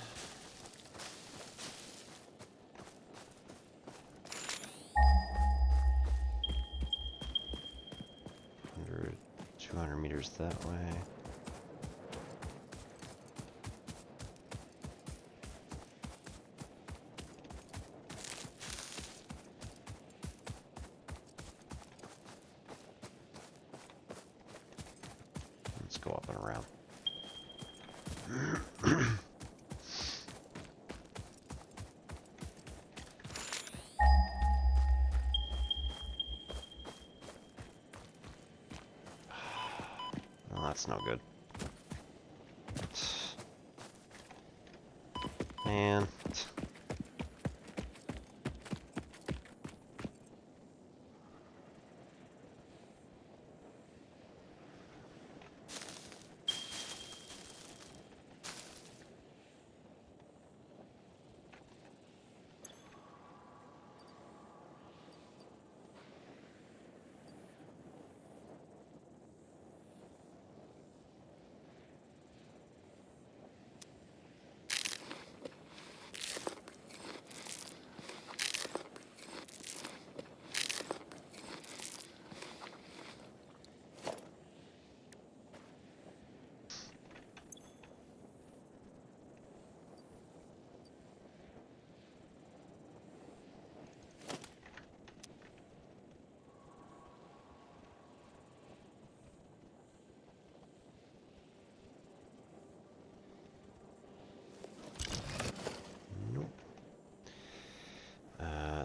Speaker 1: $100, 200 meters that way. Let's go up and around. Well, that's no good. Man.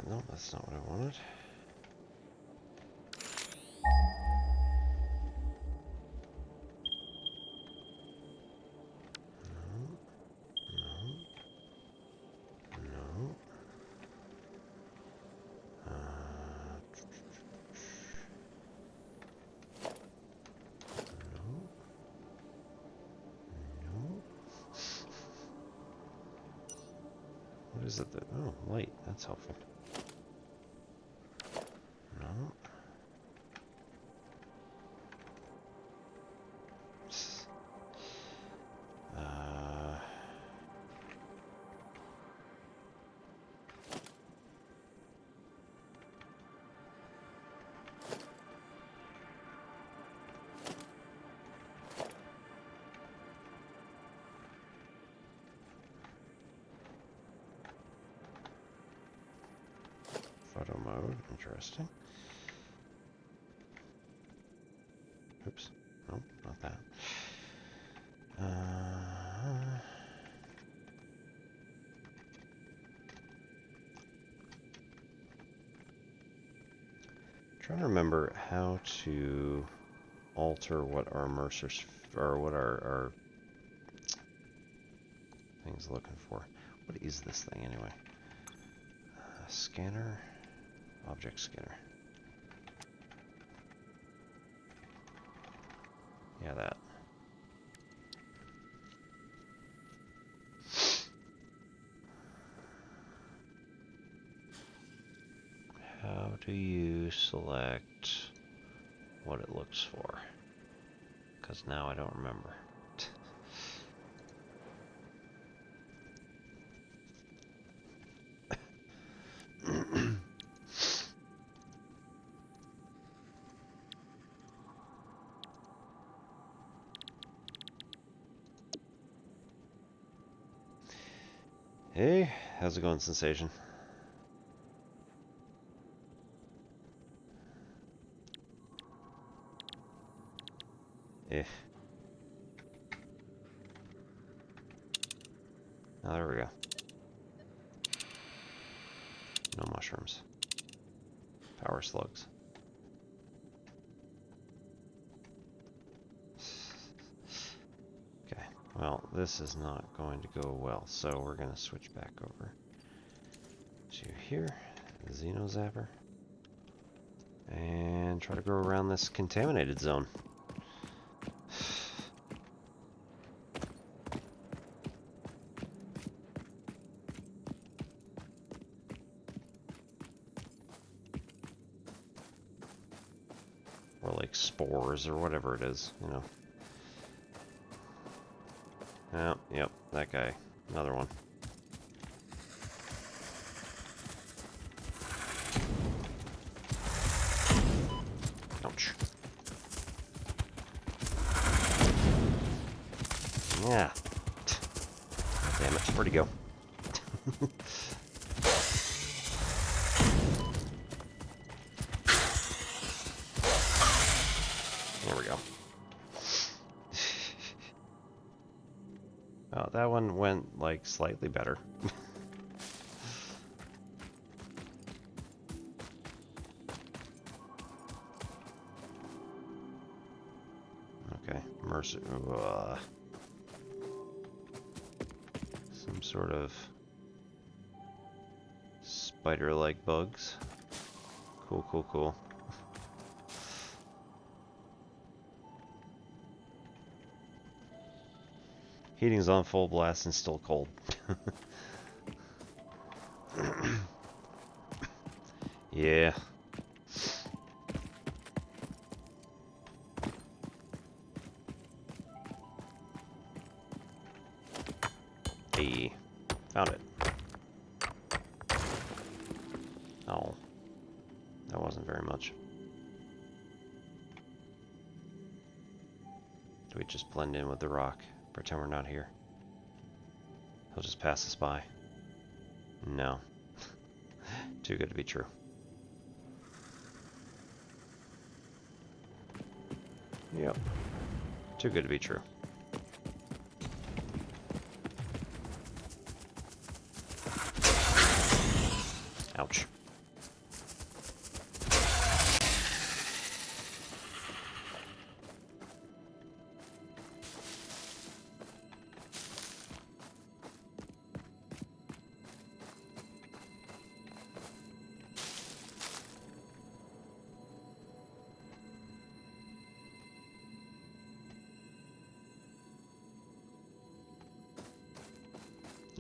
Speaker 1: No, that's not what I wanted. What is it that... Oh, light. That's helpful. No. Photo mode, interesting. Oops, nope, not that. Trying to remember how to alter what our immersors, or what our thing's looking for. What is this thing anyway? Scanner. Object scanner. Yeah, that. How do you select what it looks for? Because now I don't remember. Hey, how's it going, Sensation? Eh. Oh, there we go. No mushrooms. Power slugs. Okay, well, this is not going to go well, so we're going to switch back over to here, the Xeno Zapper, and try to go around this contaminated zone. Or like spores or whatever it is, you know. Oh, yep, that guy. Another one. Ouch. Yeah. Damn it, where'd he go? There we go. Oh, that one went, like, slightly better. Okay, Mercer. Some sort of spider-like bugs. Cool, cool, cool. Heating's on full blast and still cold. Yeah. Hey, found it. Oh, that wasn't very much. Do we just blend in with the rock? Pretend we're not here. He'll just pass us by. No. Too good to be true. Yep. Too good to be true. Ouch.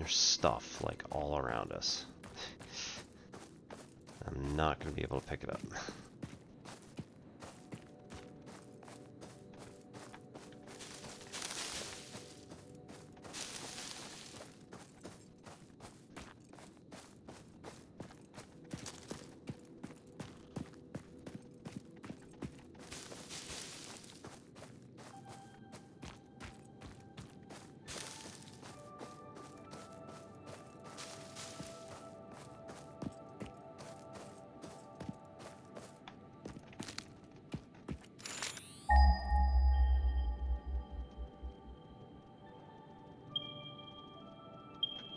Speaker 1: There's stuff like all around us. I'm not going to be able to pick it up.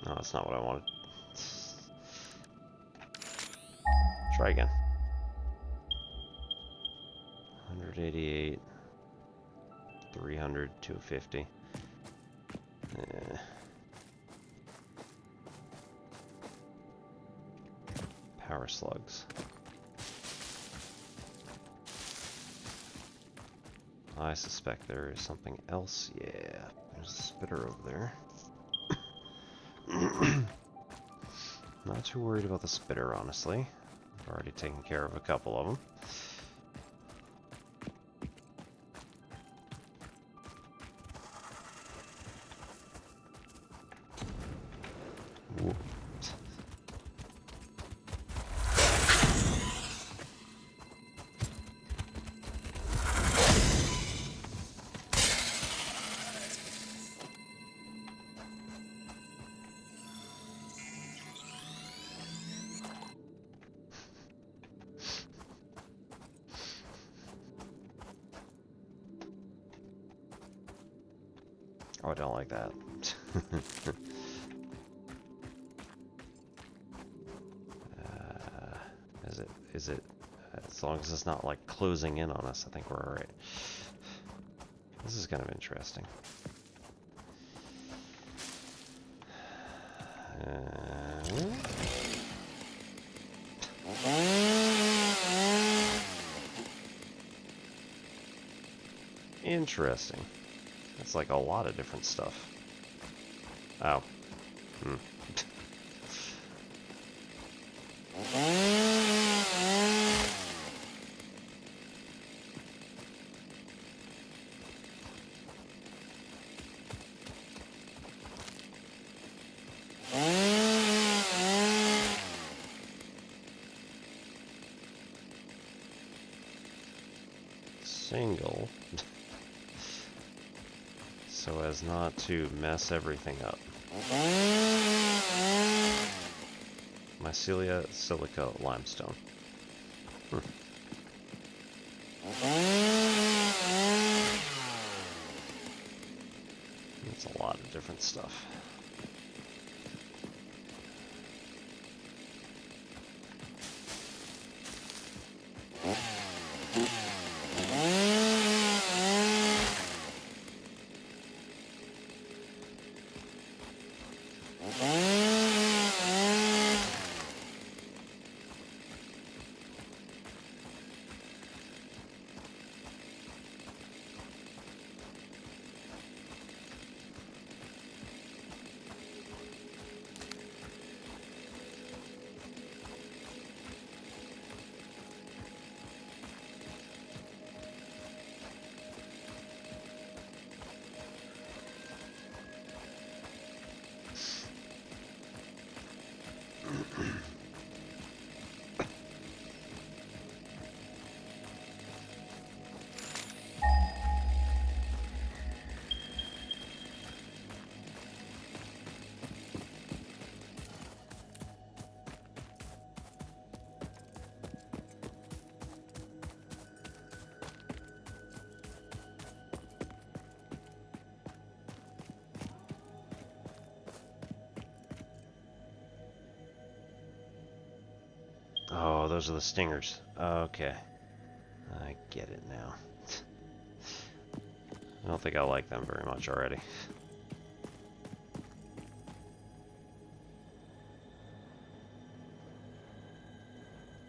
Speaker 1: No, that's not what I wanted. Try again. 188, 300, 250. Power slugs. I suspect there is something else. Yeah, there's a spitter over there. Not too worried about the spitter, honestly. I've already taken care of a couple of them. Whoop. Oh, I don't like that. Is it, as long as it's not like closing in on us, I think we're alright. This is kind of interesting. Interesting. It's like a lot of different stuff. Oh. Hmm. Single. So as not to mess everything up. Mycelia silica limestone. That's a lot of different stuff. Oh, those are the stingers. Okay. I get it now. I don't think I like them very much already.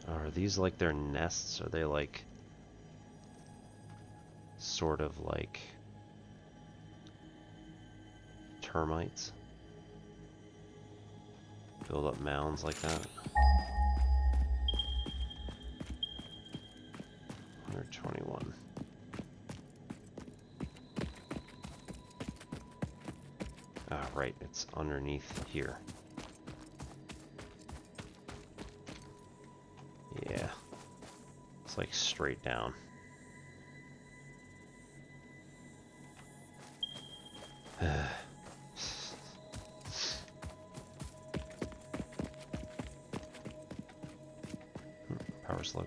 Speaker 1: Are these like their nests? Are they like sort of like termites? Build up mounds like that. 121. Ah, right, it's underneath here. Yeah. It's like straight down. Power slug.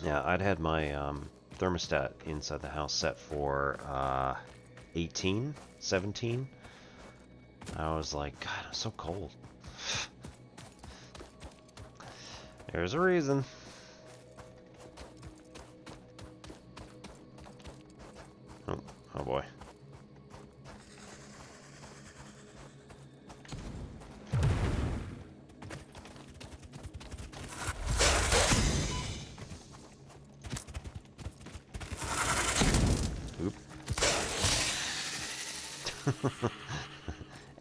Speaker 1: Yeah, I'd had my thermostat inside the house set for 18, 17. I was like, God, I'm so cold. There's a reason. Oh, oh boy. Oop.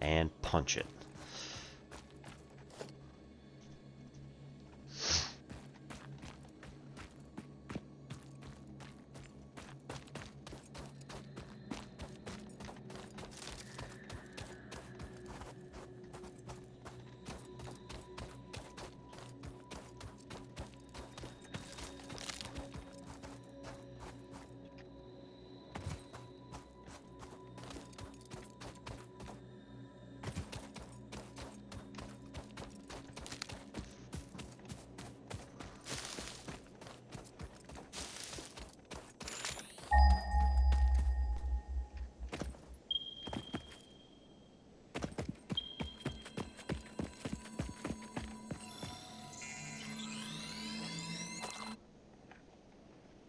Speaker 1: And punch it.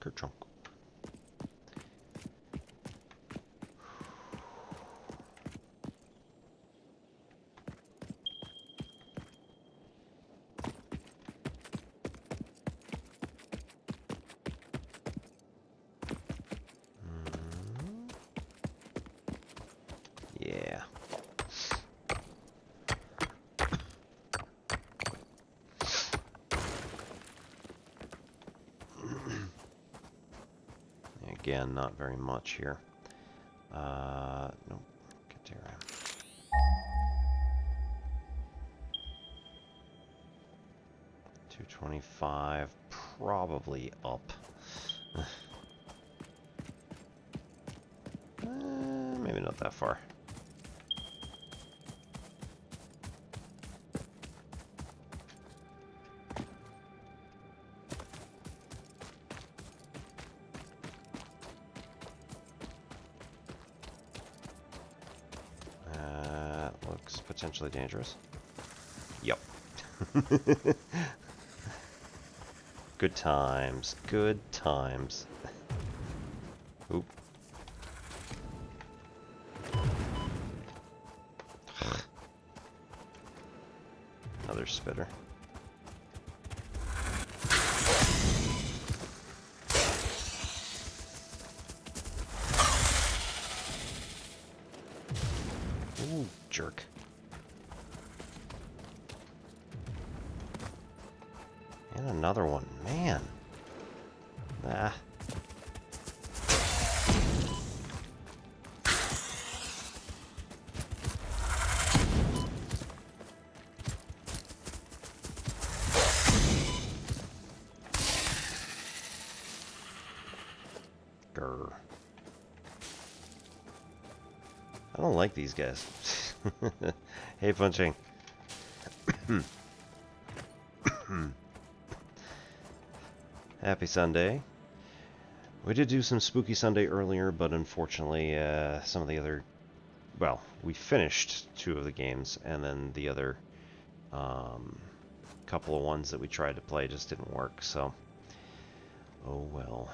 Speaker 1: Kerchunk. Yeah. Again, not very much here. Nope. Katera. 225, probably up. Maybe not that far. Looks potentially dangerous. Yep. Good times. Good times. Oop. Another spitter. Ooh, jerk. And another one. Man. Ah. Grr. I don't like these guys. Hey, punching. Happy Sunday. We did do some Spooky Sunday earlier, but unfortunately, some of the other... Well, we finished 2 of the games, and then the other couple of ones that we tried to play just didn't work, so... Oh well.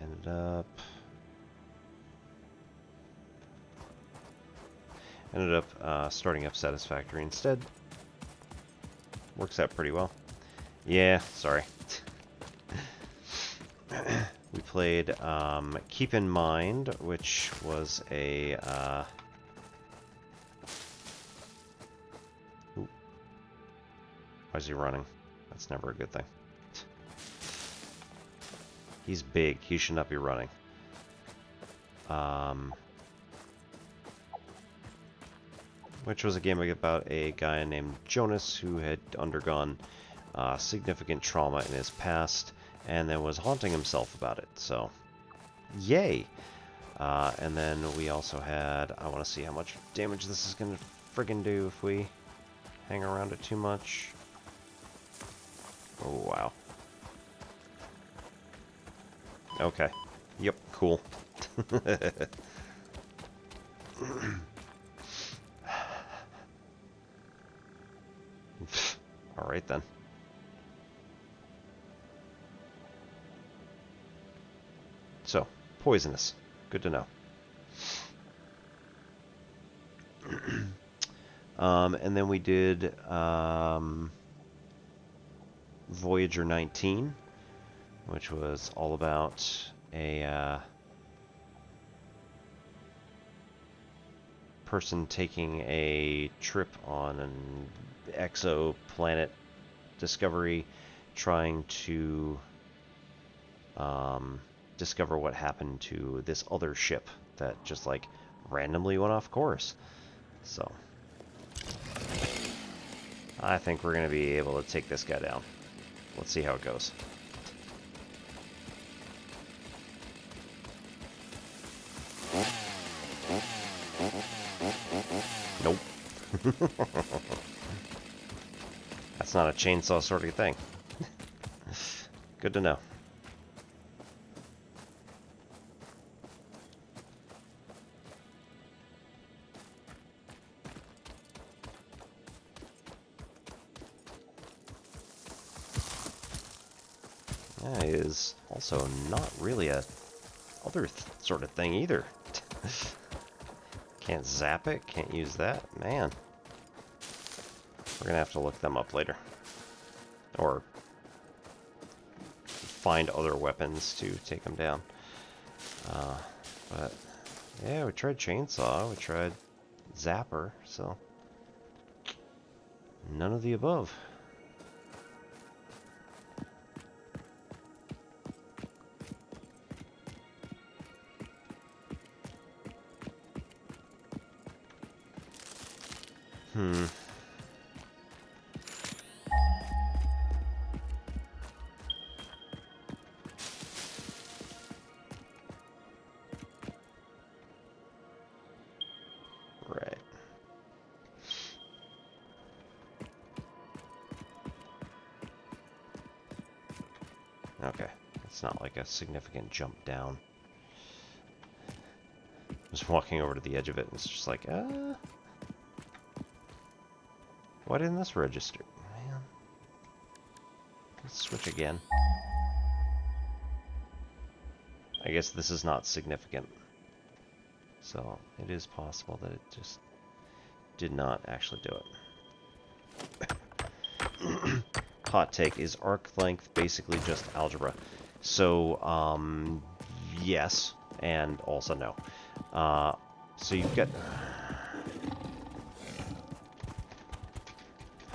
Speaker 1: Ended up... Ended up starting up Satisfactory instead. Works out pretty well. Yeah, sorry. We played Keep in Mind, which was a... Ooh. Why is he running? That's never a good thing. He's big. He should not be running. Which was a game about a guy named Jonas who had undergone significant trauma in his past and then was haunting himself about it. So, yay! And then we also had... I want to see how much damage this is going to friggin' do if we hang around it too much. Oh, wow. Okay. Yep, cool. Alright then. So, poisonous. Good to know. And then we did Voyager 19, which was all about a person taking a trip on an exoplanet discovery, trying to discover what happened to this other ship that just like randomly went off course. So I think we're going to be able to take this guy down. Let's see how it goes. Nope. That's not a chainsaw sort of thing. Good to know. That is also not really a other sort of thing either. Can't zap it, can't use that. Man. We're gonna have to look them up later. Or find other weapons to take them down. But yeah, we tried chainsaw, we tried zapper, so none of the above. Right. Okay. It's not like a significant jump down. Just walking over to the edge of it and it's just like, why didn't this register? Man. Let's switch again. I guess this is not significant. So it is possible that it just did not actually do it. Hot take, is arc length basically just algebra? So, yes, and also no. So you've got...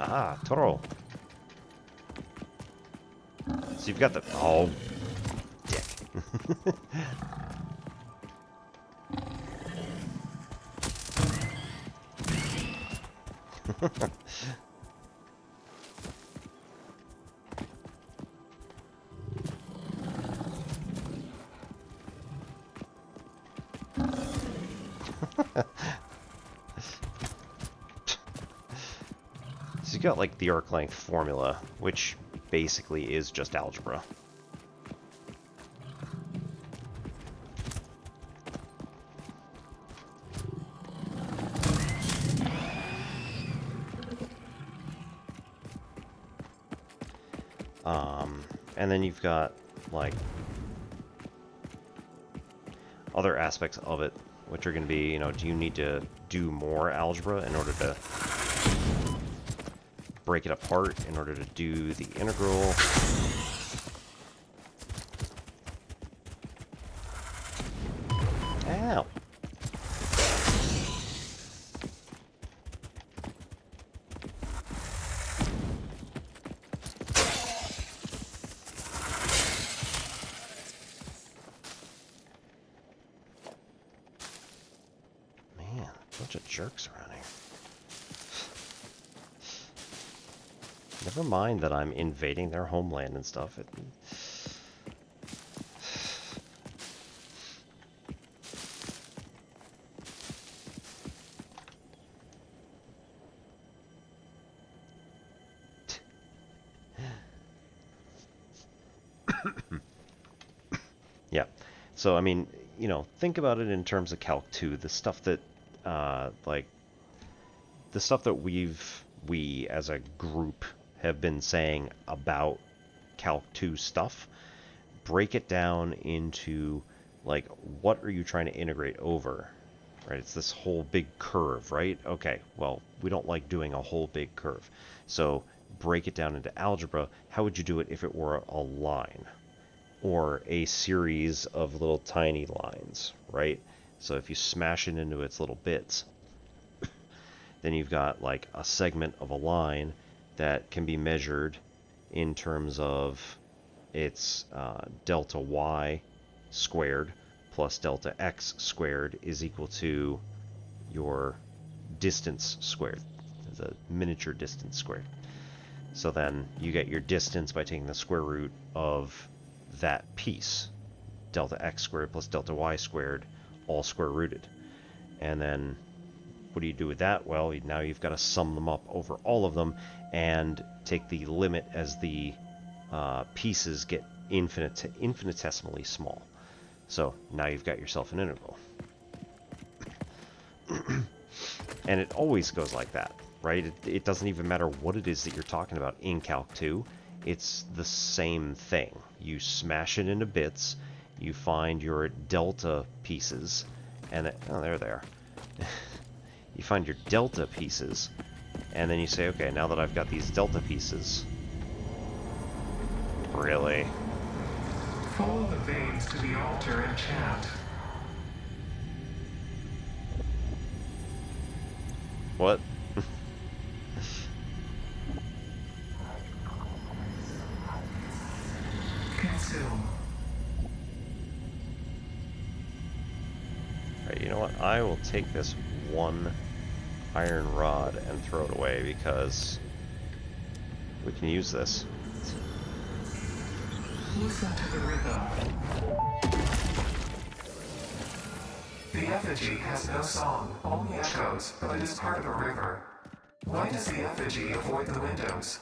Speaker 1: Ah, Toro. So you've got the... Oh, dick. So you got like the arc length formula, which basically is just algebra. And then you've got like other aspects of it, which are going to be, do you need to do more algebra in order to break it apart, in order to do the integral? Ow. Man, bunch of jerks around here. Never mind that I'm invading their homeland and stuff. Yeah. So, I mean, think about it in terms of Calc 2. The stuff that, the stuff that we as a group have been saying about Calc 2 stuff, break it down into, like, what are you trying to integrate over, right? It's this whole big curve, right? Okay, well, we don't like doing a whole big curve. So break it down into algebra. How would you do it if it were a line? Or a series of little tiny lines, right? So if you smash it into its little bits, then you've got like a segment of a line that can be measured in terms of its delta y squared plus delta x squared is equal to your distance squared, the miniature distance squared. So then you get your distance by taking the square root of that piece, delta x squared plus delta y squared, all square rooted. And then what do you do with that? Well, now you've got to sum them up over all of them and take the limit as the pieces get infinitesimally small. So now you've got yourself an integral. And it always goes like that, right? It doesn't even matter what it is that you're talking about in Calc 2. It's the same thing. You smash it into bits, you find your delta pieces, and oh, there they are. You find your delta pieces, and then you say, okay, now that I've got these delta pieces, really?
Speaker 3: Follow the veins to the altar and chant.
Speaker 1: What?
Speaker 3: Consume.
Speaker 1: Alright, you know what? I will take this one iron rod and throw it away because we can use this.
Speaker 3: Listen to the rhythm. The effigy has no song, only echoes, but it is part of a river. Why does the effigy avoid the windows?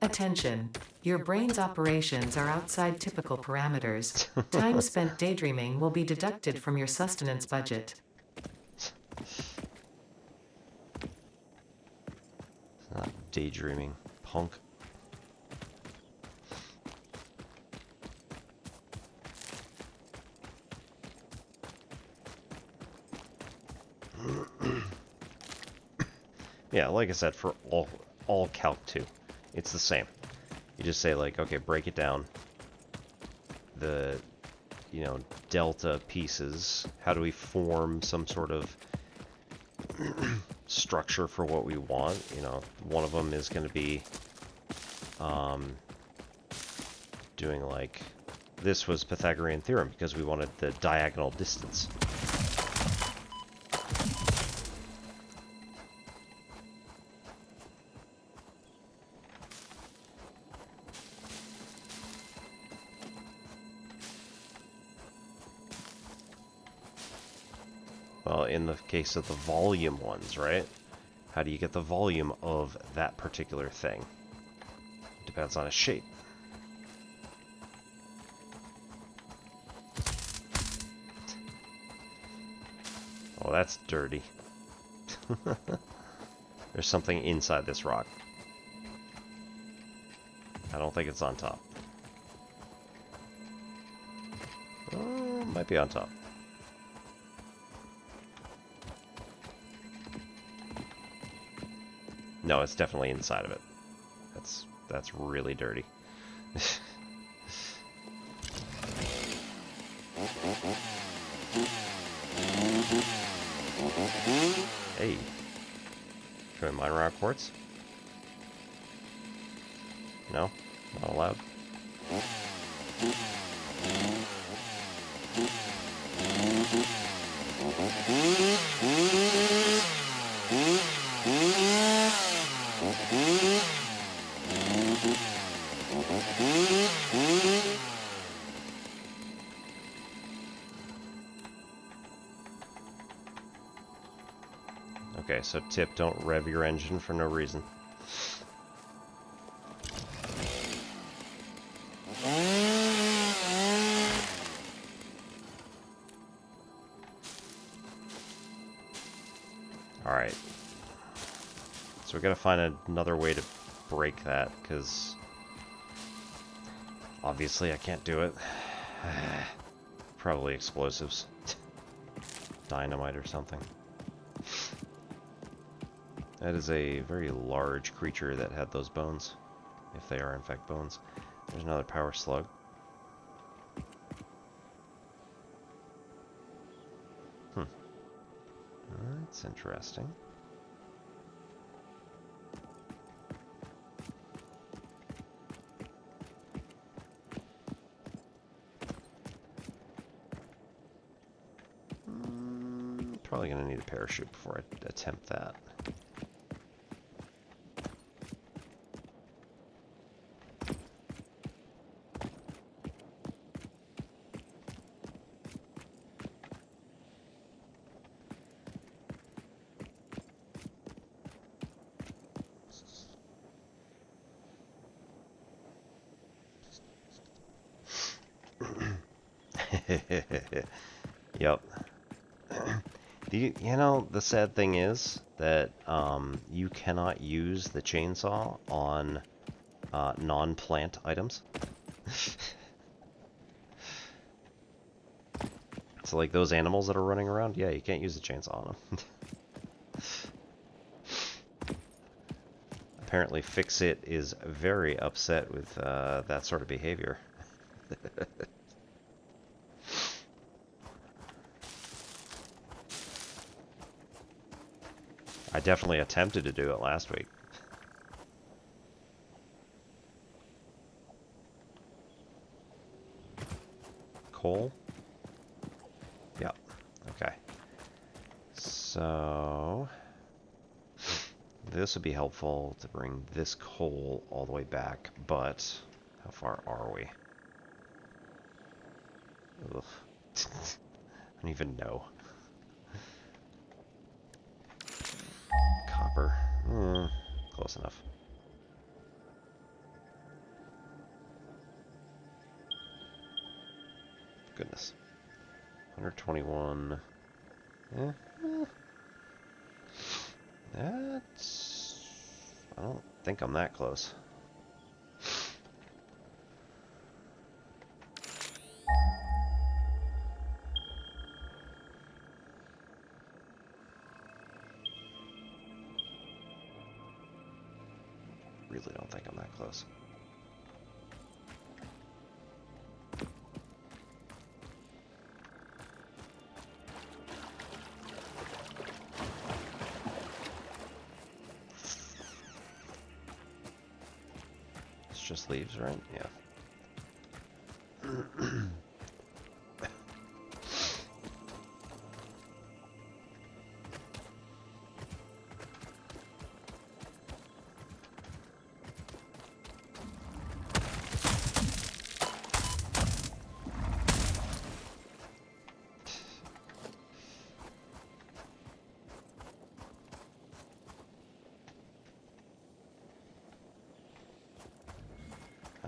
Speaker 2: Attention. Your brain's operations are outside typical parameters. Time spent daydreaming will be deducted from your sustenance budget.
Speaker 1: It's not daydreaming, punk. Yeah, like I said, for all Calc 2, it's the same. You just say, like, okay, break it down. The, delta pieces. How do we form some sort of structure for what we want? One of them is going to be doing, like, this was Pythagorean theorem because we wanted the diagonal distance. Well, in the case of the volume ones, right? How do you get the volume of that particular thing? Depends on its shape. Oh, that's dirty. There's something inside this rock. I don't think it's on top. Oh, might be on top. No, it's definitely inside of it. That's really dirty. Hey. Can we mine around quartz? No? Not allowed? Okay, so tip, don't rev your engine for no reason. Alright. So we gotta find another way to break that, because obviously I can't do it. Probably explosives. Dynamite or something. That is a very large creature that had those bones. If they are in fact bones. There's another power slug. That's interesting. Probably gonna need a parachute before I attempt that. Yep. You know, the sad thing is that you cannot use the chainsaw on non-plant items. So like those animals that are running around, yeah, you can't use the chainsaw on them. Apparently Fix-It is very upset with that sort of behavior. I definitely attempted to do it last week. Coal? Yep. Okay. So this would be helpful to bring this coal all the way back, but how far are we? Ugh. I don't even know. Copper. Close enough. Goodness. 121. That's... I don't think I'm that close. Really don't think I'm that close. It's just leaves, right? Yeah.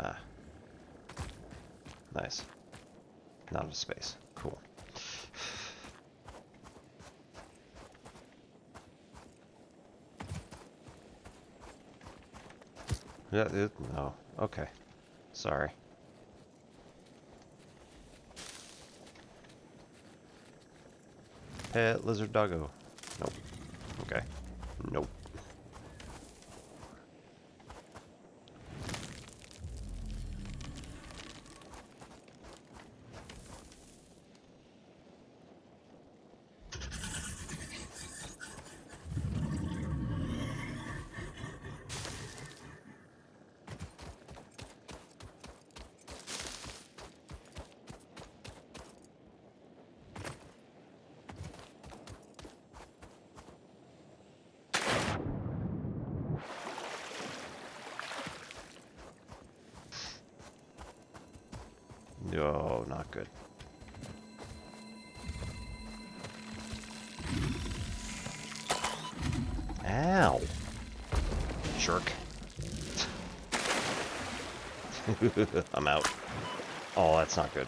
Speaker 1: Ah. Nice. Not enough space. Cool. Yeah, no. Okay. Sorry. Pet lizard doggo. Nope. Okay. Nope. No, not good. Ow! Jerk. I'm out. Oh, that's not good.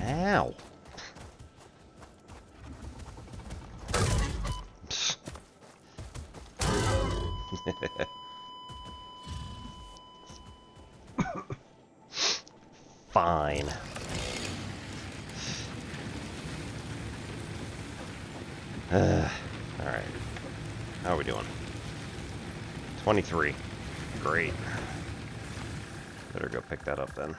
Speaker 1: Ow! Fine. Alright. How are we doing? 23. Great. Better go pick that up then.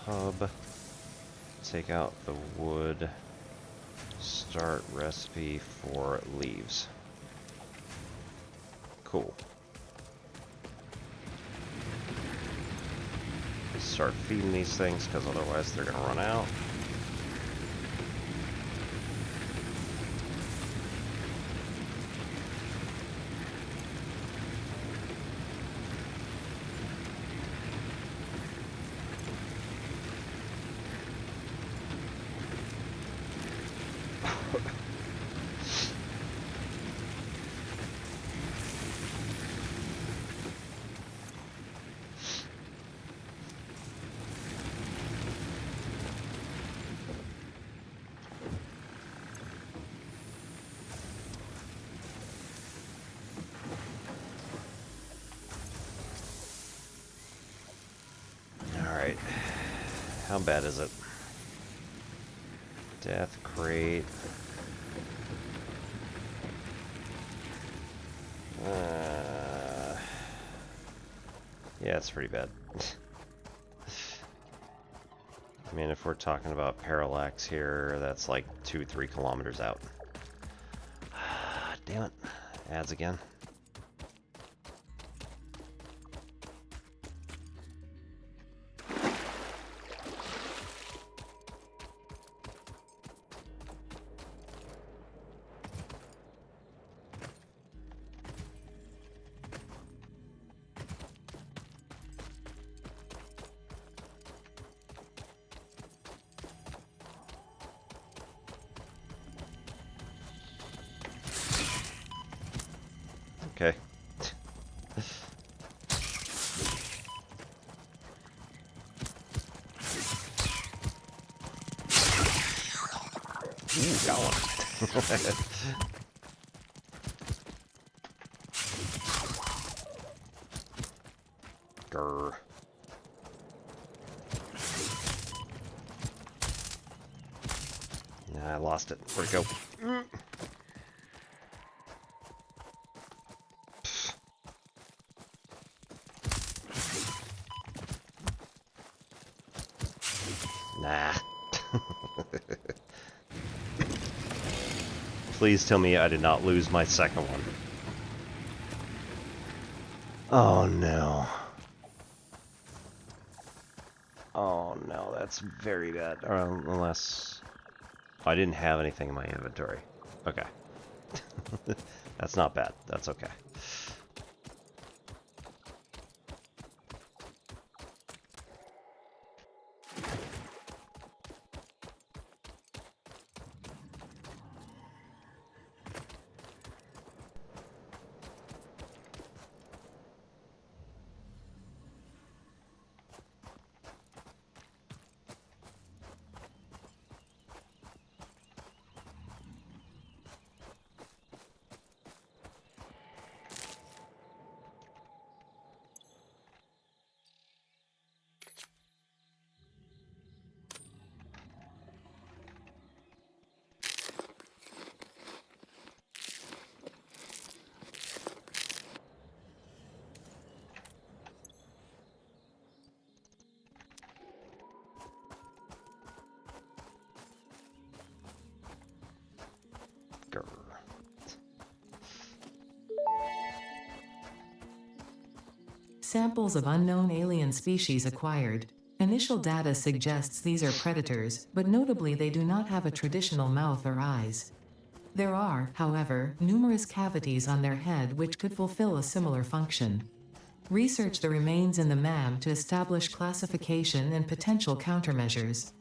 Speaker 1: Hub. Take out the wood. Start recipe for leaves. Cool. Start feeding these things, because otherwise they're going to run out. Alright. How bad is it? Death crate. Yeah, it's pretty bad. I mean, if we're talking about parallax here, that's like 2-3 kilometers out. Damn it. Ads again. Okay. Ooh, got one. Grr. Nah, I lost it. Where'd it go? Nah. Please tell me I did not lose my second one. Oh no. Oh no, that's very bad. Unless I didn't have anything in my inventory. Okay. That's not bad. That's okay.
Speaker 2: Samples of unknown alien species acquired. Initial data suggests these are predators, but notably they do not have a traditional mouth or eyes. There are, however, numerous cavities on their head which could fulfill a similar function. Research the remains in the MAM to establish classification and potential countermeasures.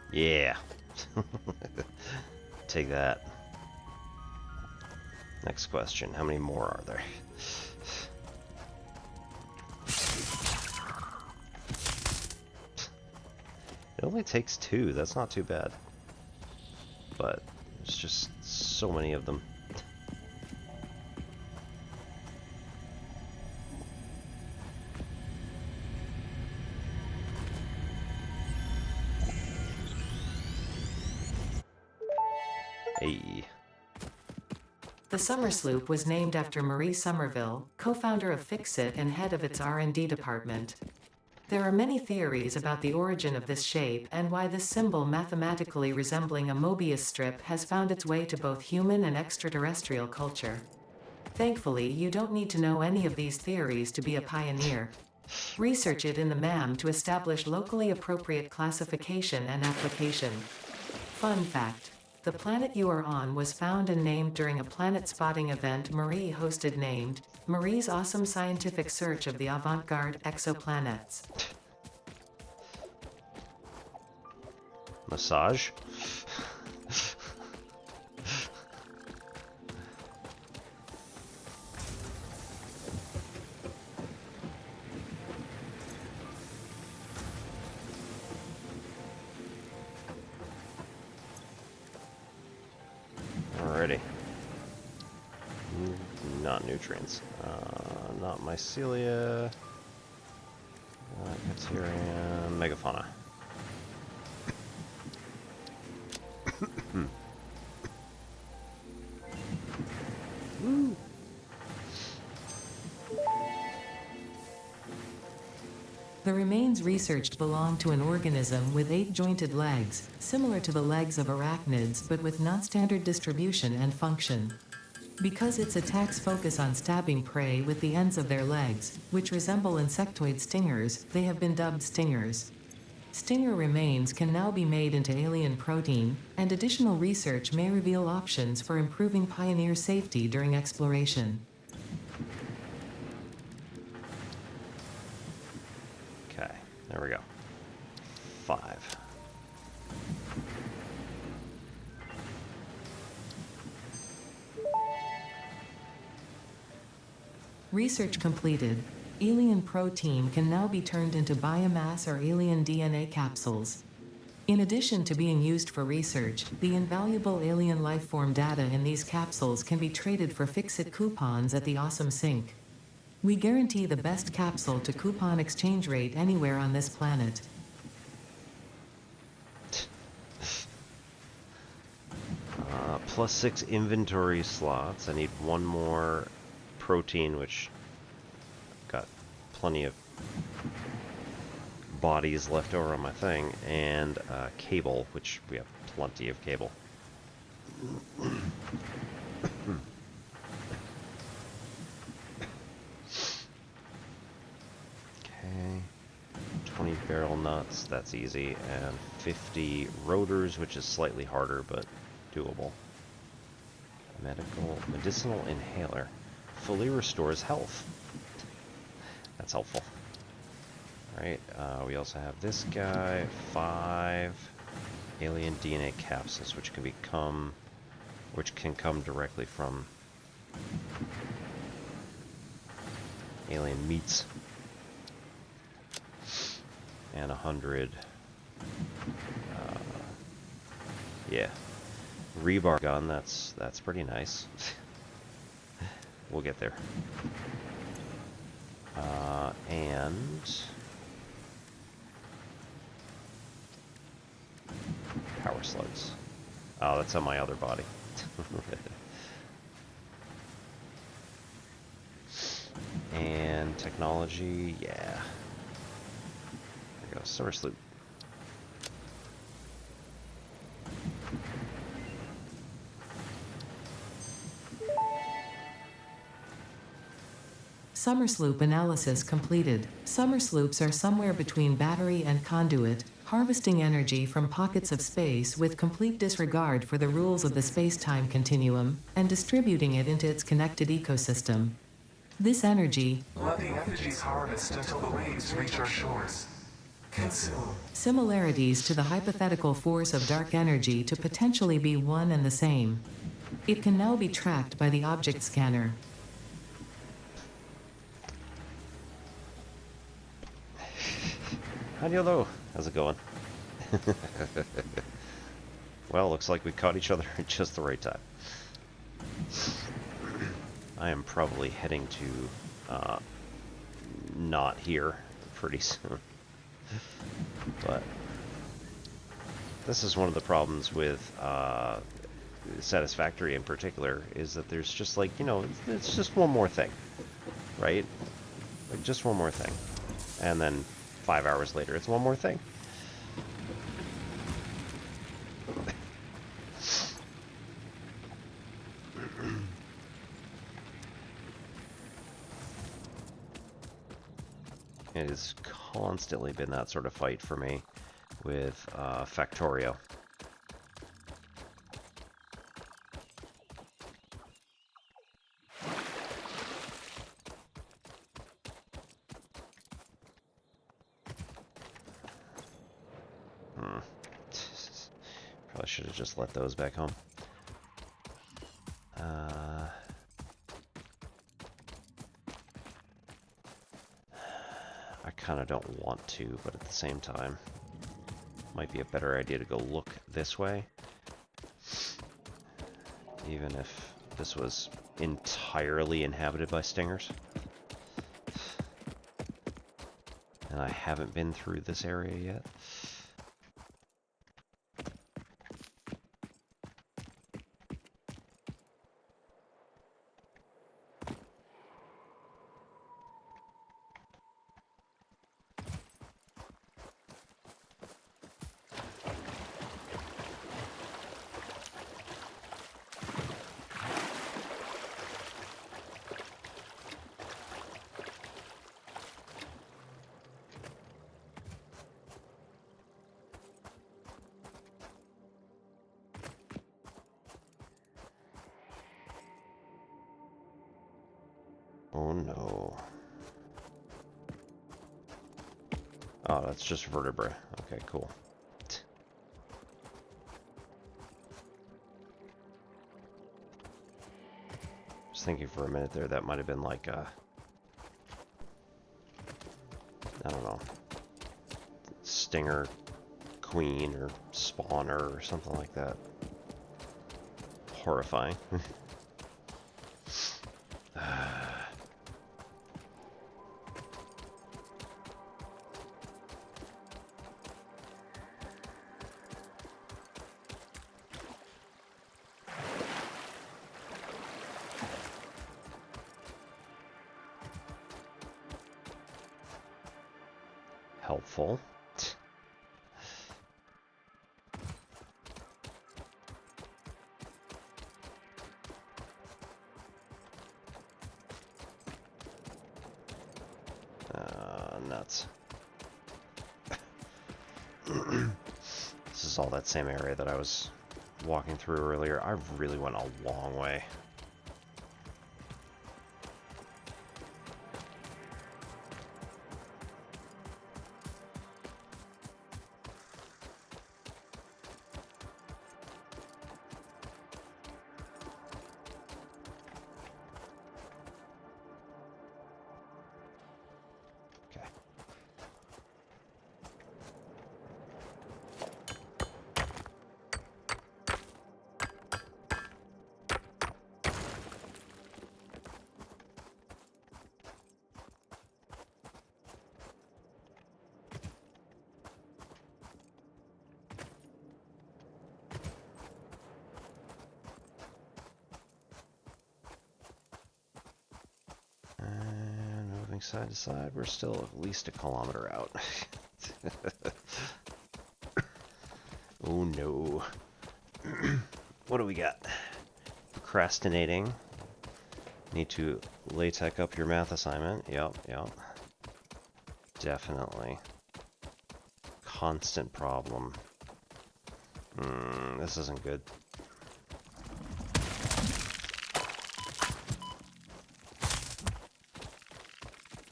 Speaker 1: Yeah. Take that. Next question. How many more are there? It only takes 2. That's not too bad. But there's just so many of them. Hey.
Speaker 2: The Summer Sloop was named after Marie Somerville, co-founder of Fixit and head of its R&D department. There are many theories about the origin of this shape and why this symbol mathematically resembling a Mobius strip has found its way to both human and extraterrestrial culture. Thankfully, you don't need to know any of these theories to be a pioneer. Research it in the MAM to establish locally appropriate classification and application. Fun fact: the planet you are on was found and named during a planet spotting event Marie hosted named Marie's Awesome Scientific Search of the Avant-Garde Exoplanets.
Speaker 1: Massage? Alrighty. Not nutrients. Not mycelia. Bacteria. Megafauna. Woo.
Speaker 2: The remains researched belong to an organism with 8 jointed legs, similar to the legs of arachnids but with non-standard distribution and function. Because its attacks focus on stabbing prey with the ends of their legs, which resemble insectoid stingers, they have been dubbed stingers. Stinger remains can now be made into alien protein, and additional research may reveal options for improving pioneer safety during exploration.
Speaker 1: Okay, there we go. 5.
Speaker 2: Research completed. Alien protein can now be turned into biomass or alien DNA capsules. In addition to being used for research, the invaluable alien lifeform data in these capsules can be traded for Fixit coupons at the Awesome Sync. We guarantee the best capsule to coupon exchange rate anywhere on this planet.
Speaker 1: +6 inventory slots. I need 1 more protein, which got plenty of bodies left over on my thing, and cable, which we have plenty of cable. Okay, 20 barrel nuts, that's easy, and 50 rotors, which is slightly harder, but doable. Medicinal inhaler. Fully restores health. That's helpful. Alright, we also have this guy. 5 alien DNA capsules, which can come directly from alien meats. And 100. Yeah. Rebar gun, that's pretty nice. We'll get there. And power slugs. Oh, that's on my other body. And technology, yeah. There we go, Summer Sloop.
Speaker 2: Summersloop analysis completed. Summersloops are somewhere between battery and conduit, harvesting energy from pockets of space with complete disregard for the rules of the space-time continuum, and distributing it into its connected ecosystem. This energy,
Speaker 3: Let the effigies harvest until the waves reach our shores. Consume.
Speaker 2: similarities to the hypothetical force of dark energy to potentially be one and the same. It can now be tracked by the object scanner.
Speaker 1: Hello. How's it going? Well, looks like we caught each other at just the right time. I am probably heading to not here pretty soon. But this is one of the problems with Satisfactory in particular, is that there's just like, you know, it's just one more thing, right? Like just one more thing. And then 5 hours later, it's one more thing. It has constantly been that sort of fight for me with Factorio. Probably should have just let those back home. I kind of don't want to, but at the same time, might be a better idea to go look this way. Even if this was entirely inhabited by stingers. And I haven't been through this area yet. Oh no. Oh, that's just vertebrae. Okay, cool. Just thinking for a minute there, that might have been like a, I don't know, stinger queen or spawner or something like that. Horrifying. Helpful. Nuts. This is all that same area that I was walking through earlier. I really went a long way. Side to side, we're still at least a kilometer out. Oh no. What do we got? Procrastinating. Need to LaTeX up your math assignment. Yep, yep. Definitely. Constant problem. This isn't good.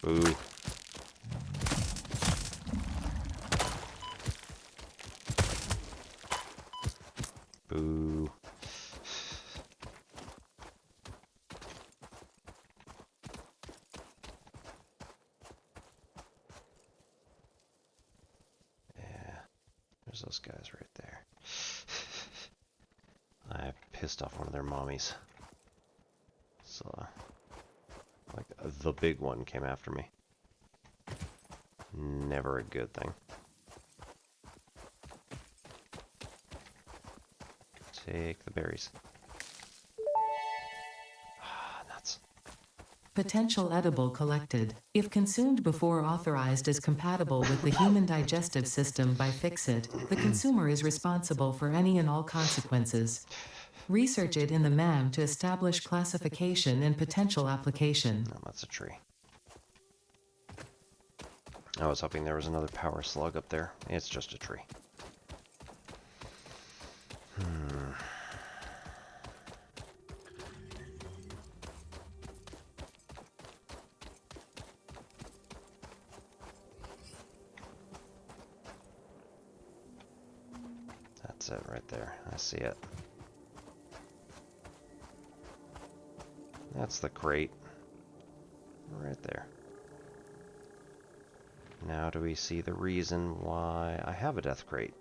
Speaker 1: Ooh. Boo. Yeah, there's those guys right there. I pissed off one of their mommies. So, like, the big one came after me. Never a good thing. Take the berries. Ah, nuts.
Speaker 2: Potential edible collected. If consumed before authorized as compatible with the human digestive system by Fixit, the consumer is responsible for any and all consequences. Research it in the MAM to establish classification and potential application.
Speaker 1: No, that's a tree. I was hoping there was another power slug up there. It's just a tree. That's it right there. I see it. That's the crate. Right there. Now do we see the reason why I have a death crate?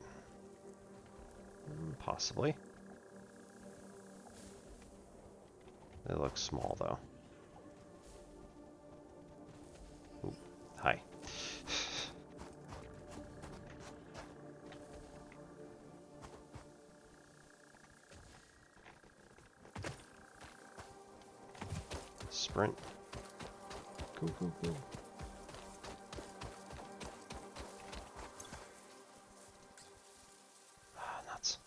Speaker 1: Possibly. They look small though. Ooh, hi. Sprint. Go, go, go. Ah, nuts.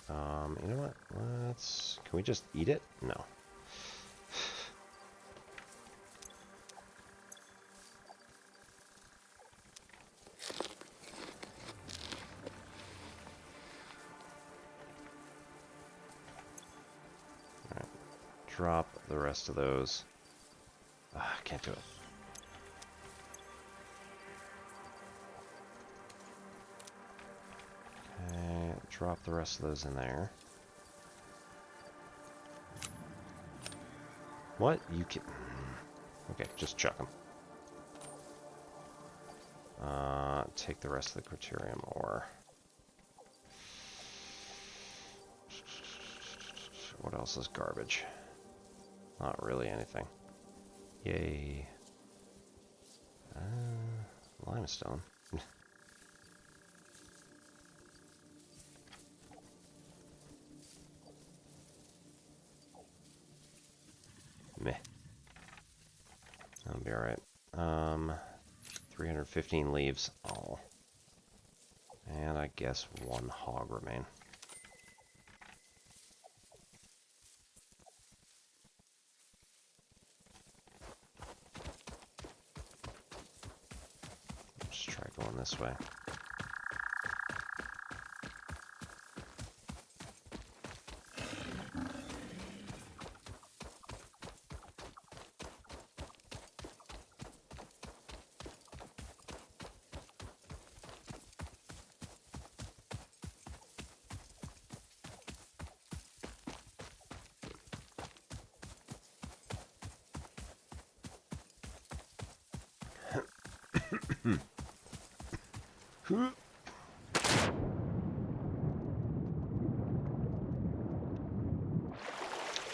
Speaker 1: You know what? Can we just eat it? No. Drop the rest of those. Ah, can't do it. Okay, drop the rest of those in there. What? You can... Okay, just chuck them. Take the rest of the Criterium ore. What else is garbage? Not really anything. Yay. Limestone. Meh. That'll be alright. 315 leaves. Oh. And I guess one hog remain. Just try going this way.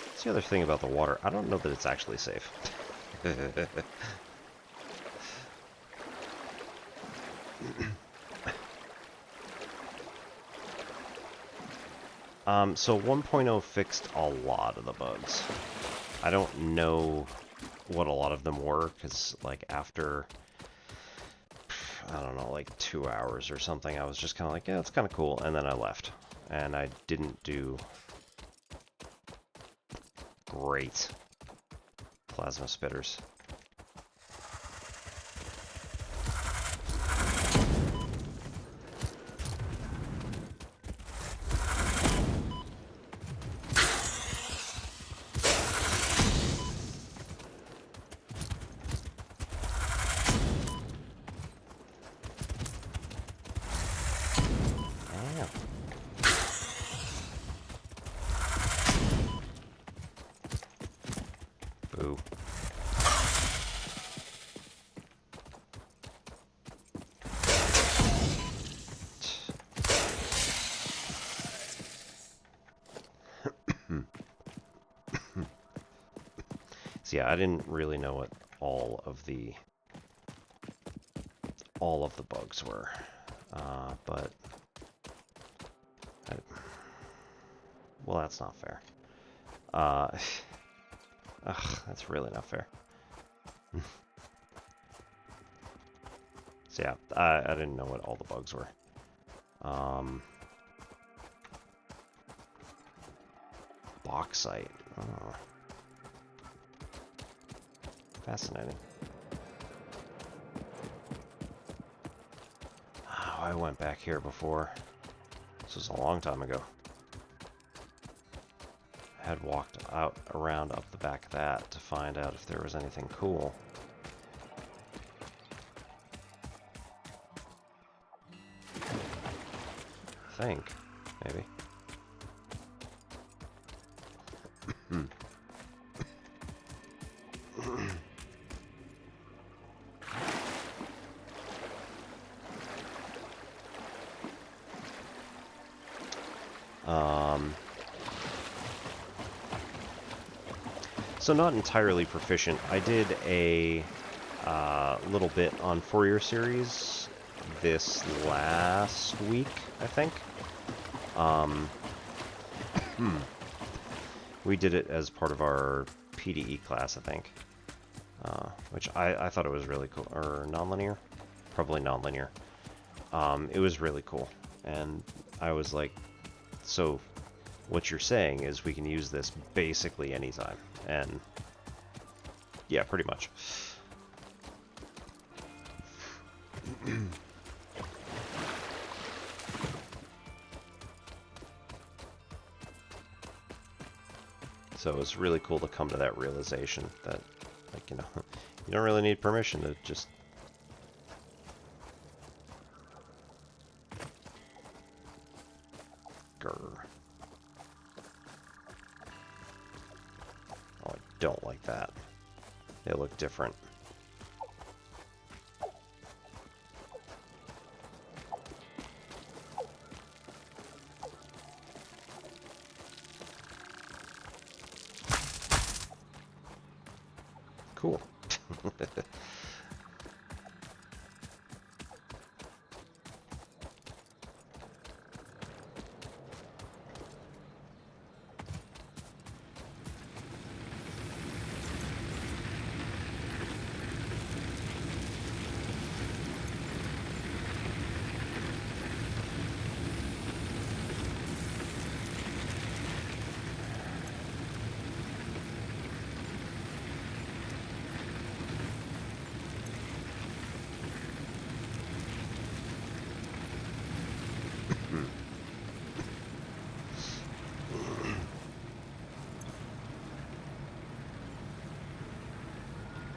Speaker 1: That's the other thing about the water. I don't know that it's actually safe. So 1.0 fixed a lot of the bugs. I don't know what a lot of them were, because like after I don't know, like 2 hours or something. I was just kind of like, yeah, it's kind of cool, and then I left. And I didn't do great plasma spitters. Boo. So yeah, I didn't really know what all of the bugs were, but well, that's not fair. Ugh, that's really not fair. So yeah, I didn't know what all the bugs were. Bauxite. Oh. Fascinating. Oh, I went back here before. This was a long time ago. I had walked out around up the back of that to find out if there was anything cool. I think, maybe. So not entirely proficient. I did a little bit on Fourier series this last week, I think. We did it as part of our PDE class, I think. Which I thought it was really cool. Or nonlinear? Probably nonlinear. It was really cool. And I was like, so what you're saying is we can use this basically anytime. And yeah, pretty much. So it's really cool to come to that realization that, like, you know, you don't really need permission to just... Grr. Oh, I don't like that. They look different. Cool.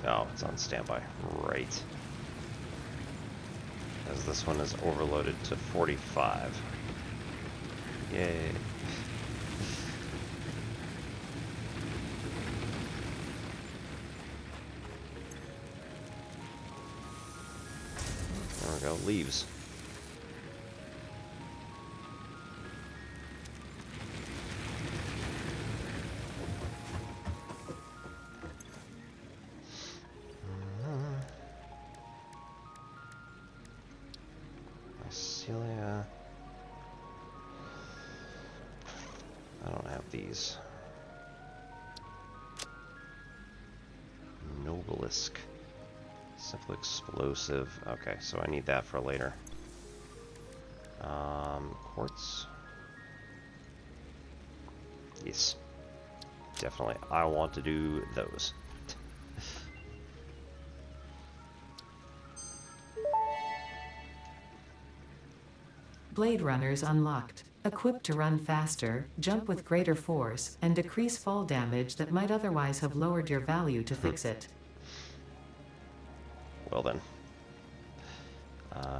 Speaker 1: Oh, it's on standby. Right. As this one is overloaded to 45. Yay. There we go, leaves. Mycelia. I don't have these. Nobelisk. Simple explosive. Okay, so I need that for later. Quartz. Yes. Definitely. I want to do those.
Speaker 2: Blade Runners unlocked. Equipped to run faster, jump with greater force, and decrease fall damage that might otherwise have lowered your value to fix it.
Speaker 1: Well then.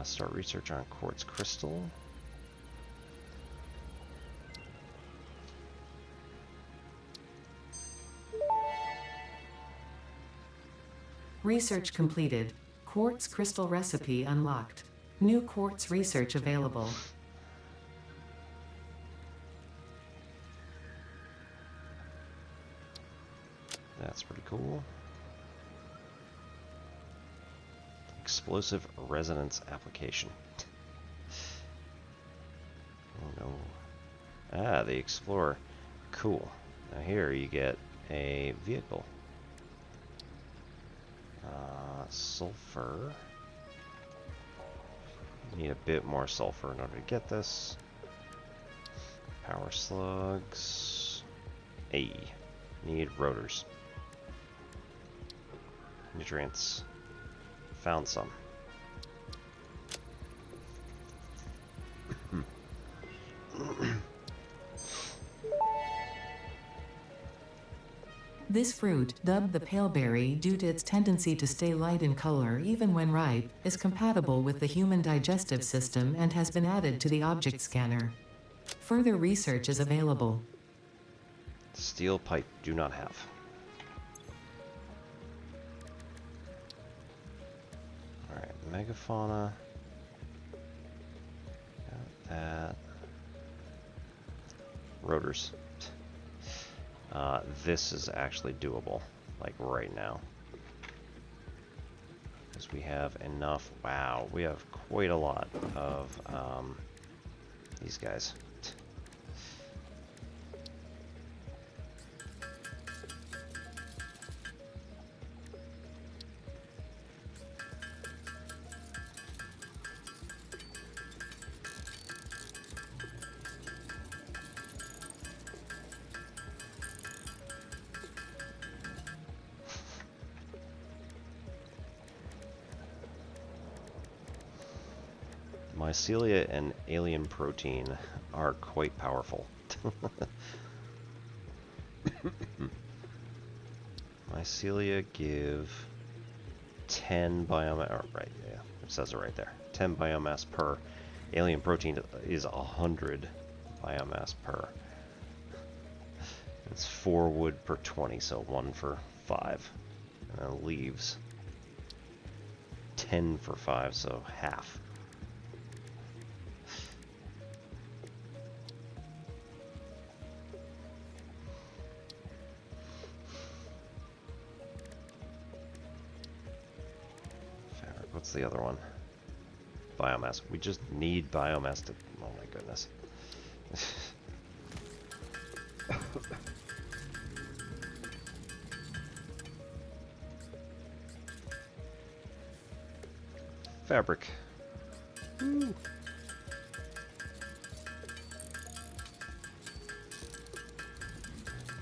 Speaker 1: Start research on quartz crystal.
Speaker 2: Research completed. Quartz crystal recipe unlocked. New quartz research available.
Speaker 1: That's pretty cool. Explosive resonance application. Oh no. Ah, the Explorer. Cool. Now here you get a vehicle. Sulfur. Need a bit more sulfur in order to get this. Power slugs. A. Need rotors. Nutrients. Found some.
Speaker 2: This fruit, dubbed the paleberry due to its tendency to stay light in color even when ripe, is compatible with the human digestive system and has been added to the object scanner. Further research is available.
Speaker 1: Steel pipe, do not have. Alright, megafauna. Got that. Rotors. This is actually doable, like right now. Because we have enough. Wow, we have quite a lot of these guys. Mycelia and alien protein are quite powerful. Mycelia give 10 biomass, oh, right, yeah, it says it right there. 10 biomass per. Alien protein is 100 biomass per. It's 4 wood per 20, so 1 for 5. And then leaves 10 for 5, so half. What's the other one? Biomass. We just need biomass to... Oh my goodness. Fabric. Woo.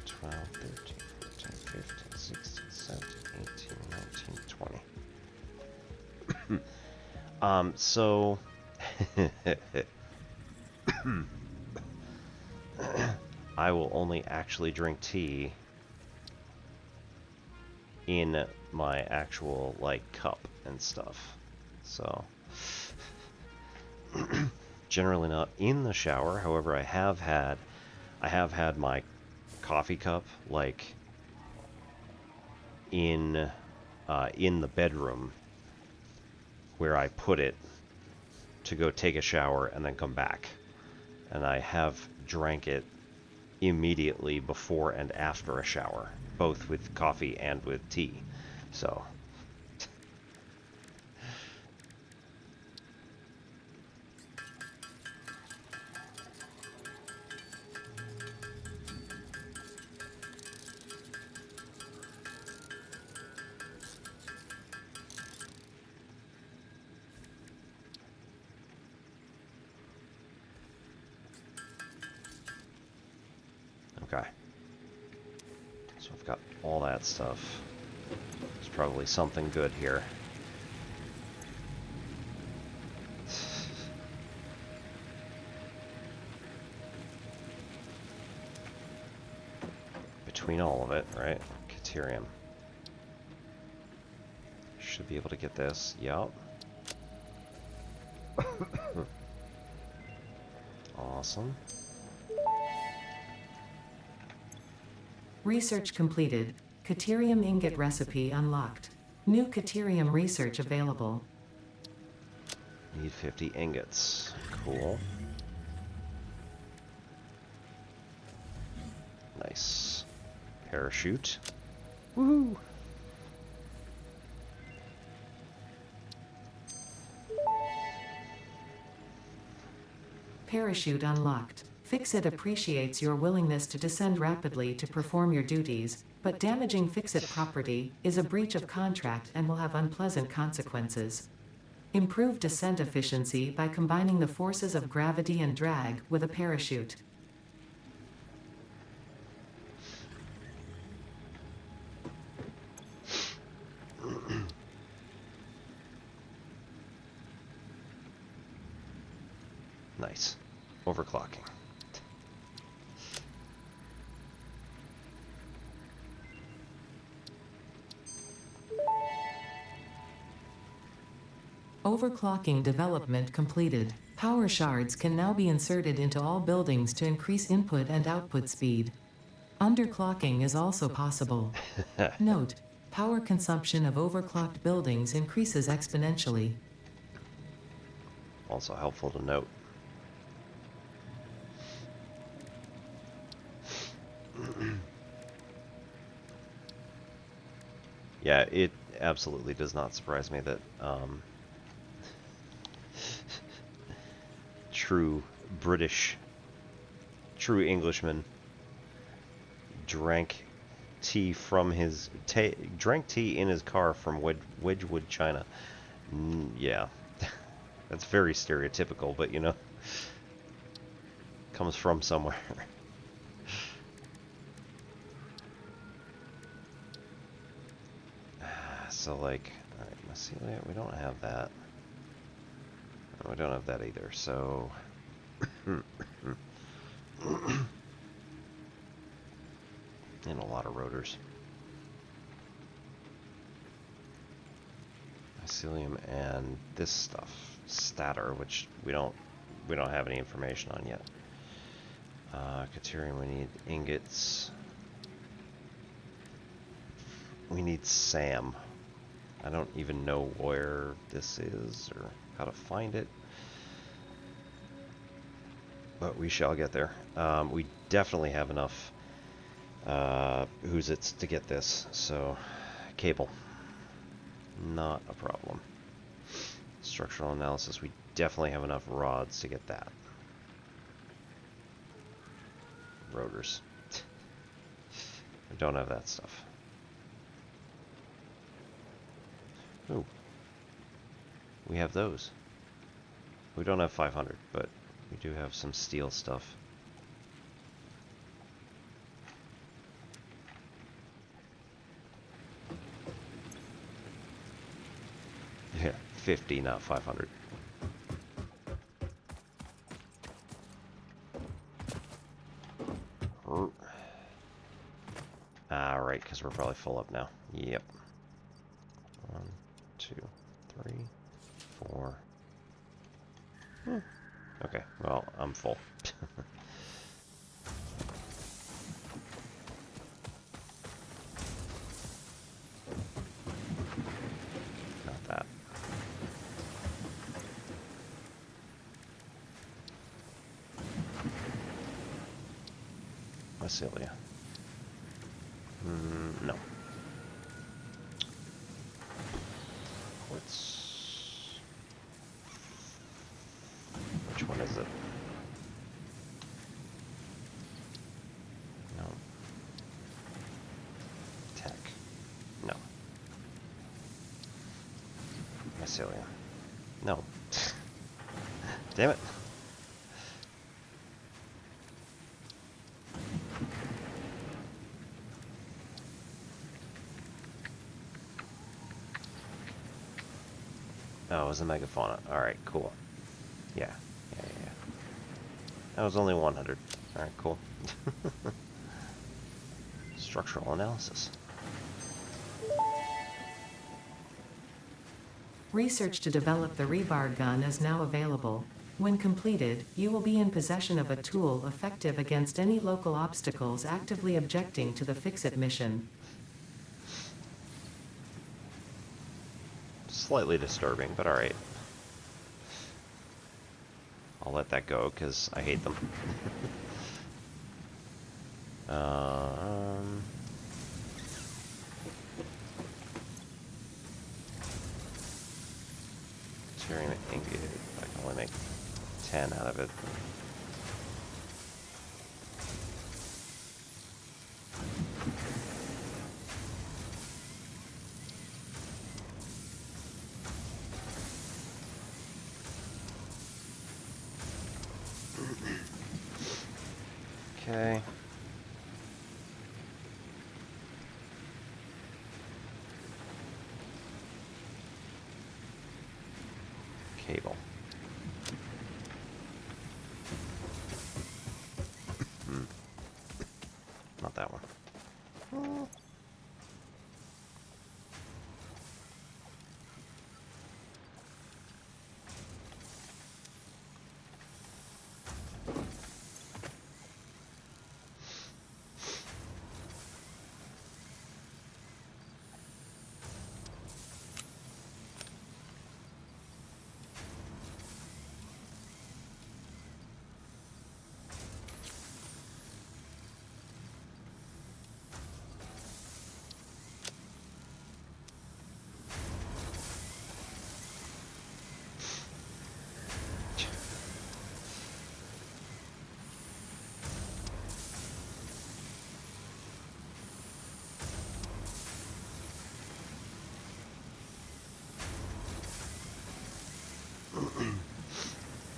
Speaker 1: 12, 13, 14, 15, 16, 17, 18, 19, 20. So I will only actually drink tea in my actual like cup and stuff. So generally not in the shower. However, I have had my coffee cup like in the bedroom where I put it to go take a shower and then come back. And I have drank it immediately before and after a shower, both with coffee and with tea. So Okay. So I've got all that stuff. There's probably something good here. Between all of it, right? Caterium. Should be able to get this. Yup. Awesome.
Speaker 2: Research completed. Caterium ingot recipe unlocked. New caterium research available.
Speaker 1: Need 50 ingots. Cool. Nice. Parachute. Woohoo!
Speaker 2: Parachute unlocked. Fix-It appreciates your willingness to descend rapidly to perform your duties, but damaging Fix-It property is a breach of contract and will have unpleasant consequences. Improve descent efficiency by combining the forces of gravity and drag with a parachute.
Speaker 1: Nice. Overclocking.
Speaker 2: Overclocking development completed. Power shards can now be inserted into all buildings to increase input and output speed. Underclocking is also possible. Note: power consumption of overclocked buildings increases exponentially.
Speaker 1: Also helpful to note. Yeah, it absolutely does not surprise me that true Englishman drank tea in his car from Wedgwood, China. Yeah, that's very stereotypical, but you know, comes from somewhere. So, like, alright, mycelia, we don't have that. No, we don't have that either, so... and a lot of rotors. Mycelium and this stuff. Statter, which we don't have any information on yet. Caterium, we need ingots. We need SAM. I don't even know where this is or how to find it, but we shall get there. We definitely have enough who's-its to get this, so cable, not a problem. Structural analysis, we definitely have enough rods to get that. Rotors. We don't have that stuff. Ooh. We have those. We don't have 500, but we do have some steel stuff. Yeah, 50, not 500. Right, because we're probably full up now. Yep. 1, 2, 3, 4. Okay, well, I'm full. Not that. Mycelia. No. Which one is it? No. Tech. No. Mycelia. No. Damn it. Oh, it was the megafauna. Alright, cool. Yeah. Yeah. That was only 100. Alright, cool. Structural analysis.
Speaker 2: Research to develop the rebar gun is now available. When completed, you will be in possession of a tool effective against any local obstacles actively objecting to the Fix-It mission.
Speaker 1: Slightly disturbing, but alright. I'll let that go, because I hate them. Tearing the ingot. I can only make 10 out of it. Okay. Cable. Not that one.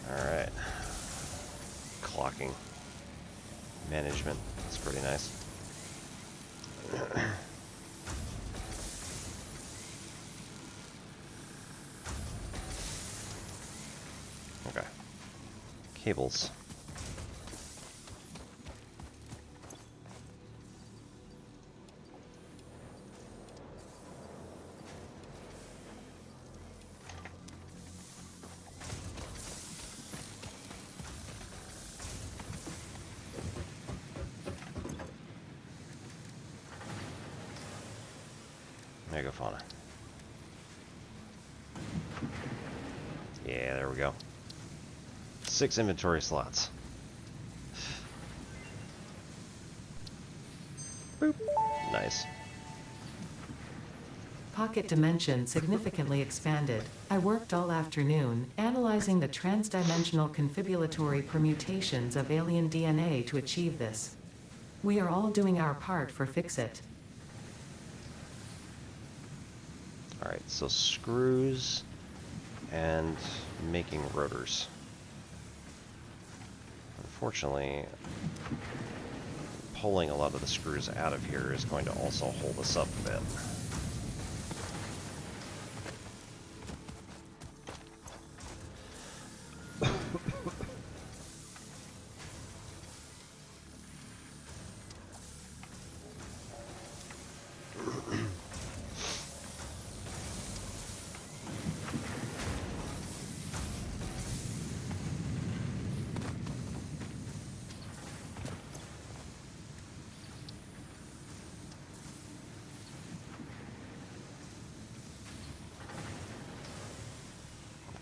Speaker 1: Alright. Clocking. Management. That's pretty nice. Okay. Cables. Megafauna. Yeah, there we go. 6 inventory slots. Boop. Nice.
Speaker 2: Pocket dimension significantly expanded. I worked all afternoon, analyzing the transdimensional confibulatory permutations of alien DNA to achieve this. We are all doing our part for Fix-It.
Speaker 1: Alright, so screws and making rotors. Unfortunately, pulling a lot of the screws out of here is going to also hold us up a bit.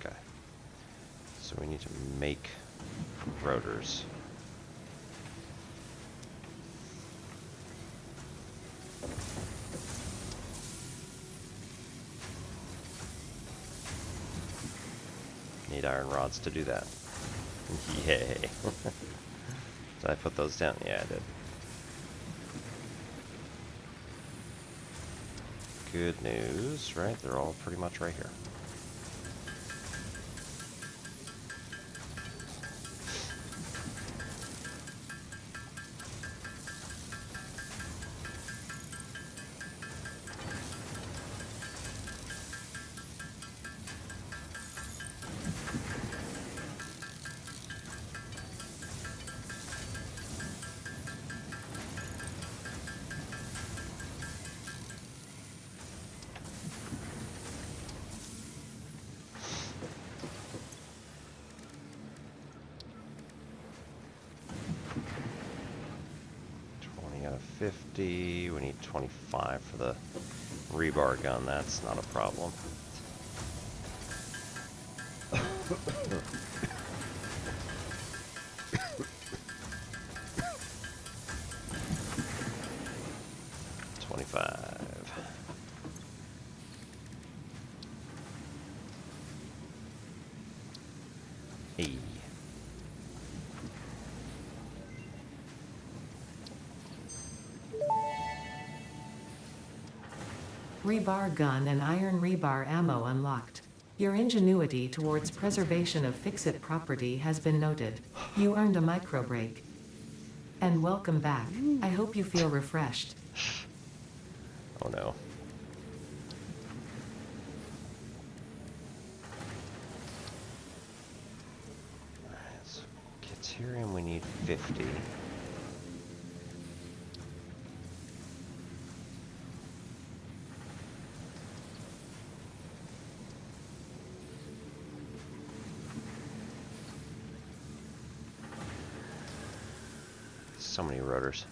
Speaker 1: Okay. So we need to make rotors. Need iron rods to do that. Yay. Did I put those down? Yeah, I did. Good news, right? They're all pretty much right here. 50. We need 25 for the rebar gun. That's not a problem. Hey.
Speaker 2: Rebar gun and iron rebar ammo unlocked. Your ingenuity towards preservation of fix-it property has been noted. You earned a micro break. And welcome back. I hope you feel refreshed.
Speaker 1: Oh no. Alright, so Caterium we need 50. So many rotors.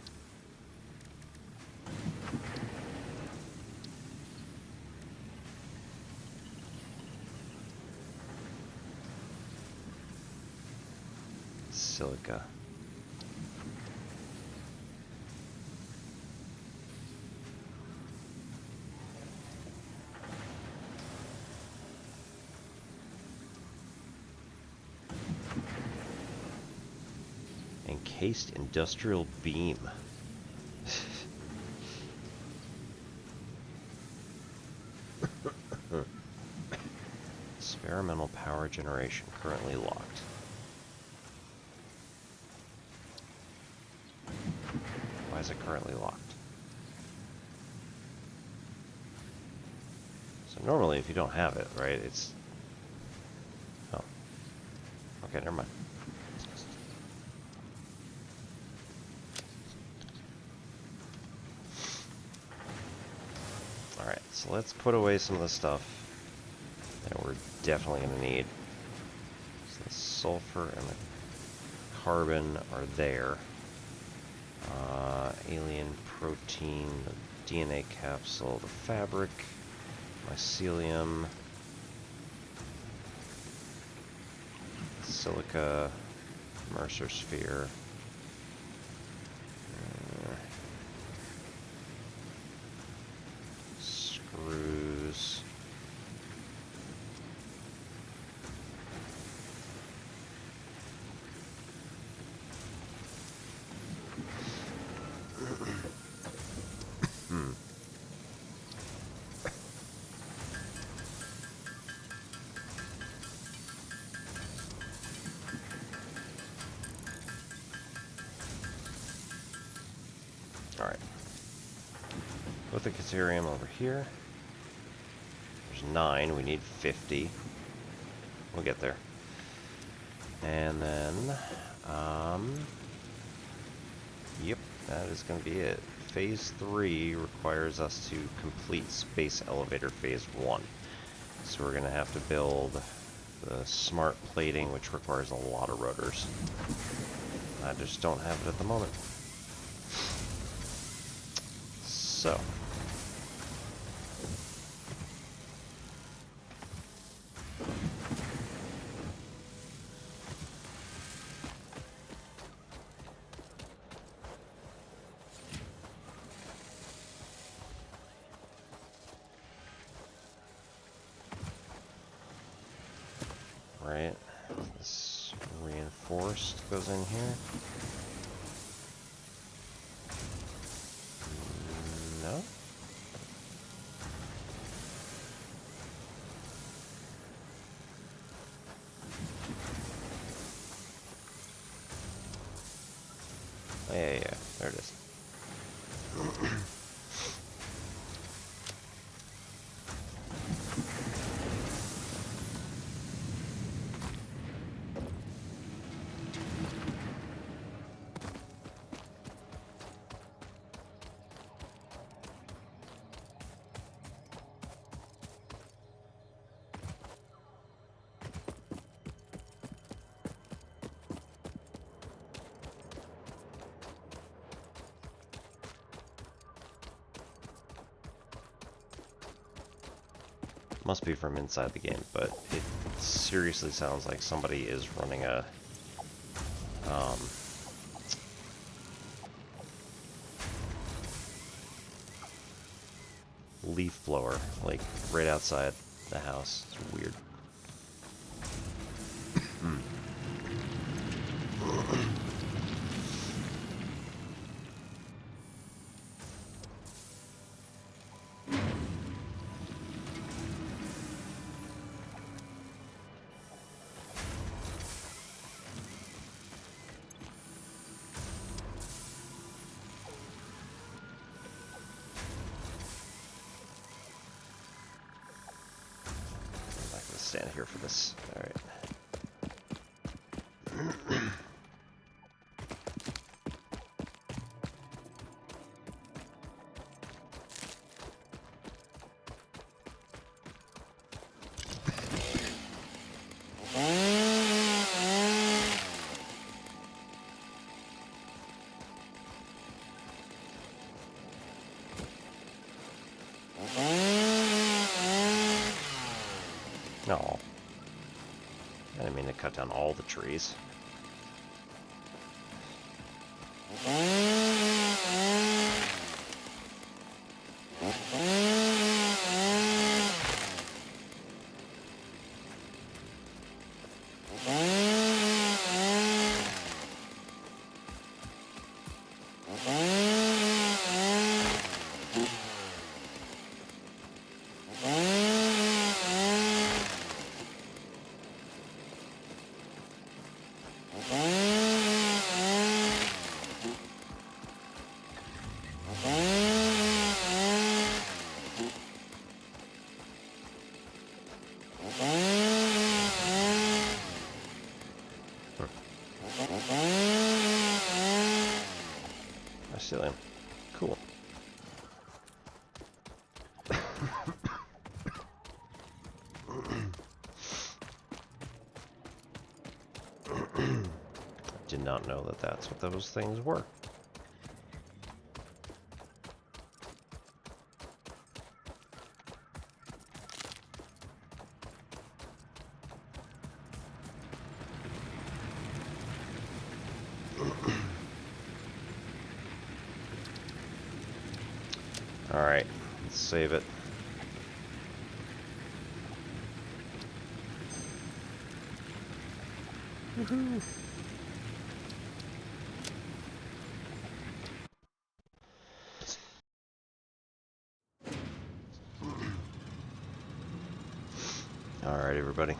Speaker 1: Silica. Encased industrial beam. Experimental power generation currently locked. Why is it currently locked? So normally if you don't have it, right, it's... Oh. Okay, never mind. Alright, so let's put away some of the stuff that we're definitely going to need. So the sulfur and the carbon are there. Alien protein, the DNA capsule, the fabric, mycelium, silica, Mercer sphere. Screws. Alright. Put the Caterium over here. There's 9. We need 50. We'll get there. And then, yep, that is going to be it. Phase 3 requires us to complete Space Elevator Phase 1. So we're going to have to build the smart plating, which requires a lot of rotors. I just don't have it at the moment. So. Right, this reinforced goes in here. No? Oh, yeah, there it is. Must be from inside the game, but it seriously sounds like somebody is running a leaf blower, like right outside the house. It's weird. Stand here for this. All right. No. I didn't mean to cut down all the trees. I still am. Cool. Did not know that that's what those things were. Alright, let's save it. Woohoo! Alright, everybody.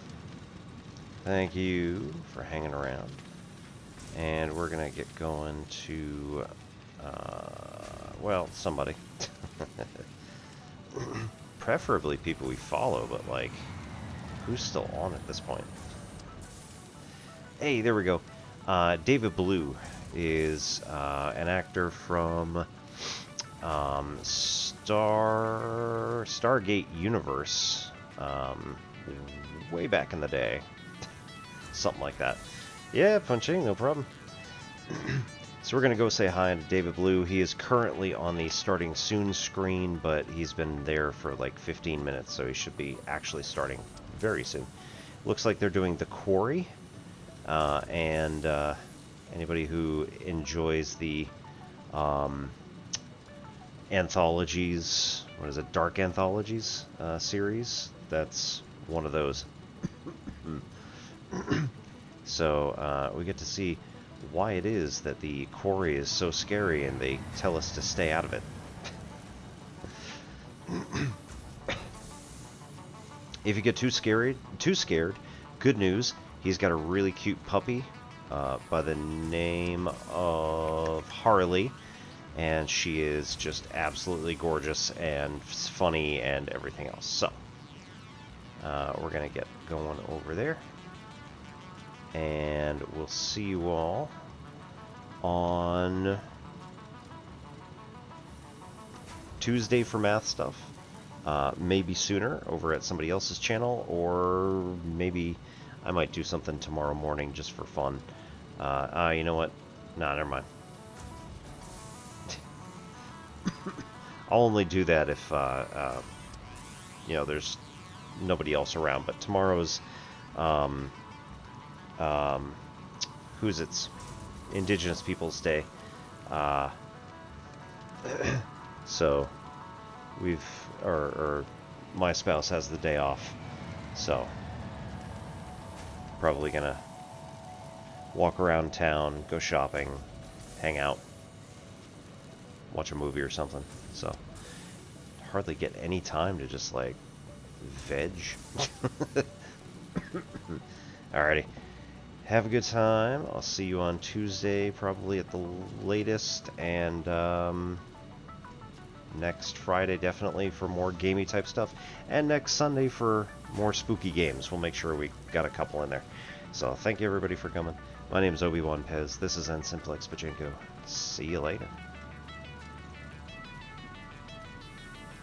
Speaker 1: Thank you for hanging around. And we're gonna get going to, well, somebody. Preferably people we follow, but like, who's still on at this point? Hey, there we go. David Blue is an actor from Stargate Universe, way back in the day. Something like that. Yeah, punching, no problem. So we're going to go say hi to David Blue. He is currently on the starting soon screen, but he's been there for like 15 minutes, so he should be actually starting very soon. Looks like they're doing The Quarry, and anybody who enjoys the anthologies, what is it, Dark Anthologies series, that's one of those. So we get to see why it is that the quarry is so scary, and they tell us to stay out of it. If you get too scared, good news, he's got a really cute puppy by the name of Harley, and she is just absolutely gorgeous and funny and everything else. So we're gonna get going over there, and we'll see you all on Tuesday for math stuff. Maybe sooner over at somebody else's channel, or maybe I might do something tomorrow morning just for fun. You know what? Nah, never mind. I'll only do that if, you know, there's nobody else around. But tomorrow's, who's it's Indigenous Peoples Day. So or my spouse has the day off, so probably gonna walk around town, go shopping, hang out, watch a movie or something. So hardly get any time to just like veg. Alrighty, have a good time. I'll see you on Tuesday probably at the latest, and next Friday definitely for more gamey type stuff, and next Sunday for more spooky games. We'll make sure we got a couple in there. So thank you everybody for coming. My name is Obi-Wan Pez. This is N Simplex Pachinko. See you later.